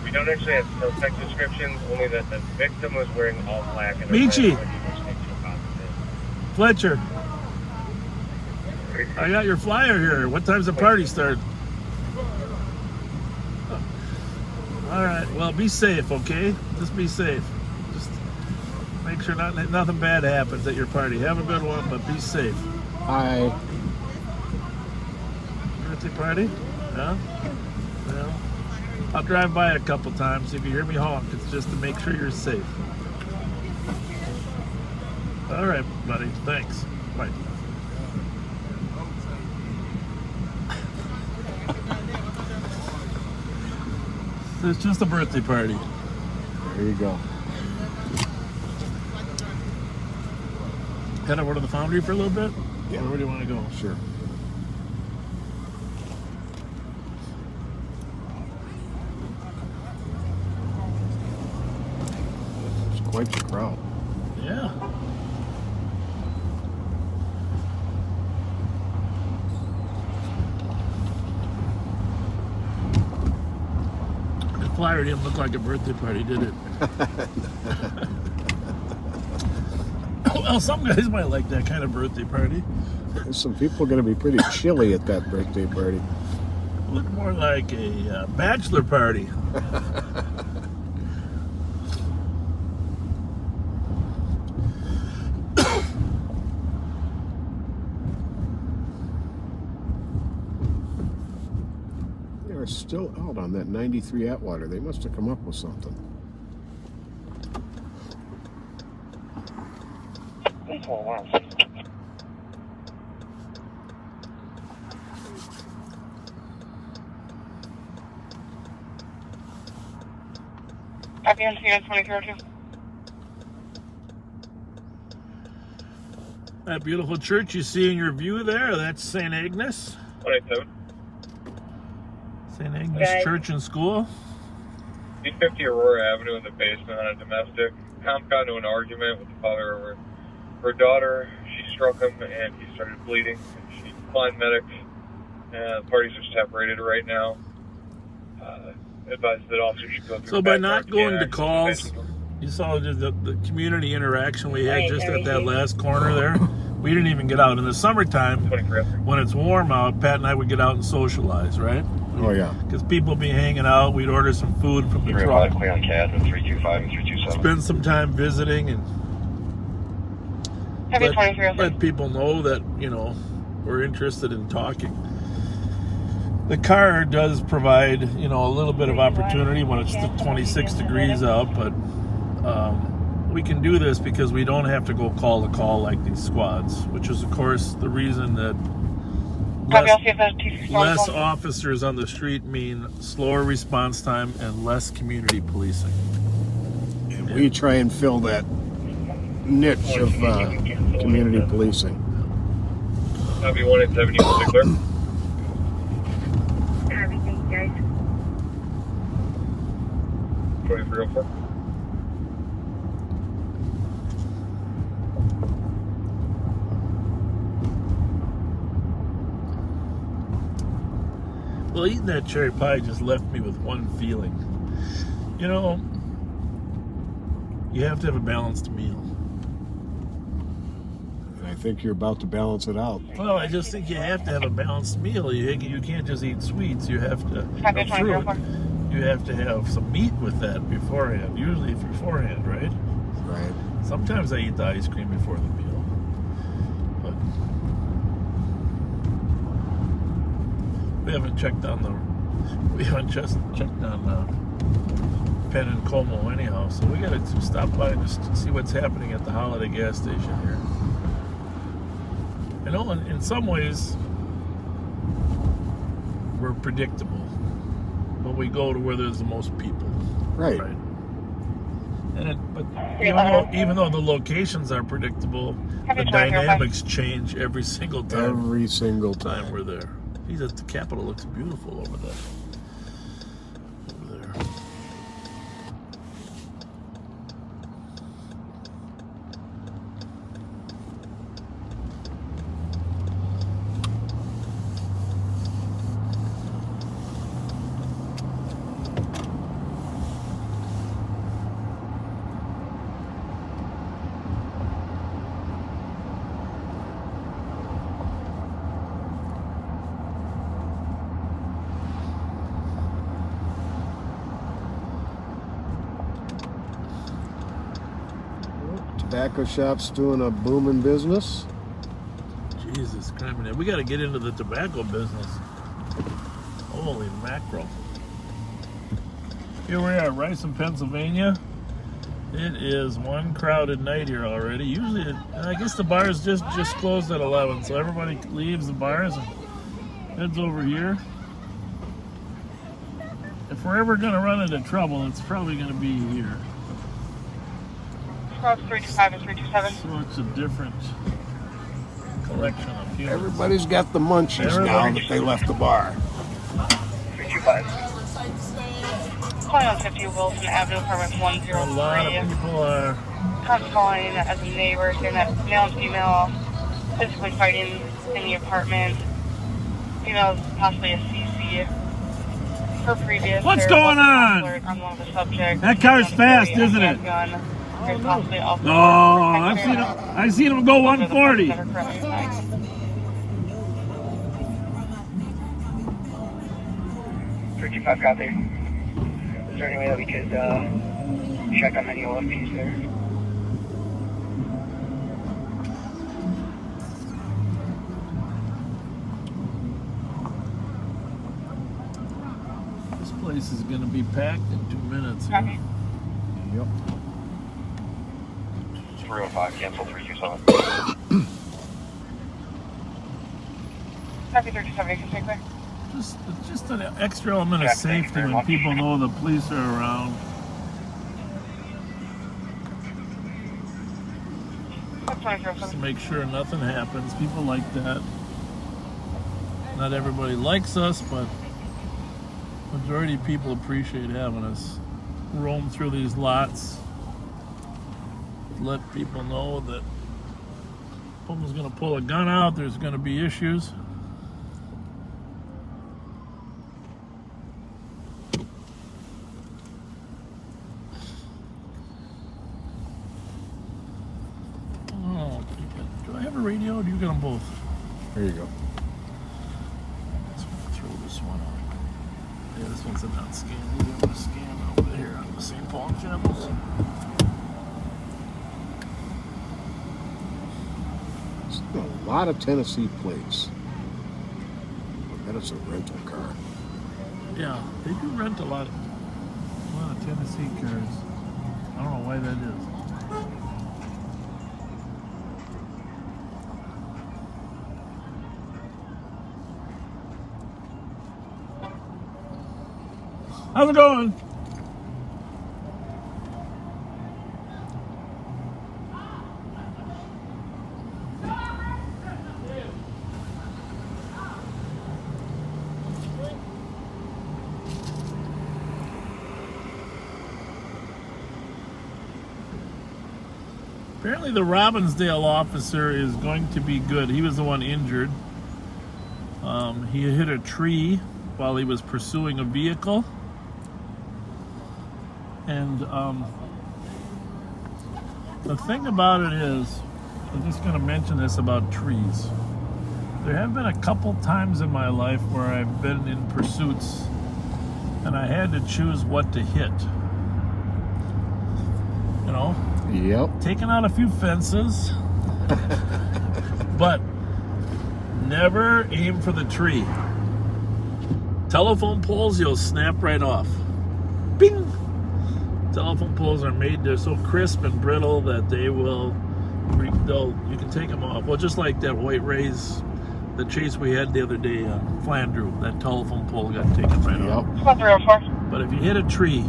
We don't actually have suspect descriptions, only that the victim was wearing all black. And Michi! Fletcher! I got your flyer here. What time's the party start? Alright, well, be safe, okay? Just be safe. Just make sure nothing bad happens at your party. Have a good one, but be safe. Hi. birthday party? No? Well, I'll drive by a couple times. If you hear me honk, it's just to make sure you're safe. All right, buddy. Thanks. Bye. It's just a birthday party. There you go. Head over to the Foundry for a little bit? Yeah. Or where do you want to go? Sure. It's quite the crowd. Yeah. The flyer didn't look like a birthday party, did it? Well, some guys might like that kind of birthday party. Some people are going to be pretty chilly at that birthday party. Look more like a bachelor party. They're still out on that 93 Atwater. They must have come up with something. Copy, unit 2302. That beautiful church you see in your view there, that's St. Agnes. 187. St. Agnes Church and School. 850 Aurora Avenue in the basement on a domestic. Comp got into an argument with the father over her daughter. She struck him and he started bleeding. She declined medic. The parties are separated right now. Advised that officers should go through. So by not going to calls, you saw the community interaction we had just at that last corner there. We didn't even get out. In the summertime, when it's warm out, Pat and I would get out and socialize, right? Oh, yeah. Because people be hanging out. We'd order some food from the truck. Clear on CAD with 325 and 327. Spend some time visiting and let people know that, you know, we're interested in talking. The car does provide, you know, a little bit of opportunity when it's 26 degrees out, but we can do this because we don't have to go call to call like these squads, which is, of course, the reason that less officers on the street mean slower response time and less community policing. And we try and fill that niche of community policing. Copy 187, clear. Everything, guys. 2304. Well, eating that cherry pie just left me with one feeling. You know, you have to have a balanced meal. And I think you're about to balance it out. Well, I just think you have to have a balanced meal. You can't just eat sweets. You have to have fruit. You have to have some meat with that beforehand. Usually beforehand, right? Right. Sometimes I eat the ice cream before the meal. But we haven't checked on Penn and Como anyhow, so we gotta stop by and just see what's happening at the Holiday gas station here. You know, in some ways, we're predictable, but we go to where there's the most people. Right. But even though the locations are predictable, the dynamics change every single time. Every single time we're there. Jesus, the Capitol looks beautiful over there. Tobacco shop's doing a booming business. Jesus Christ, we got to get into the tobacco business. Holy mackerel. Here we are, Rice, Pennsylvania. It is one crowded night here already. Usually, I guess the bars just closed at 11, so everybody leaves the bars and heads over here. If we're ever going to run into trouble, it's probably going to be here. Cross 325 and 327. So it's a different collection of humans. Everybody's got the munchies now that they left the bar. 325. Calling on 50 Wilson Avenue, apartment 103. A lot of people are... I'm calling as a neighbor, saying that male and female physically fighting in the apartment. Female possibly a CC. Her previous... What's going on? On one of the subjects. That car's fast, isn't it? Gun. Oh, I've seen him go 140. 325 got there. Is there any way that we could check on any OFPs there? This place is going to be packed in 2 minutes. Here. Yep. 305, cancel 327. Copy 327, you can take there. Just an extra element of safety when people know the police are around. Just to make sure nothing happens. People like that. Not everybody likes us, but majority of people appreciate having us roam through these lots. Let people know that if someone's going to pull a gun out, there's going to be issues. Radio? Or do you get them both? There you go. Let's throw this one on. Yeah, this one's not scanned. I'm going to scan over here on the St. Paul channels. A lot of Tennessee plates. That is a rental car. Yeah, they do rent a lot of Tennessee cars. I don't know why that is. How's it going? Apparently the Robbinsdale officer is going to be good. He was the one injured. He hit a tree while he was pursuing a vehicle. And the thing about it is, I'm just going to mention this about trees. There have been a couple times in my life where I've been in pursuits and I had to choose what to hit. You know? Yep. Taking out a few fences, but never aim for the tree. Telephone poles, you'll snap right off. Bing! Telephone poles are made, they're so crisp and brittle that they will, you can take them off. Well, just like that white rays, the chase we had the other day on Flandreau, that telephone pole got taken right off. But if you hit a tree,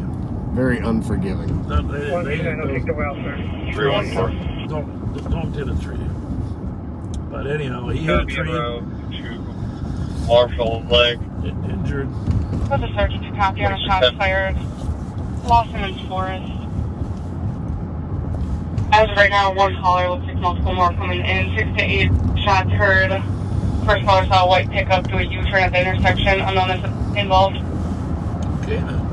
very unforgiving. Don't hit a tree. But anyhow, he hit a tree. Marshall leg. Injured. Was a search to copy on a shot fired. Lost him in forest. As of right now, one caller, looks like multiple more coming in. 6 to 8 shots heard. First caller saw a white pickup do a U-turn at the intersection. Unknown is involved. Okay then.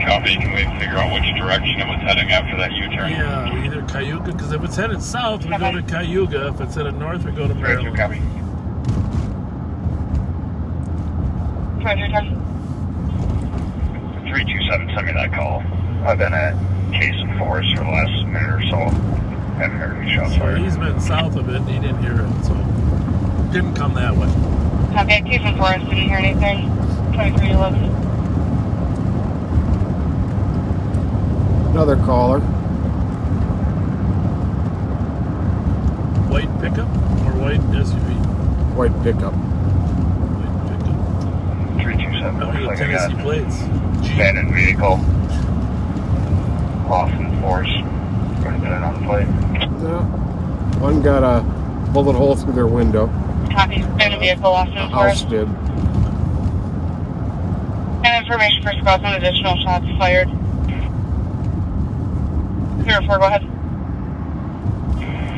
Copy. Can we figure out which direction it was heading after that U-turn? Yeah, either Cayuga, because if it's headed south, we go to Cayuga. If it's headed north, we go to Maryland. Copy. Roger, 327, send me that call. I've been at Case and Forest for the last minute or so. Haven't heard any shots fired. He's been south of it and he didn't hear it, so didn't come that way. Copy, Active Forest, didn't hear anything. 2311. Another caller. White pickup or white SUV? White pickup. 327. How many Looks like I Tennessee got plates? abandoned vehicle. Lost in force. Going to put it on the plate. Yeah. One got a bullet hole through their window. Copy, abandoned vehicle lost in The forest. house did. And information for squad, one additional shots fired. 04, go ahead.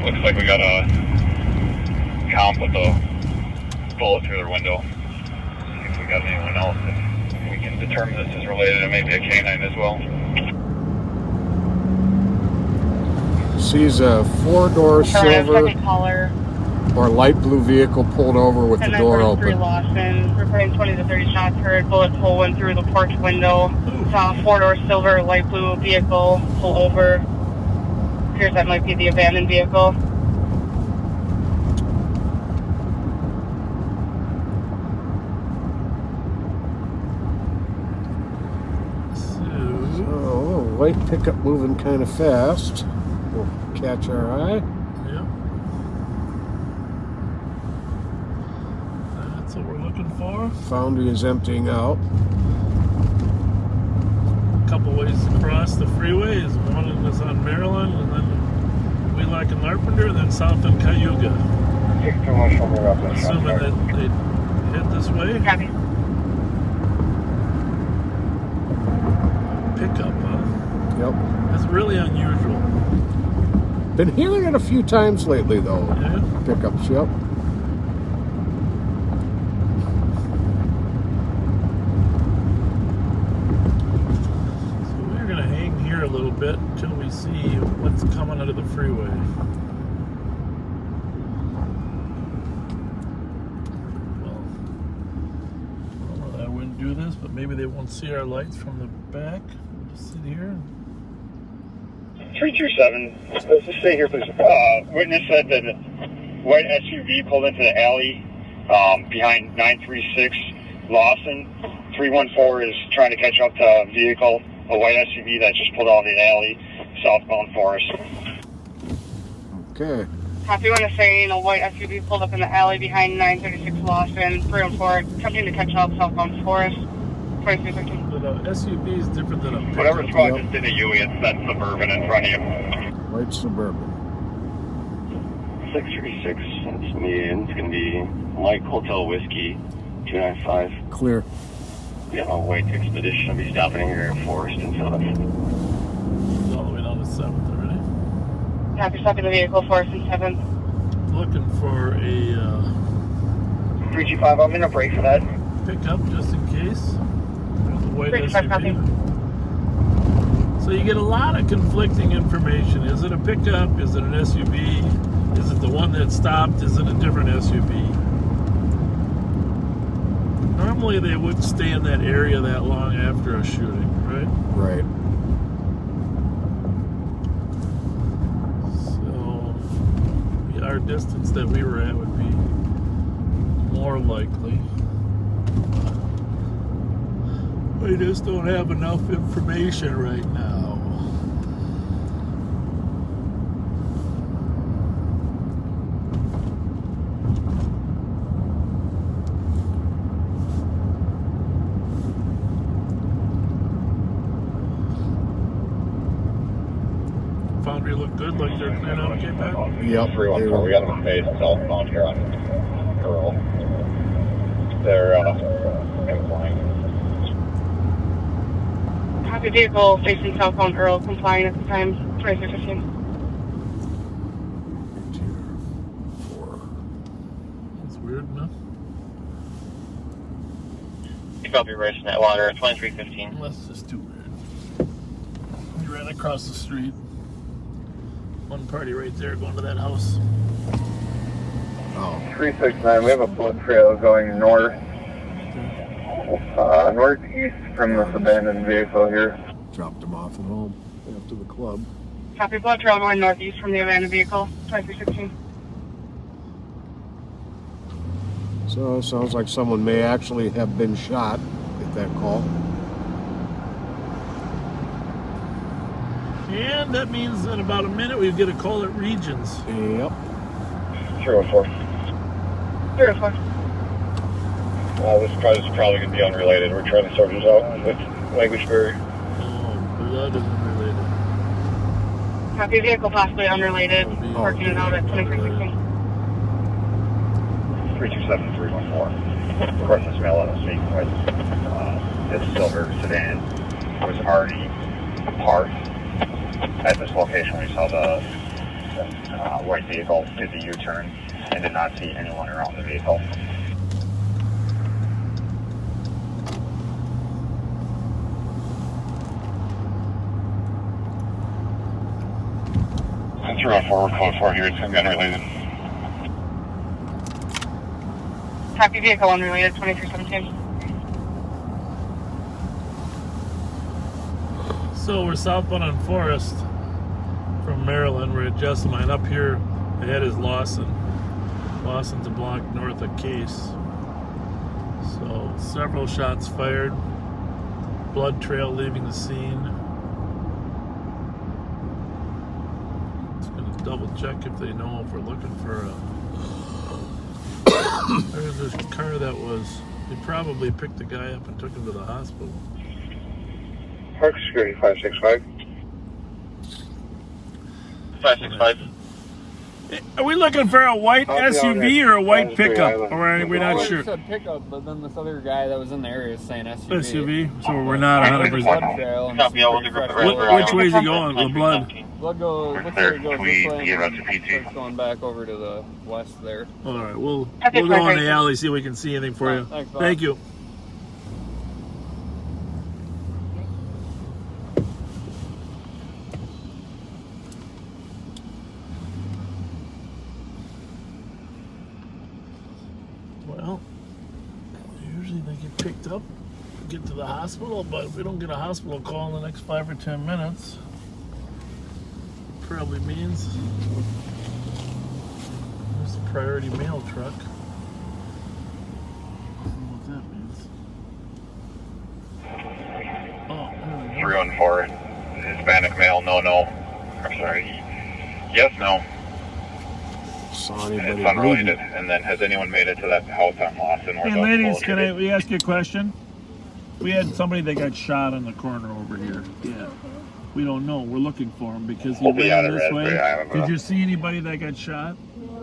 Looks like we got a comp with a bullet through their window. See if we got anyone else. If we can determine this is related, it may be a canine as well. Sees a four-door silver Second caller. or light blue vehicle pulled over with the door open. Lawson, reporting 20 to 30 shots heard. Bullet hole went through the porch window. Saw a four-door silver light blue vehicle pull over. Appears that might be the abandoned vehicle. So, white pickup moving kind of fast. Will catch our eye. Yep. That's what we're looking for. Foundry is emptying out. A couple ways across the freeway. One is on Maryland, and then Wheelock and Larpenteur, and then south on Cayuga. Assuming that they head this way. Copy. Pickup, huh? Yep. That's really unusual. Been hearing it a few times lately, though. Yeah. Pickups, yep. So we're going to hang here a little bit until we see what's coming out of the freeway. Well, I wouldn't do this, but maybe they won't see our lights from the back. We'll just sit here. 327. Let's just stay here, please. Witness said that a white SUV pulled into the alley behind 936 Lawson. 314 is trying to catch up to a vehicle, a white SUV that just pulled out of the alley, southbound Forest. Okay. Copy, one is saying a white SUV pulled up in the alley behind 936 Lawson. 314 attempting to catch up southbound Forest. 2315. But SUV is different than a pickup. Whatever squad just did a UE, it's that Suburban in front of you. White Suburban. 636, that's me, and it's going to be Mike Hotel Whiskey, 295. Clear. Yeah, a white expedition. I'll be stopping here at Forest and Phillips. All the way down to 7th already. Copy, stopping the vehicle, Forest and 7th. Looking for a 325, I'm going to break for that. pickup just in case. There's the white Copy. SUV. So you get a lot of conflicting information. Is it a pickup? Is it an SUV? Is it the one that stopped? Is it a different SUV? Normally they wouldn't stay in that area that long after a shooting, right? Right. So our distance that we were at would be more likely. We just don't have enough information right now. Foundry look good, like they're cleared out okay, Pat? Yep. 314, we got them in phase southbound here on Earl. They're complying. Copy, vehicle facing southbound Earl, complying at the time, 2315. That's weird enough. Copy, racing that water, 2315. That's just too weird. We ran across the street. One party right there going to that house. Oh. 369, we have a blood trail going north, northeast from this abandoned vehicle here. Dropped them off at home after the club. Copy, blood trail going northeast from the abandoned vehicle, 2316. So it sounds like someone may actually have been shot at that call. And that means in about a minute we get a call at Regions. Yep. 304. 304. This is probably going to be unrelated. We're trying to sort this out with Languishbury. Oh, blood is unrelated. Copy, vehicle possibly unrelated. Working it out at 2316. 327-314. Request this mail on a speaking with this silver sedan was already parked at this location. We saw the white vehicle did the U-turn and did not see anyone around the vehicle. And 304, code 4 here. It's going to be unrelated. Copy, vehicle unrelated, 2317. So we're southbound on Forest from Maryland. We're at Jessamine. Up here ahead is Lawson. Lawson's a block north of Case. So several shots fired. Blood trail leaving the scene. Just gonna double check if they know if we're looking for a... There's this car that was... They probably picked the guy up and took him to the hospital. Park Security 565. 565. Are we looking for a white SUV or a white pickup? Or are we not sure? I said pickup, but then this other guy that was in the area is saying SUV. SUV? So we're not 100%. Which way is he going? The blood? Blood goes, looks like it goes this way and starts going back over to the west there. All right, we'll go in the alley, see if we can see anything for you. Thanks, Bob. Thank you. Well, usually they get picked up, get to the hospital, but if we don't get a hospital call in the next 5 or 10 minutes, it probably means there's a priority mail truck. I don't know what that means. Oh, 314. Hispanic male, no. I'm sorry. Yes, no. Saw anybody It's unrelated. And then has anyone made it to that house on Lawson? Hey ladies, can we ask you a question? We had somebody that got shot on the corner over here. Yeah. We don't know. We're looking for him because he ran this way. Did you see anybody that got shot?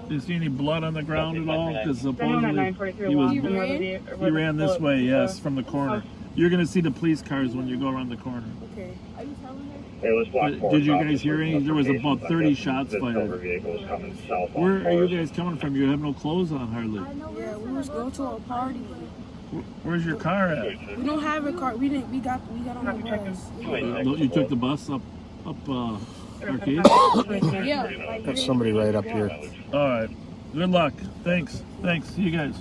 Did you see any blood on the ground at all? Because supposedly he ran this way, yes, from the corner. You're going to see the police cars when you go around the corner. Okay. Are you telling her? Did you guys hear any? There was about 30 shots fired. Where are you guys coming from? You have no clothes on hardly. Yeah, we was going to a party. Where's your car at? We don't have a car. We got on the bus. You took the bus up Arcade? Yeah. Got somebody right up here. All right. Good luck. Thanks. See you guys.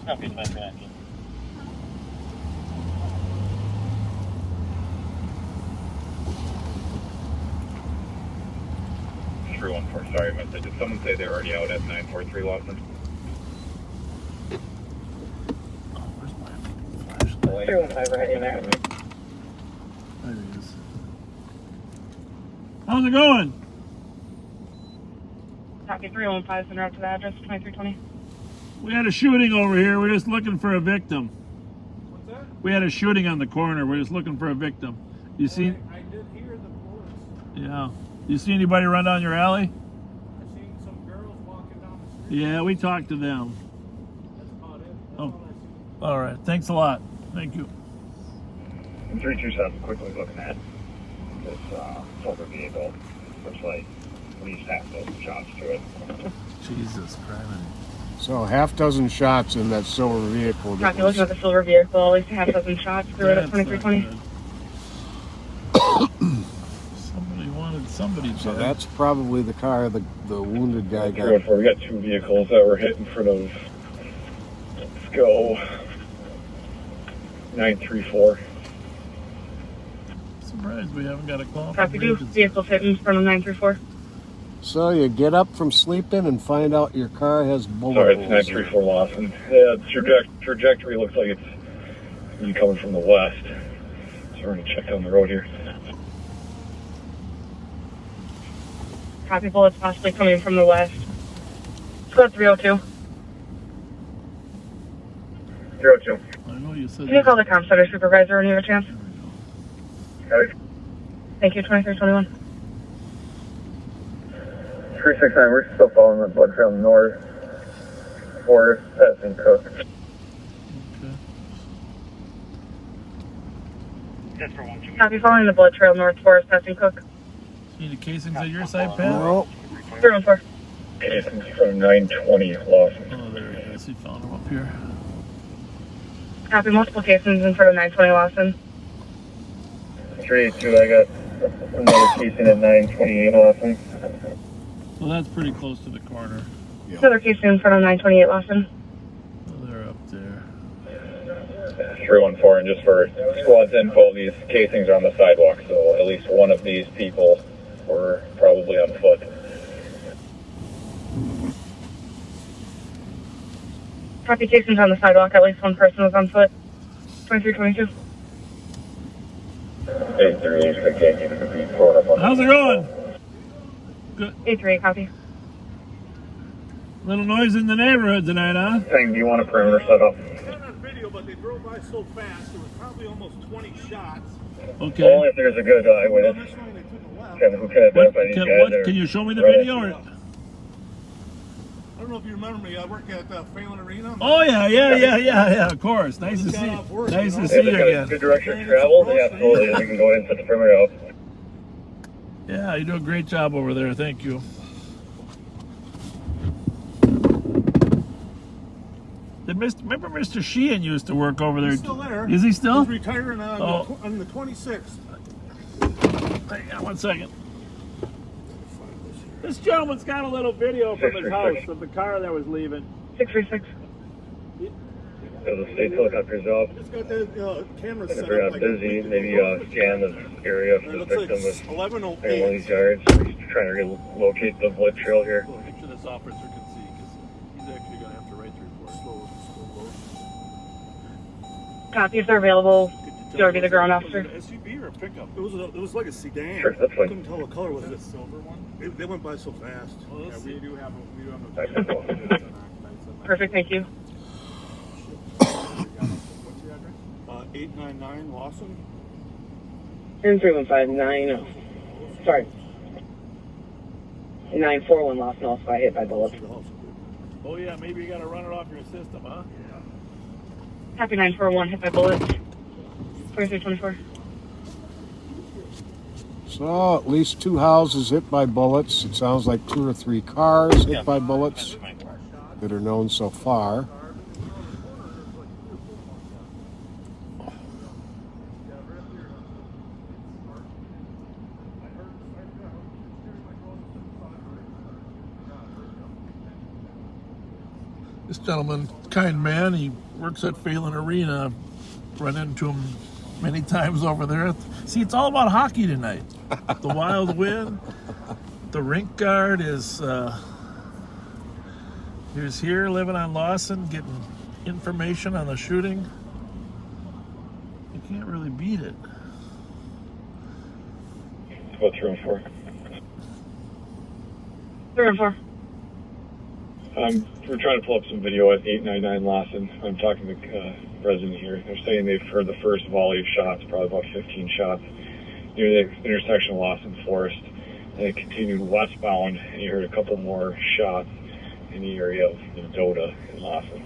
314. Sorry, I missed it. Did someone say they're already out at 943 Lawson? Oh, where's my flashlight? 315 right in there. There he is. How's it going? Copy, 315 and route to the address, 2320. We had a shooting over here. We're just looking for a victim. What's that? We had a shooting on the corner. We're just looking for a victim. You see? I did hear the bullets. Yeah. You see anybody run down your alley? I seen some girls walking down the street. Yeah, we talked to them. That's about it. That's Oh. all I seen. All right. Thanks a lot. Thank you. 327, quickly looking at this silver vehicle. Looks like at least half a dozen shots to it. Jesus Christ. So half dozen shots in that silver vehicle. that Copy, looking at the silver vehicle, at least a half dozen shots through it at 2320. Somebody So that's probably the car the wounded guy got. 314. We got two vehicles that were hit in front of. Let's go. 934. Surprised we haven't got a call. Copy, 2 vehicles hit in front of 934. So you get up from sleeping and find out your car has bullet Sorry, holes. it's 934 Lawson. Yeah, the trajectory looks like it's coming from the west. So we're going to check down the road here. Copy, bullets possibly coming from the west. Squad 302. 302. I know you said. Can you call the comp center supervisor when you have a chance? Copy. Thank you, 2321. 369, we're still following the blood trail north. Forest, passing Cook. Copy, following the blood trail north, Forest, passing Cook. See the casings at your side, Pat? No. 314. Casings from 920 Lawson. Oh, there he is. He found him up here. Copy, multiple casings in front of 920 Lawson. 382, I got another casing at 928 Lawson. So that's pretty close to the corner. Another casing in front of 928 Lawson. So they're up there. 314, and just for squad's info, these casings are on the sidewalk, so at least one of these people were probably on foot. Copy, casings on the sidewalk, at least one person was on foot. 2322. 838, I can't even be pulling up on. How's it going? Good. 83, copy. Little noise in the neighborhood tonight, huh? Thing, do you want a perimeter set up? It's not on video, but they drove by so fast, there was probably almost 20 shots. Okay. Only if there's a good eyewitness. Who can identify these guys? Can you show me the video? Or? I don't know if you remember me. I work at Phelan Arena. Oh yeah, of course. Nice to see. Nice to see you again. Good direction of travel. Yeah, absolutely. We can go ahead and set the perimeter up. Yeah, you do a great job over there. Thank you. Remember Mr. Sheehan used to work over there? He's still there. Is he still? He's retiring on the 26th. Hang on 1 second. This gentleman's got a little video from his house of the car that was leaving. 636. The state helicopter's up. It's got the camera And set if you're up. not busy, maybe scan the area for the victim with 11:08. one of these yards. We're trying to locate the blood trail here. Picture this officer can see because he's actually going to have to write the report. Slow. Copy, if they're available, do I be the ground officer? Was it an SUV or a pickup? It was like a sedan. Sure, that's fine. I couldn't tell what color was it. Silver one? They went by so fast. Well, Yeah, we do have a Perfect, thank you. What's your address? 899 Lawson. 3159. Sorry. 941 Lawson also got hit by bullets. Oh yeah, maybe you got to run it off your system, huh? Copy, 941, hit by bullets. 2324. So at least 2 houses hit by bullets. It sounds like 2 or 3 cars hit by bullets that are known so far. This gentleman, kind man, he works at Phelan Arena. Run into him many times over there. See, it's all about hockey tonight. The Wild Wind, the rink guard is he's here living on Lawson, getting information on the shooting. You can't really beat it. What's room for? Room 4. We're trying to pull up some video at 899 Lawson. I'm talking to the resident here. They're saying they've heard the first volley of shots, probably about 15 shots, near the intersection of Lawson Forest. And it continued westbound, and you heard a couple more shots in the area of Mendota and Lawson.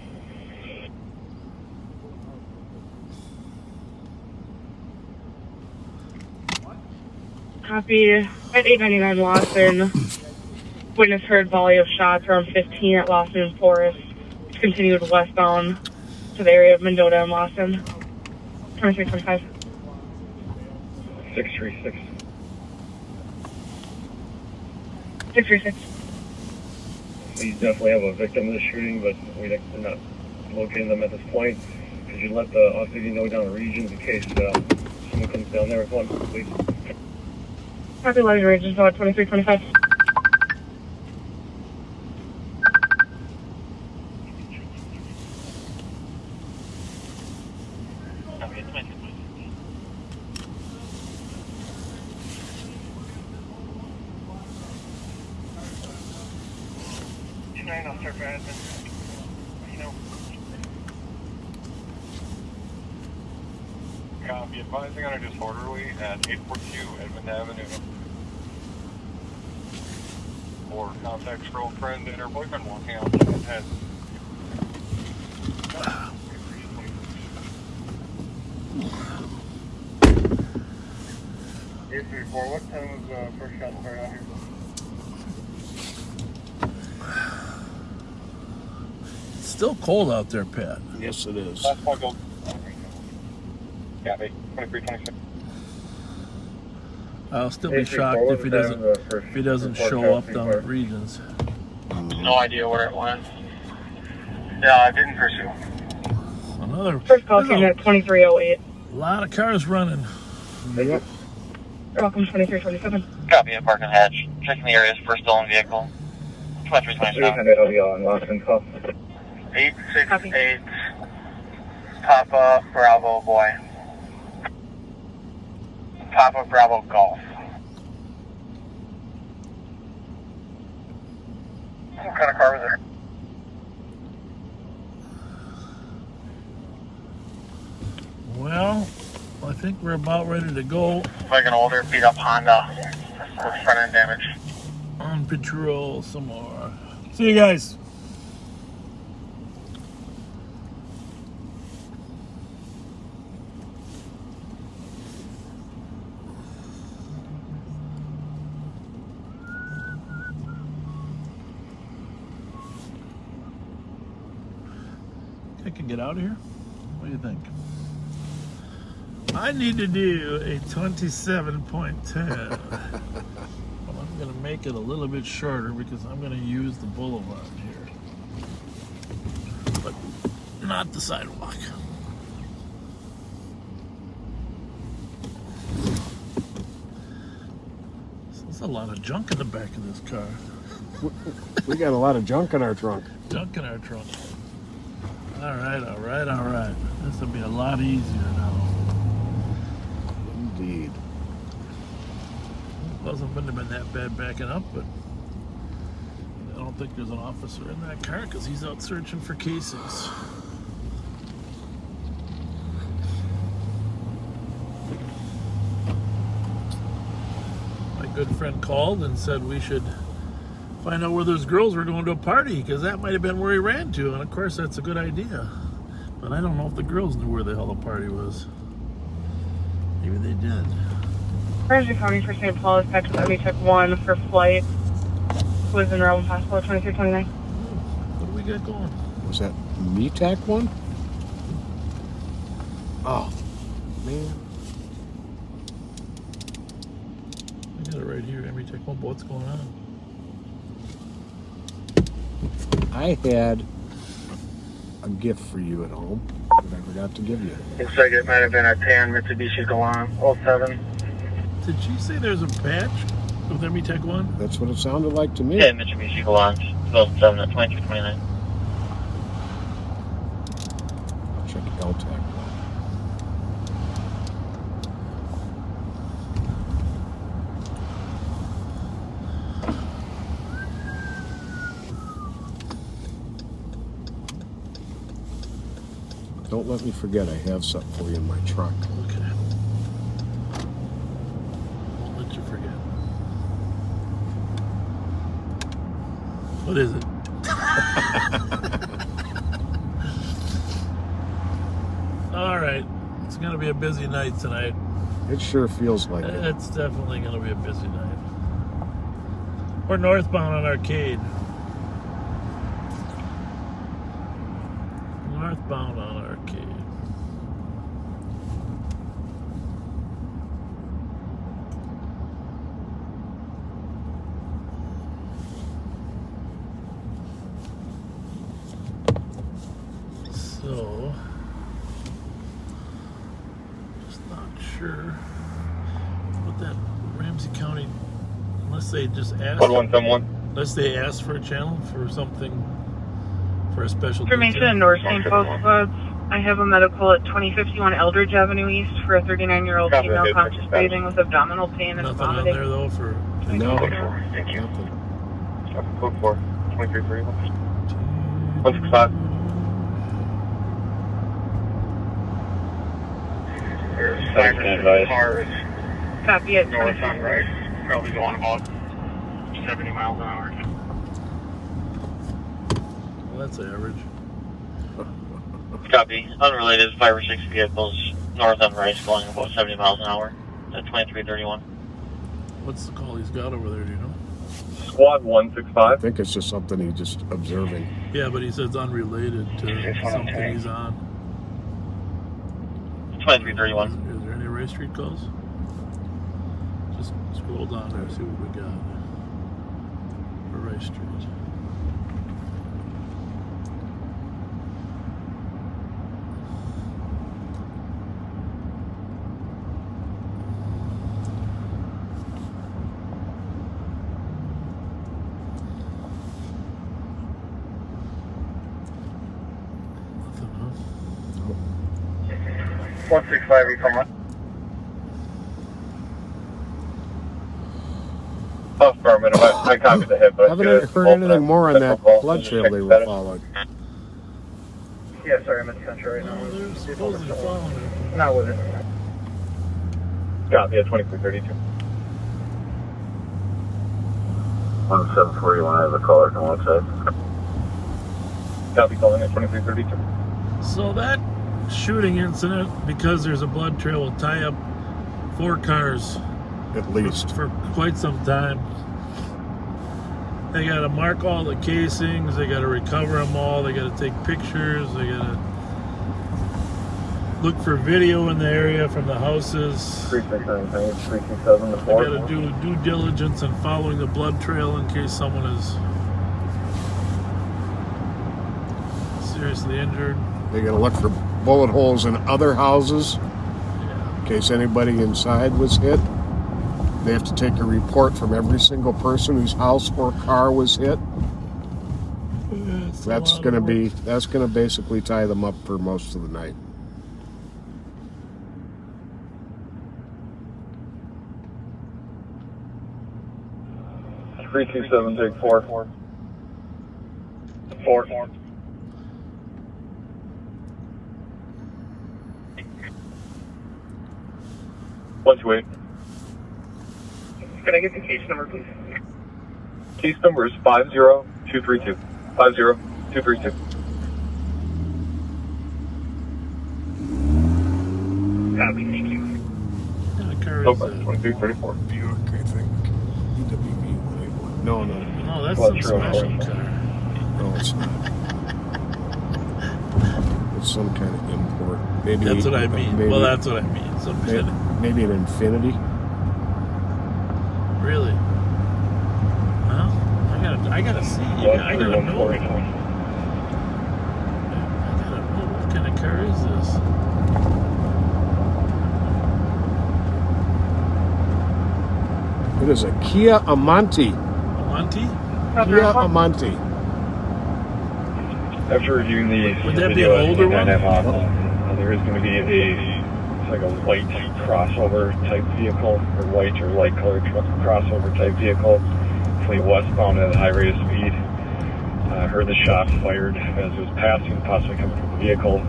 Copy, at 899 Lawson. Witness heard volley of shots around 15 at Lawson Forest. It's continued westbound to the area of Mendota and Lawson. 2325. 636. 636. We definitely have a victim of the shooting, but we're not locating them at this point. Could you let the off-duty know down the regions in case someone comes down there with one, please? Copy, lighting range is about 2325. Copy, it's my 2-9, I'll start for admin. You know. Copy, advising on a disorderly at 842 Edmond Avenue. Or contacts girlfriend and her boyfriend walking out to his head. 834, what time was the first shot fired out here? It's still cold out there, Pat. Yes, it is. Last point, go. Copy, 2326. I'll still be shocked if he doesn't show up down at Regions. No idea where it went. Yeah, I didn't pursue. Another. First call came at 2308. A lot of cars running. You're welcome, 2327. Copy, parking hatch. Checking the areas for stolen vehicle. 2327. 300, I'll be on Lawson call. 868 Papa Bravo boy. Papa Bravo Golf. What kind of car was it? Well, I think we're about ready to go. Like an older beat up Honda with front end damage. On patrol some more. See you guys. I can get out of here? What do you think? I need to do a 27.10. Well, I'm going to make it a little bit shorter because I'm going to use the boulevard here. But not the sidewalk. There's a lot of junk in the back of this car. We got a lot of junk in our trunk. Junk in our trunk. All right. This will be a lot easier now. Indeed. Wouldn't have been that bad backing up, but I don't think there's an officer in that car because he's out searching for casings. My good friend called and said we should find out where those girls were going to a party because that might have been where he ran to, and of course that's a good idea. But I don't know if the girls knew where the hell the party was. Maybe they did. Ramsey County for St. Paul is back to the Tech 1 for flight. Was in Rowan Hospital 2329. What do we got going? Was that METAC one? Oh, man. I got it right here. Every Tech 1. What's going on? I had a gift for you at home that I forgot to give you. Looks like it might have been a tan Mitsubishi Galant 07. Did she say there's a patch with Every Tech 1? That's what it sounded like to me. Yeah, Mitsubishi Galant 2007 at 2229. Check LTAC. Don't let me forget I have something for you in my truck. Okay. Don't let you forget. What is it? All right. It's going to be a busy night tonight. It sure feels like it. It's definitely going to be a busy night. We're northbound on Arcade. Northbound on Arcade. So, just not sure what that Ramsey County, unless they just asked. Unless they asked for a channel for something, for a special Information detail. endorsing post floods. I have a medical at 2051 Eldridge Avenue East for a 39-year-old Copy, female hit conscious 6-7. breathing with abdominal pain and Nothing on vomiting. there though for. No. Thank you. Nothing. Code 4, 2331. 165. Car is Copy it. north on right, probably going about 70 miles an hour. Well, that's average. Copy. Unrelated 5 or 6 vehicles north on Rice going about 70 miles an hour at 2331. What's the call he's got over there? Do you know? Squad 165. I think it's just something he's just observing. Yeah, but he says it's unrelated to something he's on. 2331. Is there any Rice Street calls? Just scroll down there and see what we got for Rice Street. Nothing, huh? 165, you come on. Off Garmin, I copied the hit, but Haven't heard anything more on that blood trail they were following. Yeah, sorry, I'm in the country right now. They're supposedly following it. Not with it. Copy at 2332. 1741, I have a caller from one side. Copy calling at 2332. So that shooting incident, because there's a blood trail, will tie up 4 cars At least. for quite some time. They got to mark all the casings. They got to recover them all. They got to take pictures. They got to look for video in the area from the houses. 369, 327 to 4. They got to do due diligence in following the blood trail in case someone is seriously injured. They got to look for bullet holes in other houses in case anybody inside was hit. They have to take a report from every single person whose house or car was hit. That's going to basically tie them up for most of the night. It's 327, take 4. 4. 128. Can I get the case number, please? Case number is 50232. 50232. Copy, thank you. Yeah, car is, 2334. Buick, I think. EWB 181. No. No, that's some special car. No, it's not. It's some kind of import. Maybe That's what I mean. Maybe, Well, that's what I mean. maybe an Infinity. Really? Well, I gotta see. I gotta know. I gotta know what kind of car is this. It is a Kia Amante. Amante? Kia Amante. After reviewing the Would that be video an older one? there is going to be it's like a white crossover type vehicle, or white or light colored crossover type vehicle, fleeing westbound at a high rate of speed. Heard the shots fired as it was passing, possibly coming from the vehicle,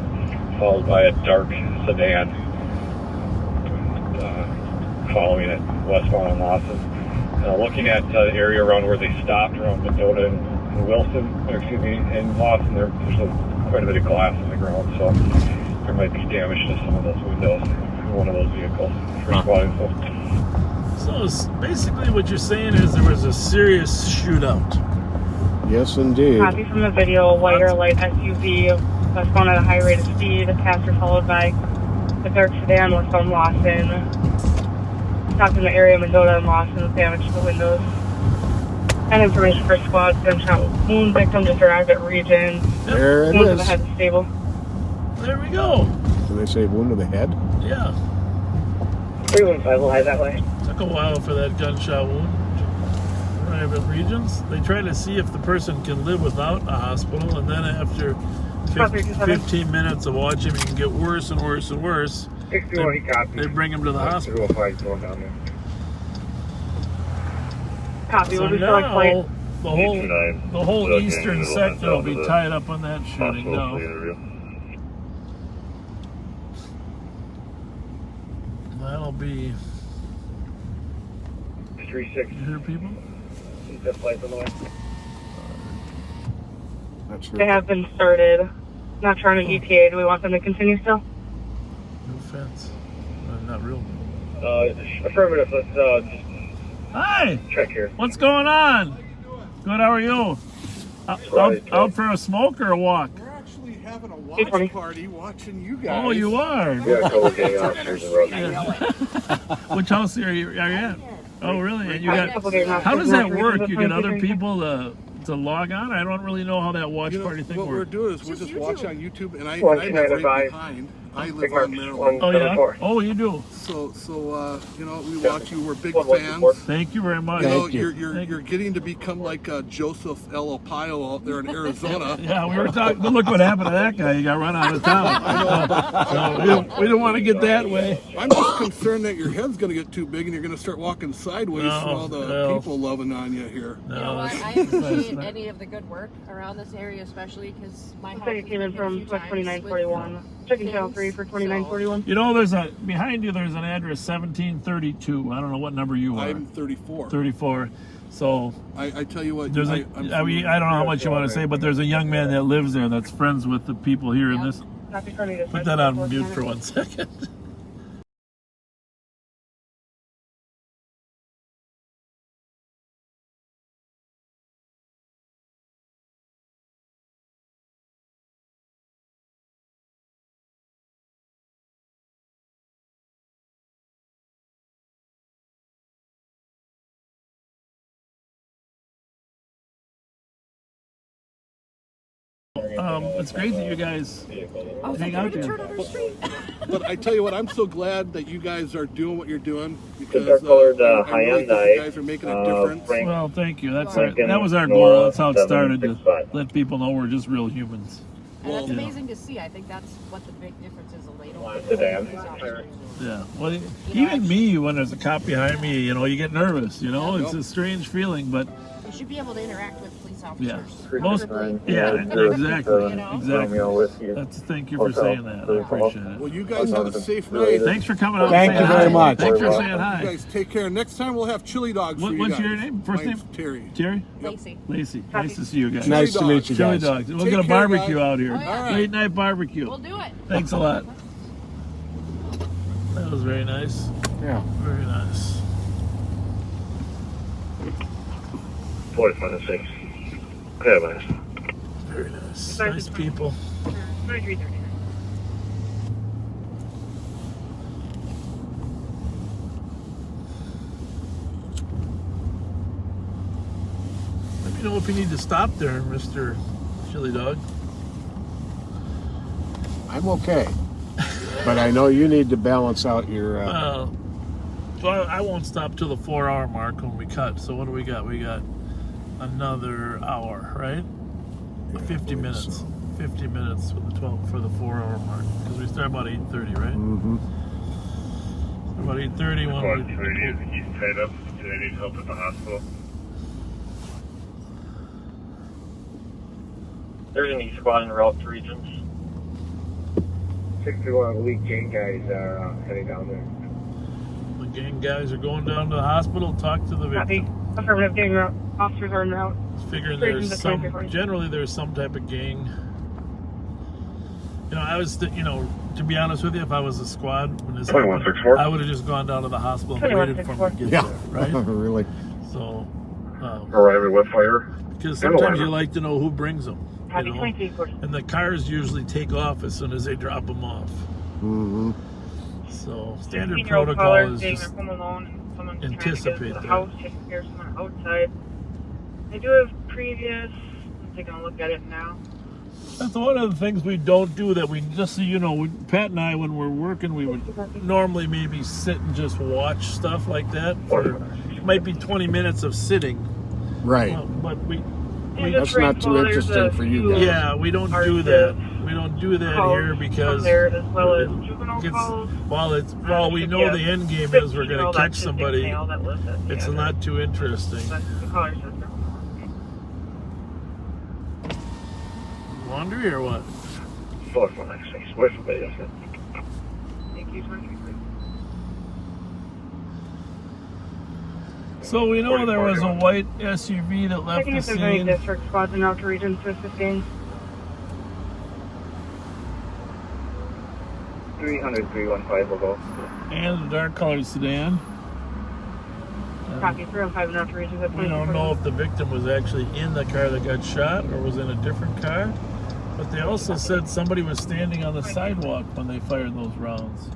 followed by a dark sedan following it westbound on Lawson. Looking at the area around where they stopped, around Mendota and Wilson, in Lawson, there's quite a bit of glass on the ground, so there might be damage to some of those windows in one of those vehicles for squad info. So basically what you're saying is there was a serious shootout. Yes, indeed. Copy from the video, white or light SUV, westbound at a high rate of speed, passer followed by a dark sedan westbound Lawson. Stopped in the area of Mendota and Lawson with damage to the windows. And information for squad, gunshot wound victim just arrived at region. There it Wound to is. the head is stable. There we go. Do they say wound to the head? Yeah. 315 will head that way. Took a while for that gunshot wound to arrive at Regions. They try to see if the person can live without a hospital, and then after 15 minutes of watching him, he can get worse and worse and worse. They bring him to the hospital. Copy. So We'll just now, select the whole eastern sector will be tied up on that shooting now. That'll be... 3-6. You hear people? That flight on the way. They have been started. Not trying to ETA. Do we want them to continue still? No offense. Not real. Affirmative. Let's Hi! check here. What's going on? Good, how are you? Out for a smoke or a walk? We're actually having a watch party watching you guys. Oh, you are? We got a couple of gang officers in road. Which house are you at? Oh, really? And you got? How does that work? You get other people to log on? I don't really know how that watch party thing works. What we're doing is we're just watching on YouTube, and I live right behind. I live on Maryland. Oh, yeah? Oh, you do? So you know, we watch you. We're big fans. Thank you very much. You know, you're getting to become like Joseph El Opayo out there in Arizona. Yeah, we were talking. But look what happened to that guy. He got run out of town. I know. So we don't want to get that way. I'm just concerned that your head's going to get too big and you're going to start walking sideways from all the people loving on you here. You know what? I appreciate any of the good work around this area, especially because my house came in from 2941. Checking channel 3 for 2941. You know, behind you. There's an address 1732. I don't know what number you are. I'm 34. 34. So I tell you what. There's I don't know how much you want to say, but there's a young man that lives there that's friends with the people here in this. Put that on mute for 1 second. It's great that you guys hang out here. But I tell you what, I'm so glad that you guys are doing what you're doing because colored I really think you guys are making a difference. Well, thank you. That was our goal. That's how it started, to let people know we're just real humans. And that's amazing to see. I think that's what the big difference is later. Yeah. Well, even me, when there's a cop behind me, you know, you get nervous. You know, it's a strange feeling, but you should be able to interact with police officers. Exactly. You know? Exactly. Thank you for saying that. I appreciate it. Well, you guys have a safe night. Thanks for coming out. Thank you very much. Thanks for saying hi. You guys take care. Next time we'll have chili dogs for you guys. What's your name? First name? Terry. Terry? Lacey. Lacey. Nice to see you guys. Nice to meet you Chili guys. dogs. We're going to barbecue out here. yeah. Late night barbecue. We'll do it. Thanks a lot. That was very nice. Yeah. Very nice. 45-6. Okay, man. Very nice. Nice people. 2339. Let me know if you need to stop there, Mr. Chili Dog. I'm okay. But I know you need to balance out your... So I won't stop till the 4-hour mark when we cut. So what do we got? We got another hour, right? 50 minutes. So. 50 minutes for the 4-hour mark. Because we start about 8:30, right? Mm-hmm. About 8:30. He's tied up. Do they need help at the hospital? There's an E squad en route to Regents. 61 elite gang guys are heading down there. The gang guys are going down to the hospital, talk to the victim. Affirmative. Gang route. Officers are en route. Figuring generally there's some type of gang. You know, to be honest with you, if I was a squad when this happened, I would have just gone down to the hospital and waited for him to get there, right? Really? So, arriving with fire. Because sometimes you like to know who brings them. You know? And the cars usually take off as soon as they drop them off. Mm-hmm. So standard protocol is just anticipate that. House, just hear someone outside. I do have previous. I'm taking a look at it now. That's one of the things we don't do that we just so you know, Pat and I, when we're working, we would normally maybe sit and just watch stuff like that. It might be 20 minutes of sitting. Right. But That's not too interesting for you guys. Yeah, we don't do that. We don't do that here because well, we know the end game is we're going to catch somebody. It's not too interesting. Laundry or what? So we know there was a white SUV that left the scene. District squads and out to region to assist in. 300-315 will go. And a dark colored sedan. Copy 315 and out to region. We don't know if the victim was actually in the car that got shot or was in a different car. But they also said somebody was standing on the sidewalk when they fired those rounds.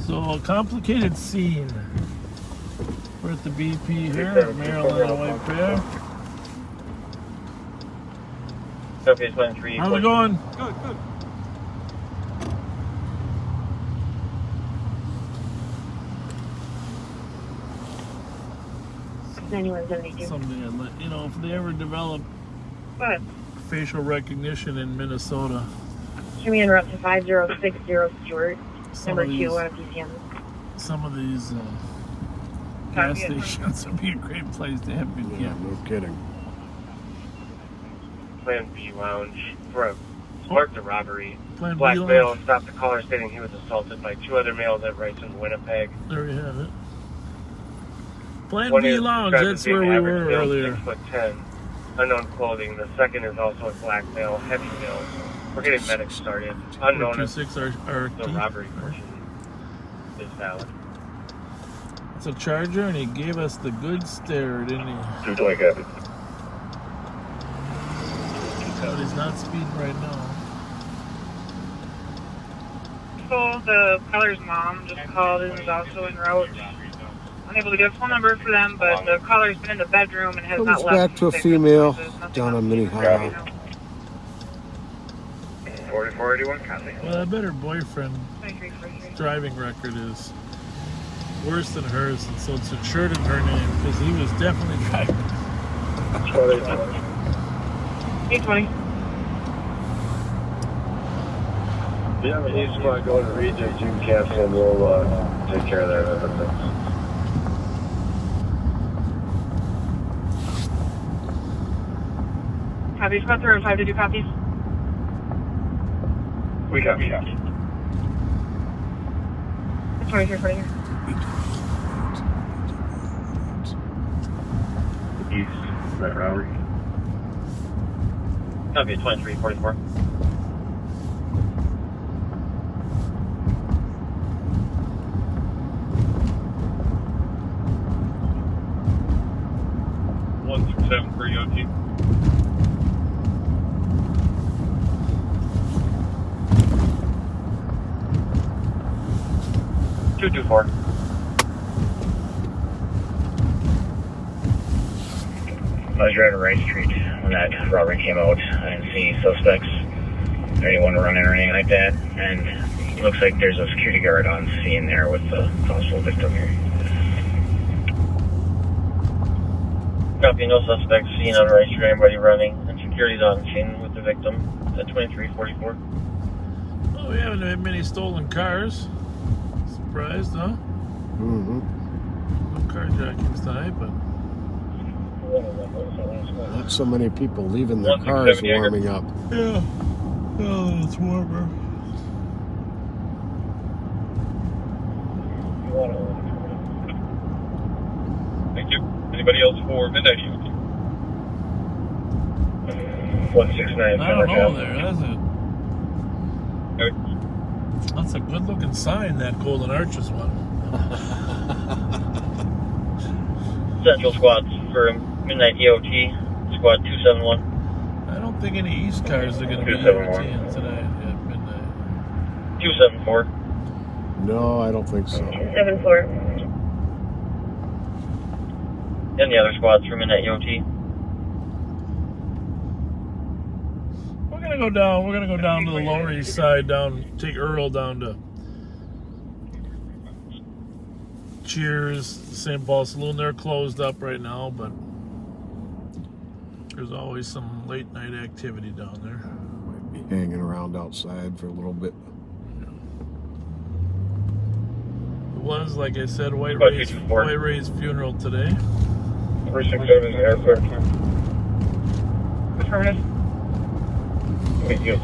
So a complicated scene. We're at the BP here at Maryland and White Bear. How's it going? Good, good. Something I'd let you know if they ever develop facial recognition in Minnesota. Show me en route to 5060 Stewart, number 2 on PCM. Some of these gas stations would be a great place to have good Yeah, no kidding. Plan B lounge for a sparked a robbery. Plan Black B lounge. male stopped the caller stating he was assaulted by 2 other males at Rice in Winnipeg. There you have it. Plan One B is lounge, described that's as being where we average were male, earlier. 6'10", unknown clothing. The second is also a black male, heavy male. We're getting medics started. Unknown as 426 are the robbery portion is valid. It's a Charger, and he gave us the good stare, didn't he? But he's not speeding right now. So the caller's mom just called and is also en route. Unable to get a phone number for them, but the caller's been in the bedroom and has Comes not left. back to a female down on Minnehaha. 4481, copy. Well, I bet her boyfriend's driving record is worse than hers, and so it's insured in her name because he was definitely driving. 820. Yeah, but he's going to go to reject June Castle and we'll take care of that everything. Copy, squad 305 to do copies. We copy, yeah. 2340 here. East, that robbery. Copy 2344. For EOT. Two 224. I was driving Rice Street when that robbery came out. I didn't see any suspects or anyone running or anything like that. And it looks like there's a security guard on scene there with the possible victim here. Copy, no suspects seen on Rice Street, anybody running, and security's on scene with the victim at 2344. Oh, we haven't had many stolen cars. Surprised, huh? Mm-hmm. No carjackings tonight, but Not so many people leaving their cars warming up. yeah. Oh, it's warmer. Thank you. Anybody else for midnight EOT? 169. I don't know there, that's it. That's a good looking sign, that Golden Arches one. Central squads for midnight EOT, squad 271. I don't think any East cars are going to be EOTing tonight at midnight. 274. No, I don't think so. 274. And the other squads for midnight EOT. We're gonna go down. We're gonna go down to the Lower East Side. Take Earl down to Cheers, St. Paul Saloon. They're closed up right now, but There's always some late night activity down there. Might be hanging around outside for a little bit. It was, like I said, White Ray's funeral today. 367 is aircraft. Affirmative. Yes.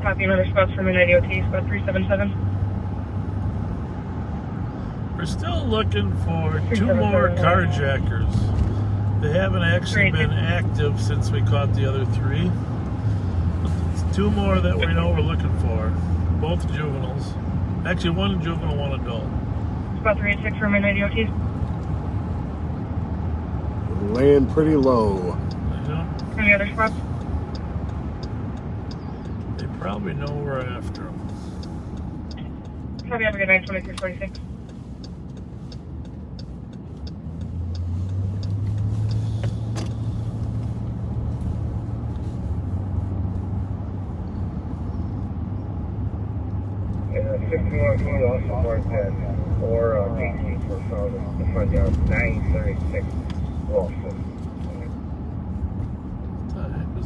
Copy another spot for midnight EOT, spot 377. We're still looking for 2 more carjackers. They haven't actually been active since we caught the other 3. It's 2 more that we know we're looking for. Both juveniles. Actually, 1 juvenile, 1 adult. Spot 386 for midnight EOT. Laying pretty low. Any other spots? They probably know we're after them. Copy, have a good night, 2346. And 51 also marked that, or cases were found in the front yard, 936 Lawson.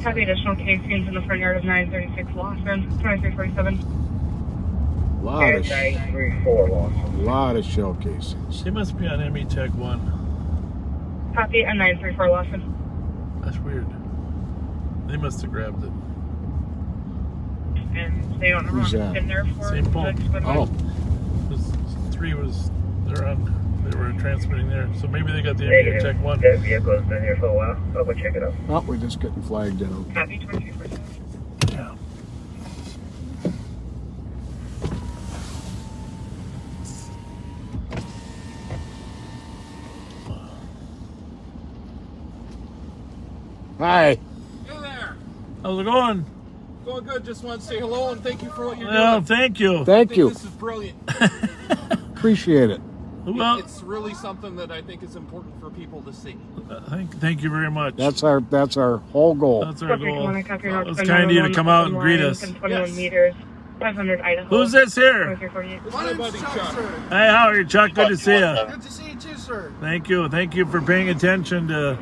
Copy additional casings in the front yard of 936 Lawson, 2347. Lot of 934 Lawson. Lot of shell casings. They must be on ME Tech 1. Copy, and 934 Lawson. That's weird. They must have grabbed it. And they don't know Who's who's that? been there for. St. Paul. Oh. 3 was, they were transmitting there. So maybe they got the ME Negative. Tech 1. That vehicle's been here for a while. I'll go check it out. Oh, we're just getting flagged down. Copy, 2347. Yeah. Hi. Hey there. How's it going? Going good. Just want to say hello and thank you for what you're Well, doing. thank you. Thank you. This is brilliant. Appreciate it. Well, It's really something that I think is important for people to see. thank you very much. That's our whole goal. That's our goal. It's It's kind of you to come out and greet us. 21 meters, 500 Idaho. Who's this here? 2348. My buddy Chuck. Hey, how are you, Chuck? Good to see you. Good to see you too, sir. Thank you. Thank you for paying attention to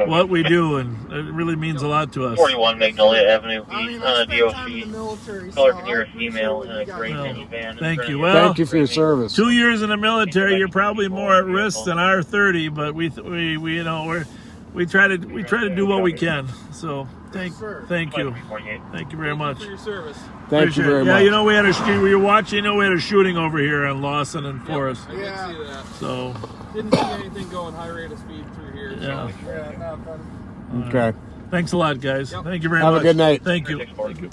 what we do, and it really means a lot to us. 41 Magnolia Avenue I mean, East I on a spent time in the DOC. military, Color so can hear I a female appreciate in a what you gray got. minivan. Thank you. Well, Well, Thank you for your service. 2 years in the military, you're probably more at risk than our 30, but we you know we try to do what we can. So thank you, thank you very much. For your service. Thank you very Yeah, much. you know we had a you're watching. You know we had a shooting over here in Lawson and Forest. I did see that. So Didn't see anything going high rate of speed through here. Yeah. So. Yeah, not fun. Okay. thanks a lot, guys. Yep. Thank you very Have a much. good night. Thank you. Thank you.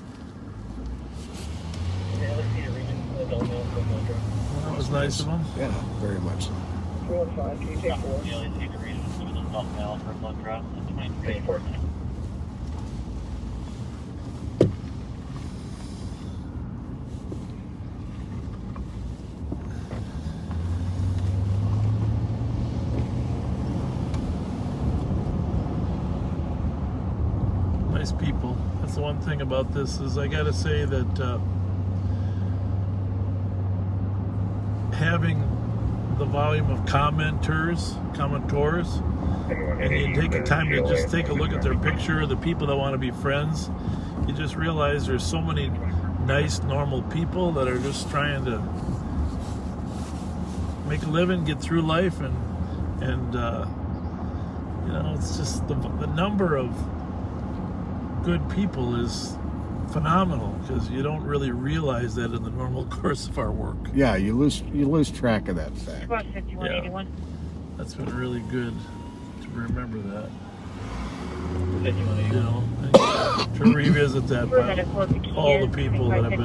That was nice of them. Yeah, very much so. 24. Nice people. That's the one thing about this is I got to say that having the volume of commentors, and you take the time to just take a look at their picture, the people that want to be friends, you just realize there's so many nice, normal people that are just trying to make a living, get through life, and you know, it's just the number of good people is phenomenal because you don't really realize that in the normal course of our work. Yeah, you lose track of that fact. Spot 5181. That's been really good to remember that. You know, to revisit that, all the people that have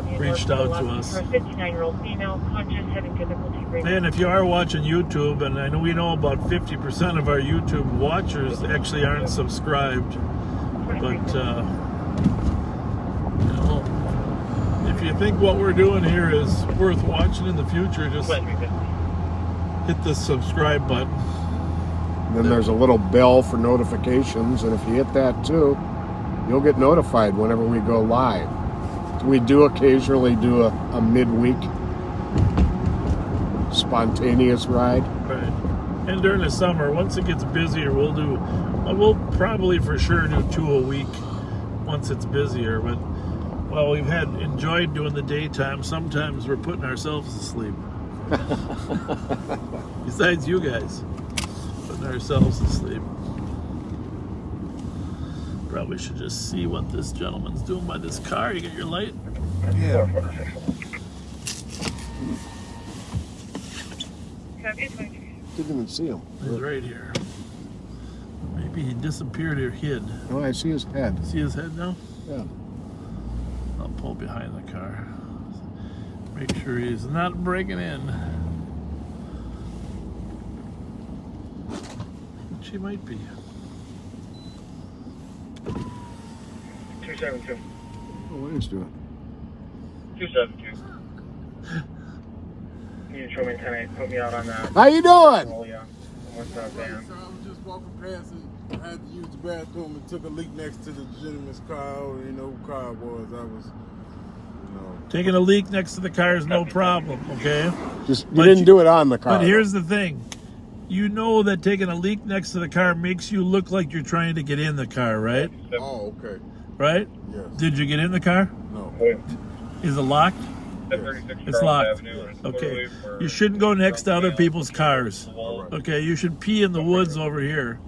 been reached out to us. For a 59-year-old female, conscious, having difficulty breathing. And if you are watching YouTube, and I know we know about 50% of our YouTube watchers actually aren't subscribed, but you know, if you think what we're doing here is worth watching in the future, just hit the subscribe button. Then there's a little bell for notifications, and if you hit that too, you'll get notified whenever we go live. We do occasionally do a midweek spontaneous ride. Right. And during the summer, once it gets busier, we'll probably for sure do 2 a week once it's busier. But well, we've enjoyed doing the daytime. Sometimes we're putting ourselves to sleep. Besides you guys, putting ourselves to sleep. Probably should just see what this gentleman's doing by this car. You get your light? Yeah. Didn't even see him. He's right here. Maybe he disappeared or hid. Oh, I see his head. See his head now? Yeah. I'll pull behind the car. Make sure he's not breaking in. Which he might be. 272. Oh, what is doing? 272. Need to show me tonight. Put me out on that. How you doing? Oh, yeah. What's up, man? I was just walking past and I had to use the bathroom and took a leak next to the gentleman's car. I don't even know who car it was. I was, Taking a leak next to the car is no problem, okay? You didn't do it on the car. But here's the thing. You know that taking a leak next to the car makes you look like you're trying to get in the car, right? Oh, okay. Right? Yes. Did you get in the car? No. Is it locked? It's locked. Okay. You shouldn't go next to other people's cars. Okay, you should pee in the woods over here.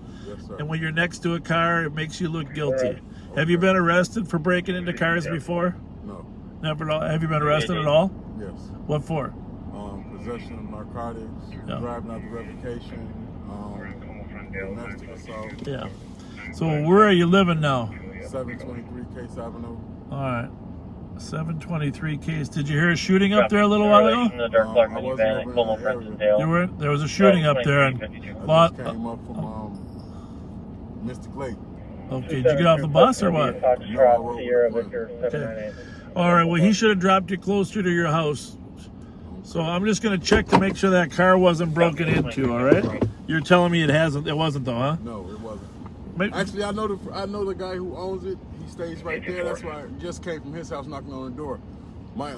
And when you're next to a car, it makes you look guilty. Have you been arrested for breaking into cars before? No. Never. Have you been arrested at all? Yes. What for? Possession of narcotics, driving out the revocation, domestic assault. Yeah. So where are you living now? 723 Case Avenue. All right. 723 Case. Did you hear a shooting up there a little while ago? There was a shooting up there. And came up from Mystic Lake. Okay, did you get off the bus or what? Okay. All right, well, he should have dropped you closer to your house. So I'm just going to check to make sure that car wasn't broken into, all right? You're telling me it wasn't though, huh? No, it wasn't. Actually, I know the guy who owns it. He stays right there. That's why I just came from his house knocking on the door. My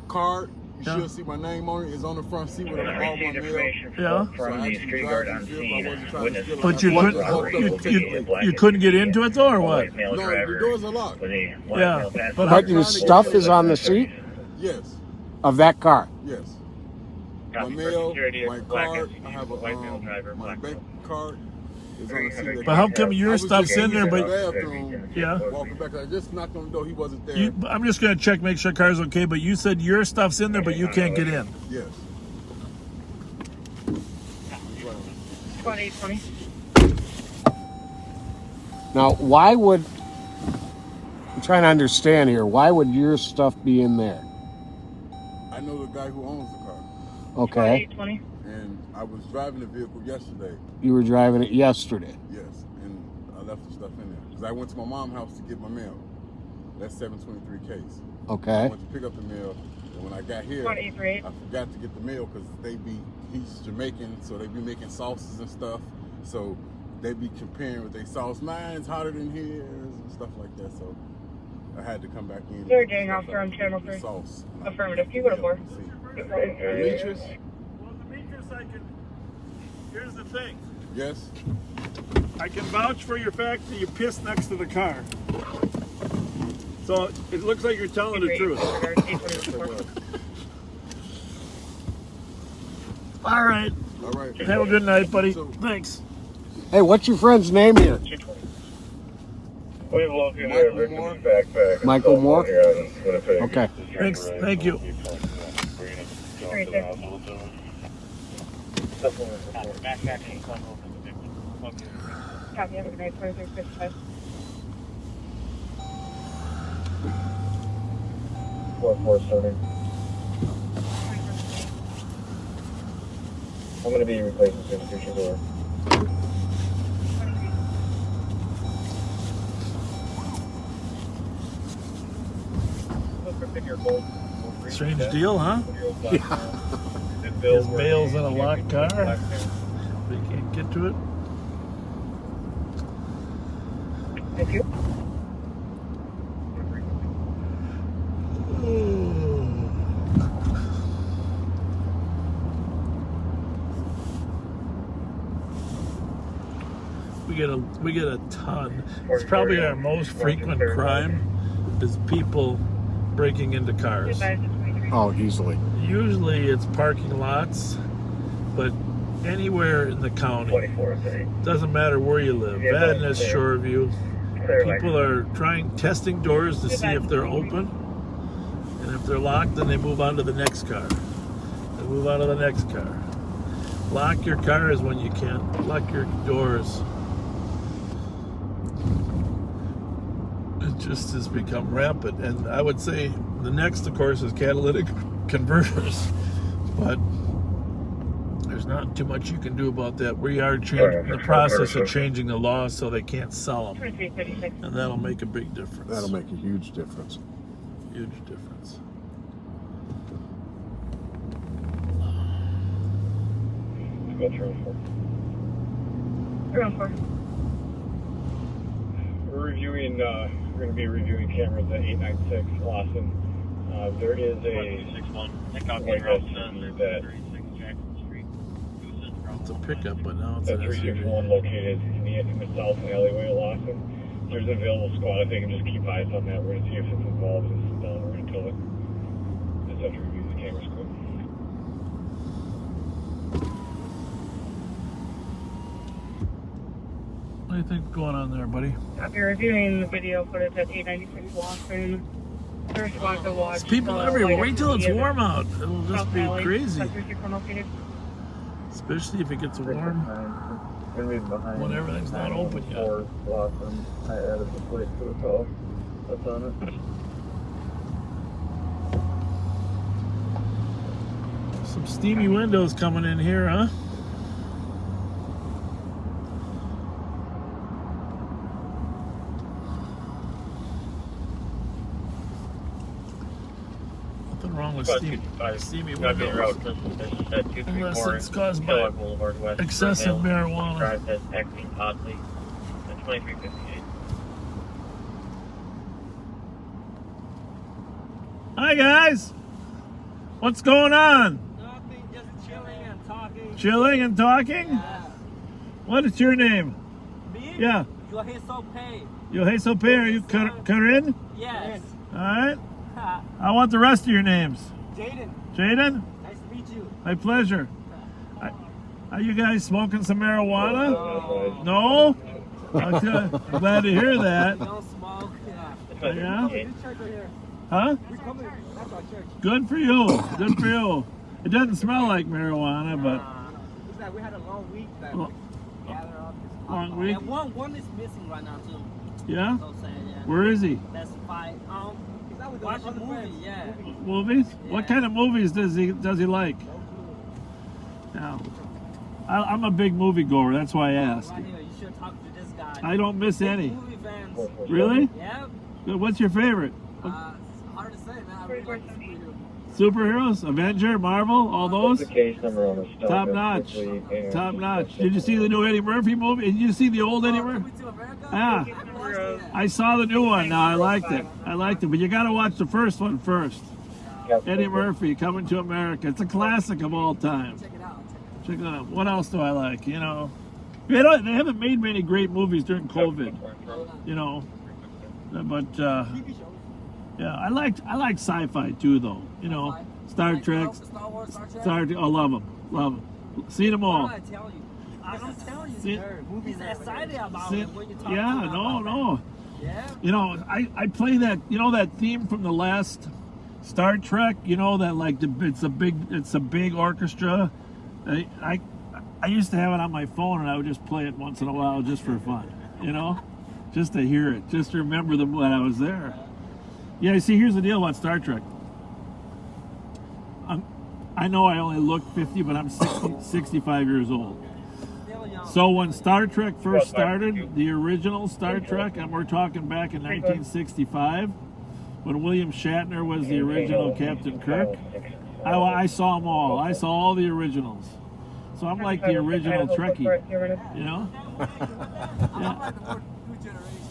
card, you should see my name on it, is on the front seat with all my mail. Yeah. So I actually drive the vehicle. I wasn't trying to steal it. But you couldn't get into it though, or what? No, the doors are locked. Yeah. But your stuff is on the seat? Yes. Of that car? Yes. My mail, my card, I have my bank card. But how come your stuff's in there, but walking back, I just knocked on the door. He wasn't there. I'm just gonna check, make sure car's okay. But you said your stuff's in there, but you can't get in. Yes. 2020. Now, why would I'm trying to understand here? Why would your stuff be in there? I know the guy who owns the car. Okay. 20. And I was driving the vehicle yesterday. You were driving it yesterday. Yes, and I left the stuff in there because I went to my mom's house to get my mail. That's 723 Case. Okay. I went to pick up the mail, and when I got here, I 23. forgot to get the mail because he's Jamaican, so they be making sauces and stuff. So they be comparing with their sauce. Mine's hotter than his and stuff like that. So I had to come back in. Third day officer on channel 3. Sauce. Affirmative. You go to 4. Demetrius? Here's the thing. Yes. I can vouch for your fact that you pissed next to the car. So it looks like you're telling the truth. All right. All right. Have a good night, buddy. Thanks. Hey, what's your friend's name here? Michael Moore. Michael Moore? Okay. Thanks. Thank you. Copy, have a good night, 2355. 447. I'm going to be replacing the institution door. Strange deal, huh? Yeah. His bail's in a locked car. They can't get to it. Thank you. get a ton. It's probably our most frequent crime is people breaking into cars. Oh, easily. Usually it's parking lots, but anywhere in the county. Doesn't matter where you live. Venice, Shoreview. People are testing doors to see if they're open. And if they're locked, then they move on to the next car. They move on to the next car. Lock your cars when you can. Lock your doors. It just has become rampant. And I would say the next, of course, is catalytic converters. But there's not too much you can do about that. We are in the process of changing the law so they can't sell them. And that'll make a big difference. That'll make a huge difference. Huge difference. Go through 314. We're reviewing. We're going to be reviewing cameras at 896 Lawson. There is a white SUV that it's a pickup, but now it's a an SUV. 361 located in the south alleyway of Lawson. There's an available squad. If they can just keep eyes on that, we're going to see if it's involved. If it's done, we're going to tow it. Just have to review the cameras quick. What do you think's going on there, buddy? You're reviewing the video footage at 896 Lawson. First squad to watch. There's people everywhere. Wait till it's warm out. It'll just be crazy. Especially if it gets warm when everything's not open yet. Lawson. I added the plate to the call. That's on it. Some steamy windows coming in here, huh? Nothing wrong with steamy windows. Unless it's caused by excessive marijuana. Acting oddly. 2358. Hi guys! What's going on? Nothing, just chilling and talking. Chilling and talking? Yeah. What is your name? Me? Yeah. Yoheso Pei. Are you Corinne? Yes. Alright. I want the rest of your names. Jaden. Jaden? Nice to meet you. My pleasure. Are you guys smoking some marijuana? No? Okay. I'm glad to hear that. We don't smoke. Yeah? This church right here. Huh? We come to that's our church. Good for you. Good for you. It doesn't smell like marijuana, but... It's like we had a long week that Well, we gather up. long week? And one is missing right now too. Yeah? So sad, yeah. Where is he? That's fine. Watch a movie, yeah. Movies? What kind of movies does he like? Yeah. I'm a big movie goer. That's why I asked. Right here, you should talk to this guy. I don't miss Big any. Movie fans. Really? Yeah. Good. What's your favorite? It's hard to say, man. I really like superheroes. Superheroes? Avenger? Marvel? All those? The case number on the stock. Top notch. Top notch. Did you see the new Eddie Murphy movie? Did you see the old Eddie Murphy? Yeah. I saw the new one now. I liked it. But you got to watch the first one first. Eddie Murphy, Coming to America. It's a classic of all time. Check it out. What else do I like? You know, they haven't made many great movies during COVID. You know, but yeah, I like sci-fi too, though. You know, Star Trek. I love them. Seen them all. I don't tell you, sir. He's excited about it when you talk Yeah, to no. Yeah? You know, I play that, you know, that theme from the last Star Trek, you know, that like it's a big orchestra. I used to have it on my phone and I would just play it once in a while just for fun, you know, just to hear it, just to remember them when I was there. Yeah, see, here's the deal about Star Trek. I know I only look 50, but I'm 65 years old. So when Star Trek first started, the original Star Trek, and we're talking back in 1965, when William Shatner was the original Captain Kirk, I saw them all. I saw all the originals. So I'm like the original Trekkie, you know? Yeah.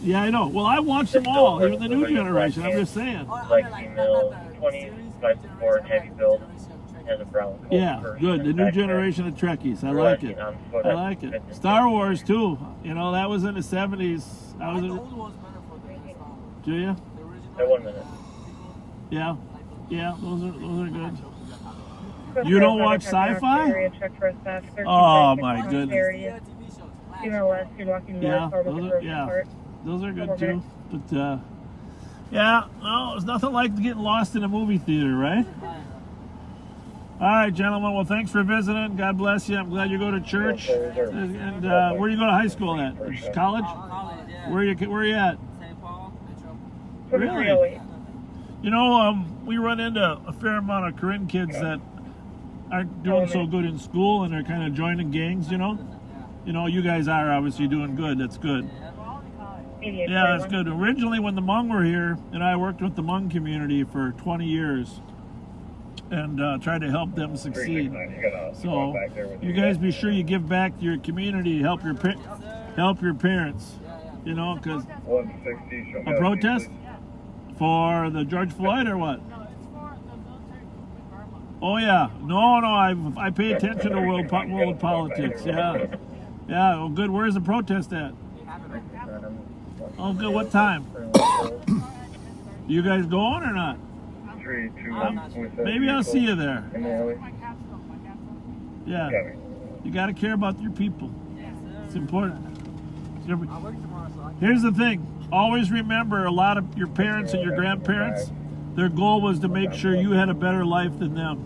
Yeah, I know. Well, I watched them all, even the new generation. I'm just saying. Like female 20, 5'4", heavy build. Yeah, good. The new generation of Trekkies. I like it. I like it. Star Wars too. You know, that was in the 70s. I was in. Do you? 1 minute. Yeah, yeah. Those are good. You don't watch sci-fi? Oh my goodness. Yeah, those are good too. But yeah, no, it's nothing like getting lost in a movie theater, right? All right, gentlemen. Well, thanks for visiting. God bless you. I'm glad you go to church. And where you go to high school at? College? Where you at? Really? You know, we run into a fair amount of Corinne kids that aren't doing so good in school, and they're kind of joining gangs. You know, you guys are obviously doing good. That's good. Yeah, that's good. Originally, when the Hmong were here, and I worked with the Hmong community for 20 years, and tried to help them succeed. So, you guys be sure you give back to your community, help your parents. You know, because a protest for the George Floyd or what? Oh yeah, no, I pay attention to world politics. Yeah, well, good. Where's the protest at? Oh, good. What time? You guys going or not? 3, 2, maybe I'll see you there. Yeah, you got to care about your people. It's important. Here's the thing. Always remember, a lot of your parents and your grandparents, their goal was to make sure you had a better life than them.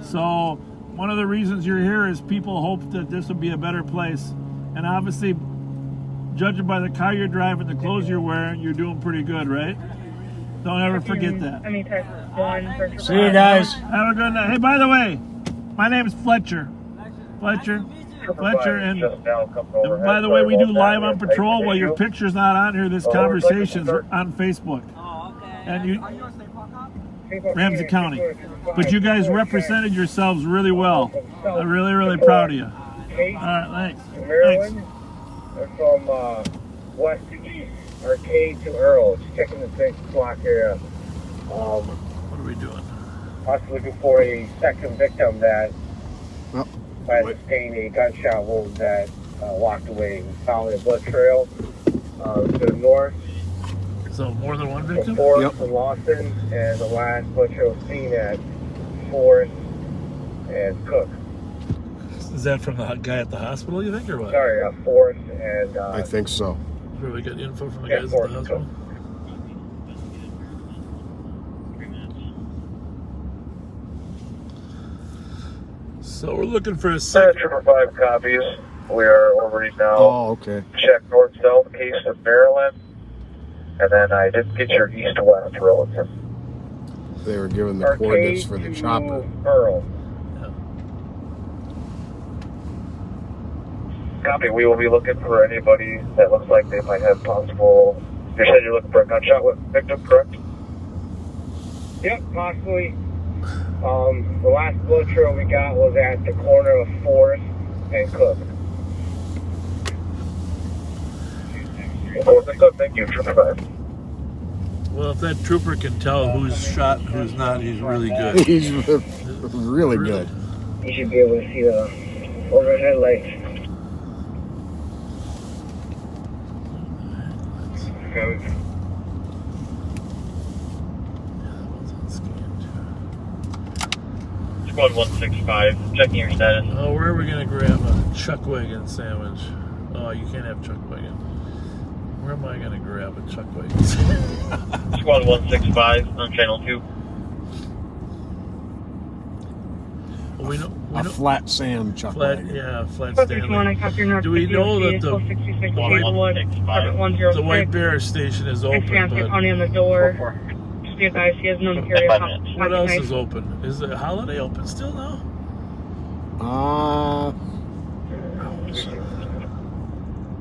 So one of the reasons you're here is people hope that this will be a better place. And obviously, judging by the car you're driving, the clothes you're wearing, you're doing pretty good, right? Don't ever forget that. See you guys. Have a good night. Hey, by the way, my name's Fletcher. Fletcher, and by the way, we do live on patrol. While your picture's not on here, this conversation's on Facebook. And you, Ramsey County. But you guys represented yourselves really well. I'm really, really proud of you. All right, thanks. We're from west to east, Arcade to Earl. Just checking the 6 block area. What are we doing? Also looking for a second victim that sustained a gunshot wound that walked away. We found a blood trail to the north. So more than one victim? Forest and Lawson, and the last blood trail seen at Forest and Cook. Is that from the guy at the hospital, you think, or what? Sorry, Forest and... I think so. Where we get info from the guys at the hospital? So we're looking for a second. 5 copies. We are over now. Oh, okay. Check north-south east of Maryland. And then I didn't get your east-west roads. They were given the coordinates for the chopper. Earl. Copy. We will be looking for anybody that looks like they might have possible... You said you're looking for a gunshot victim, correct? Yep, possibly. The last blood trail we got was at the corner of Forest and Cook. Forest and Cook, thank you. Trooper 5. Well, if that trooper can tell who's shot and who's not, he's really good. He's really good. You should be able to see the overhead lights. Okay. Squad 165, checking your status. Oh, where are we going to grab a chuck wagon sandwich? Oh, you can't have chuck wagon. Where am I going to grab a chuck wagon sandwich? Squad 165 on channel 2. Well, we know a flat sand chuck wagon. Yeah, flat stand. Do we know that the White Bear station is open? But on the door. He has known to carry what else is open? Is the Holiday open still now?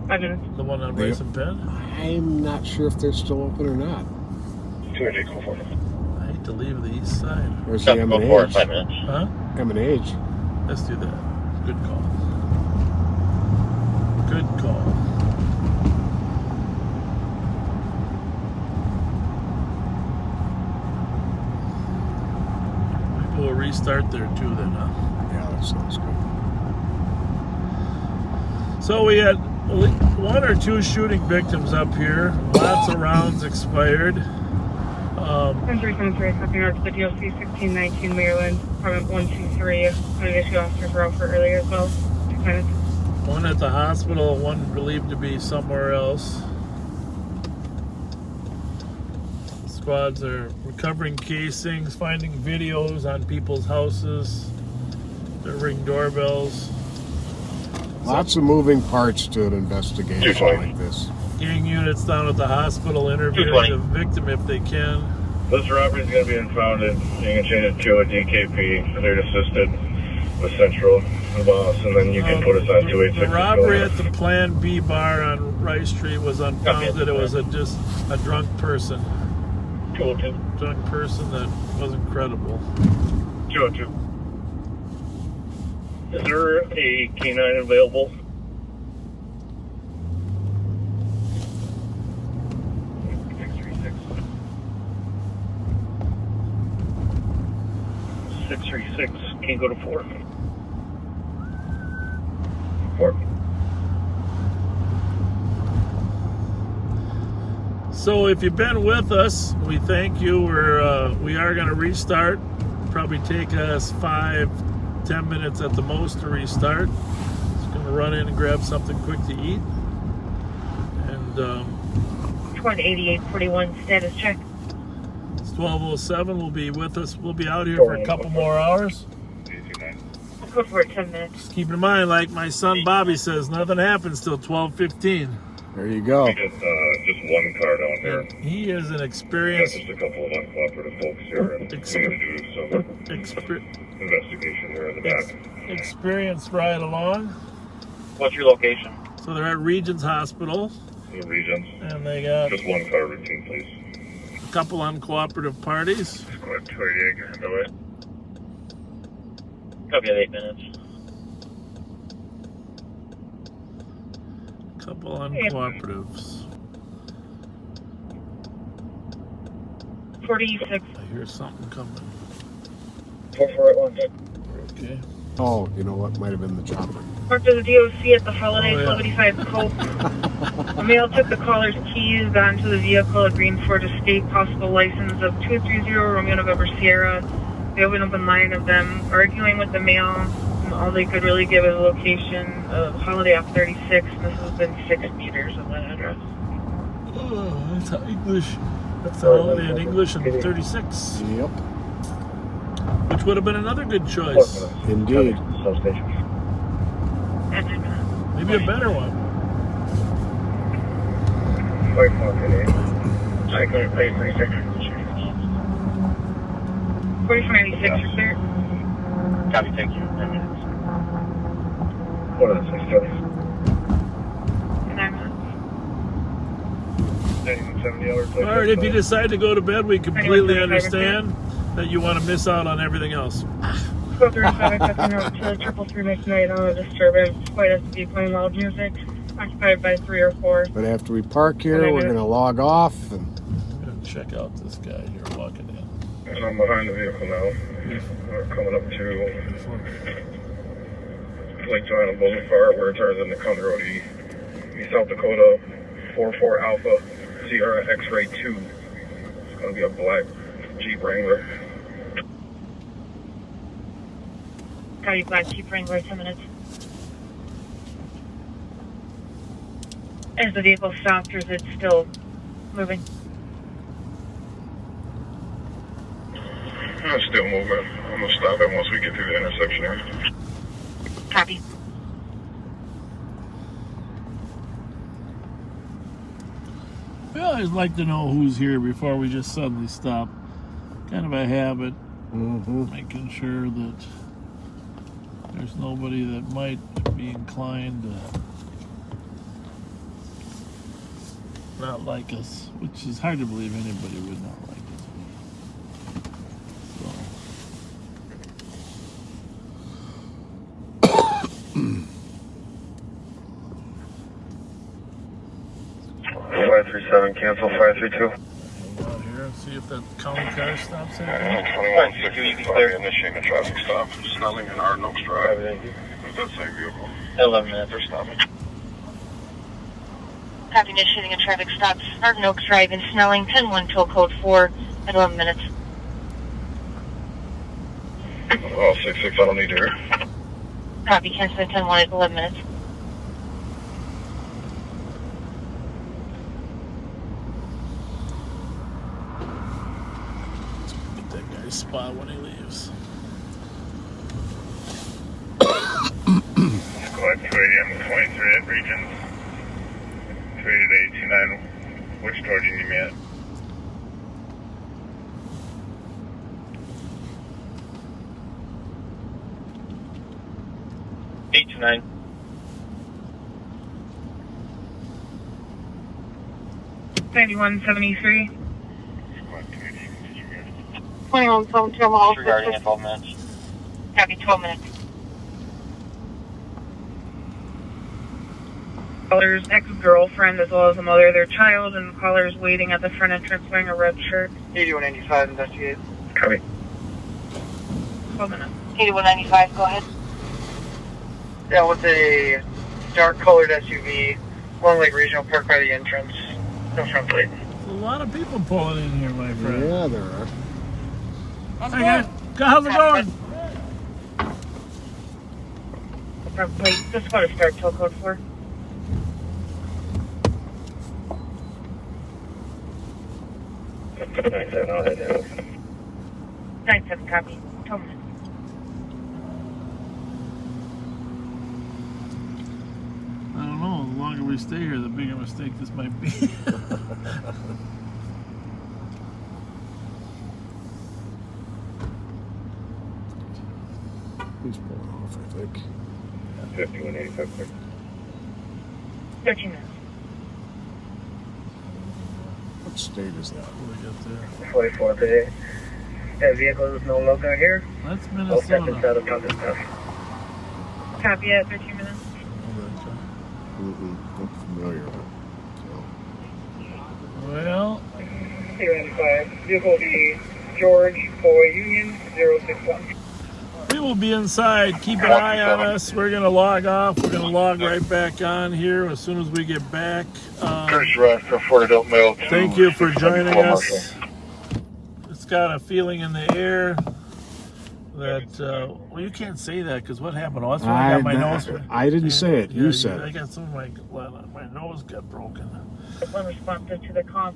5 minutes. The one on Rice and Penn? I'm not sure if they're still open or not. 200, go for it. I hate to leave the east side. Where's the M&H? Go for 5 minutes. Huh? M&H. Let's do that. Good call. Good call. People will restart there too then, huh? Yeah, that sounds good. So we had 1 or 2 shooting victims up here. Lots of rounds expired. 373, copy north to the DOC 1619 Maryland, Department 123. One issue officers were out for earlier as well. 6 minutes. 1 at the hospital, 1 believed to be somewhere else. Squads are recovering casings, finding videos on people's houses. They're ringing doorbells. Lots of moving parts to an investigation like this. Gang units down at the hospital interviewing the victim if they can. This robbery is going to be impounded. You can change it to a DKP. They're assisted with Central and Boss, and then you can put us on 286. The robbery at the Plan B bar on Rice Street was unfounded. It was just a drunk person. 202. Drunk person that wasn't credible. 202. Is there a K9 available? Six can go to 4. 4. So if you've been with us, we thank you. We are going to restart. Probably take us 5-10 minutes at the most to restart. Just going to run in and grab something quick to eat. And 18841 status check. it's 12:07. We'll be with us. We'll be out here for a couple more hours. I'll go for it 10 minutes. Just keep in mind, like my son Bobby says, nothing happens till 12:15. There you go. Just 1 car down there. And he is an experienced. Just a couple of uncooperative folks here. We're going to do some investigation here in the back. Experienced ride along. What's your location? So they're at Regions Hospital. The Regions. And they got just 1 car routine, please. A couple uncooperative parties. Squad 288, get underway. Copy at 8 minutes. Couple uncooperatives. 46. I hear something coming. 4481. Okay. Oh, you know what? Might have been the chopper. Parked at the DOC at the Holiday 75 Cope. The male took the caller's keys, got into the vehicle at Greenford Estate, possible license of 230 Romeo November Sierra. They opened up a line of them arguing with the male. And all they could really give is a location of Holiday off 36, and this has been 6 meters of that address. Oh, that's how English. That's Holiday in English and 36. Yep. Which would have been another good choice. Indeed. Maybe a better one. 4496, you're clear. Copy, thank you. 10 minutes. What is this, Joey? 9 minutes. All right, if you decide to go to bed, we completely understand that you want to miss out on everything else. Go through 5 cutting out to 333 McKnight on a disturbance. Quite as to be playing loud music. Occupied by 3 or 4. But after we park here, we're going to log off. And I'm going to check out this guy here walking in. And I'm behind the vehicle now. We're coming up to Lake Juvenile Boulevard where it turns into County Road E. South Dakota 44 Alpha Sierra X-Ray 2. It's going to be a black Jeep Wrangler. Copy, black Jeep Wrangler, 10 minutes. Is the vehicle stopped or is it still moving? I'm still moving. I'm going to stop it once we get through the intersection here. Copy. Well, I'd like to know who's here before we just suddenly stop. Kind of a habit. Making sure that there's nobody that might be inclined to not like us, which is hard to believe anybody would not like us. So. 537, cancel 532. Hang out here and see if at the county car stop center. 2165, initiating a traffic stop. Snelling and Hard Oaks Drive. Is that same vehicle? 11 minutes. They're stopping. Copy, initiating a traffic stop. Hard Oaks Drive in Snelling, 10-1 toll code 4 at 11 minutes. Oh, 66, I don't need to hear. Copy, canceling 10-1 at 11 minutes. Get that guy's spot when he leaves. Squad 280 M23 at Regions. 280 829. Which door do you need me at? Nine. 9173. 2172 miles. Regarding in 12 minutes. Copy, 12 minutes. Caller's ex-girlfriend as well as the mother of their child, and the caller is waiting at the front entrance wearing a red shirt. 8195, investigate. Copy. 12 minutes. 8195, go ahead. Yeah, with a dark colored SUV, Long Lake Regional Park by the entrance. No front plate. There's a lot of people pulling in here, my friend. Yeah, there are. How's it going? Front plate. Just want to start toll code 4. I'll head down. 97, copy. 12 minutes. I don't know. The longer we stay here, the bigger mistake this might be. He's pulling off, I think. 5185. 13 minutes. What state is that? What do we got there? 44 today. That vehicle is no longer here. That's All steps Minnesota. inside of Compass stuff. Copy at 13 minutes. I'm familiar. Well, 295. Vehicle will be George Boy Union 061. we will be inside. Keep an eye on us. We're going to log off. We're going to log right back on here as soon as we get back. Curtis Drive from Fort Adult Mail. Thank you for joining us. It's got a feeling in the air that, well, you can't say that because what happened? Oh, that's when I got my nose. I didn't say it. You said I it. got some of my nose got broken. One responsive to the comp,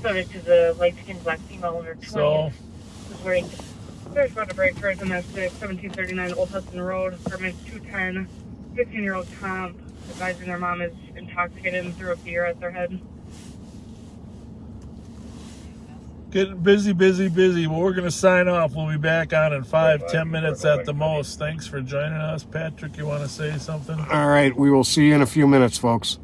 subject to the light-skinned black female under 20. So, Was wearing there's about to break for domestic 1739 Old Hudson Road, apartment 210. 15-year-old comp advising their mom is intoxicated and threw a beer at their head. getting busy. Well, we're going to sign off. We'll be back on in 5-10 minutes at the most. Thanks for joining us. Patrick, you want to say something? All right, we will see you in a few minutes, folks.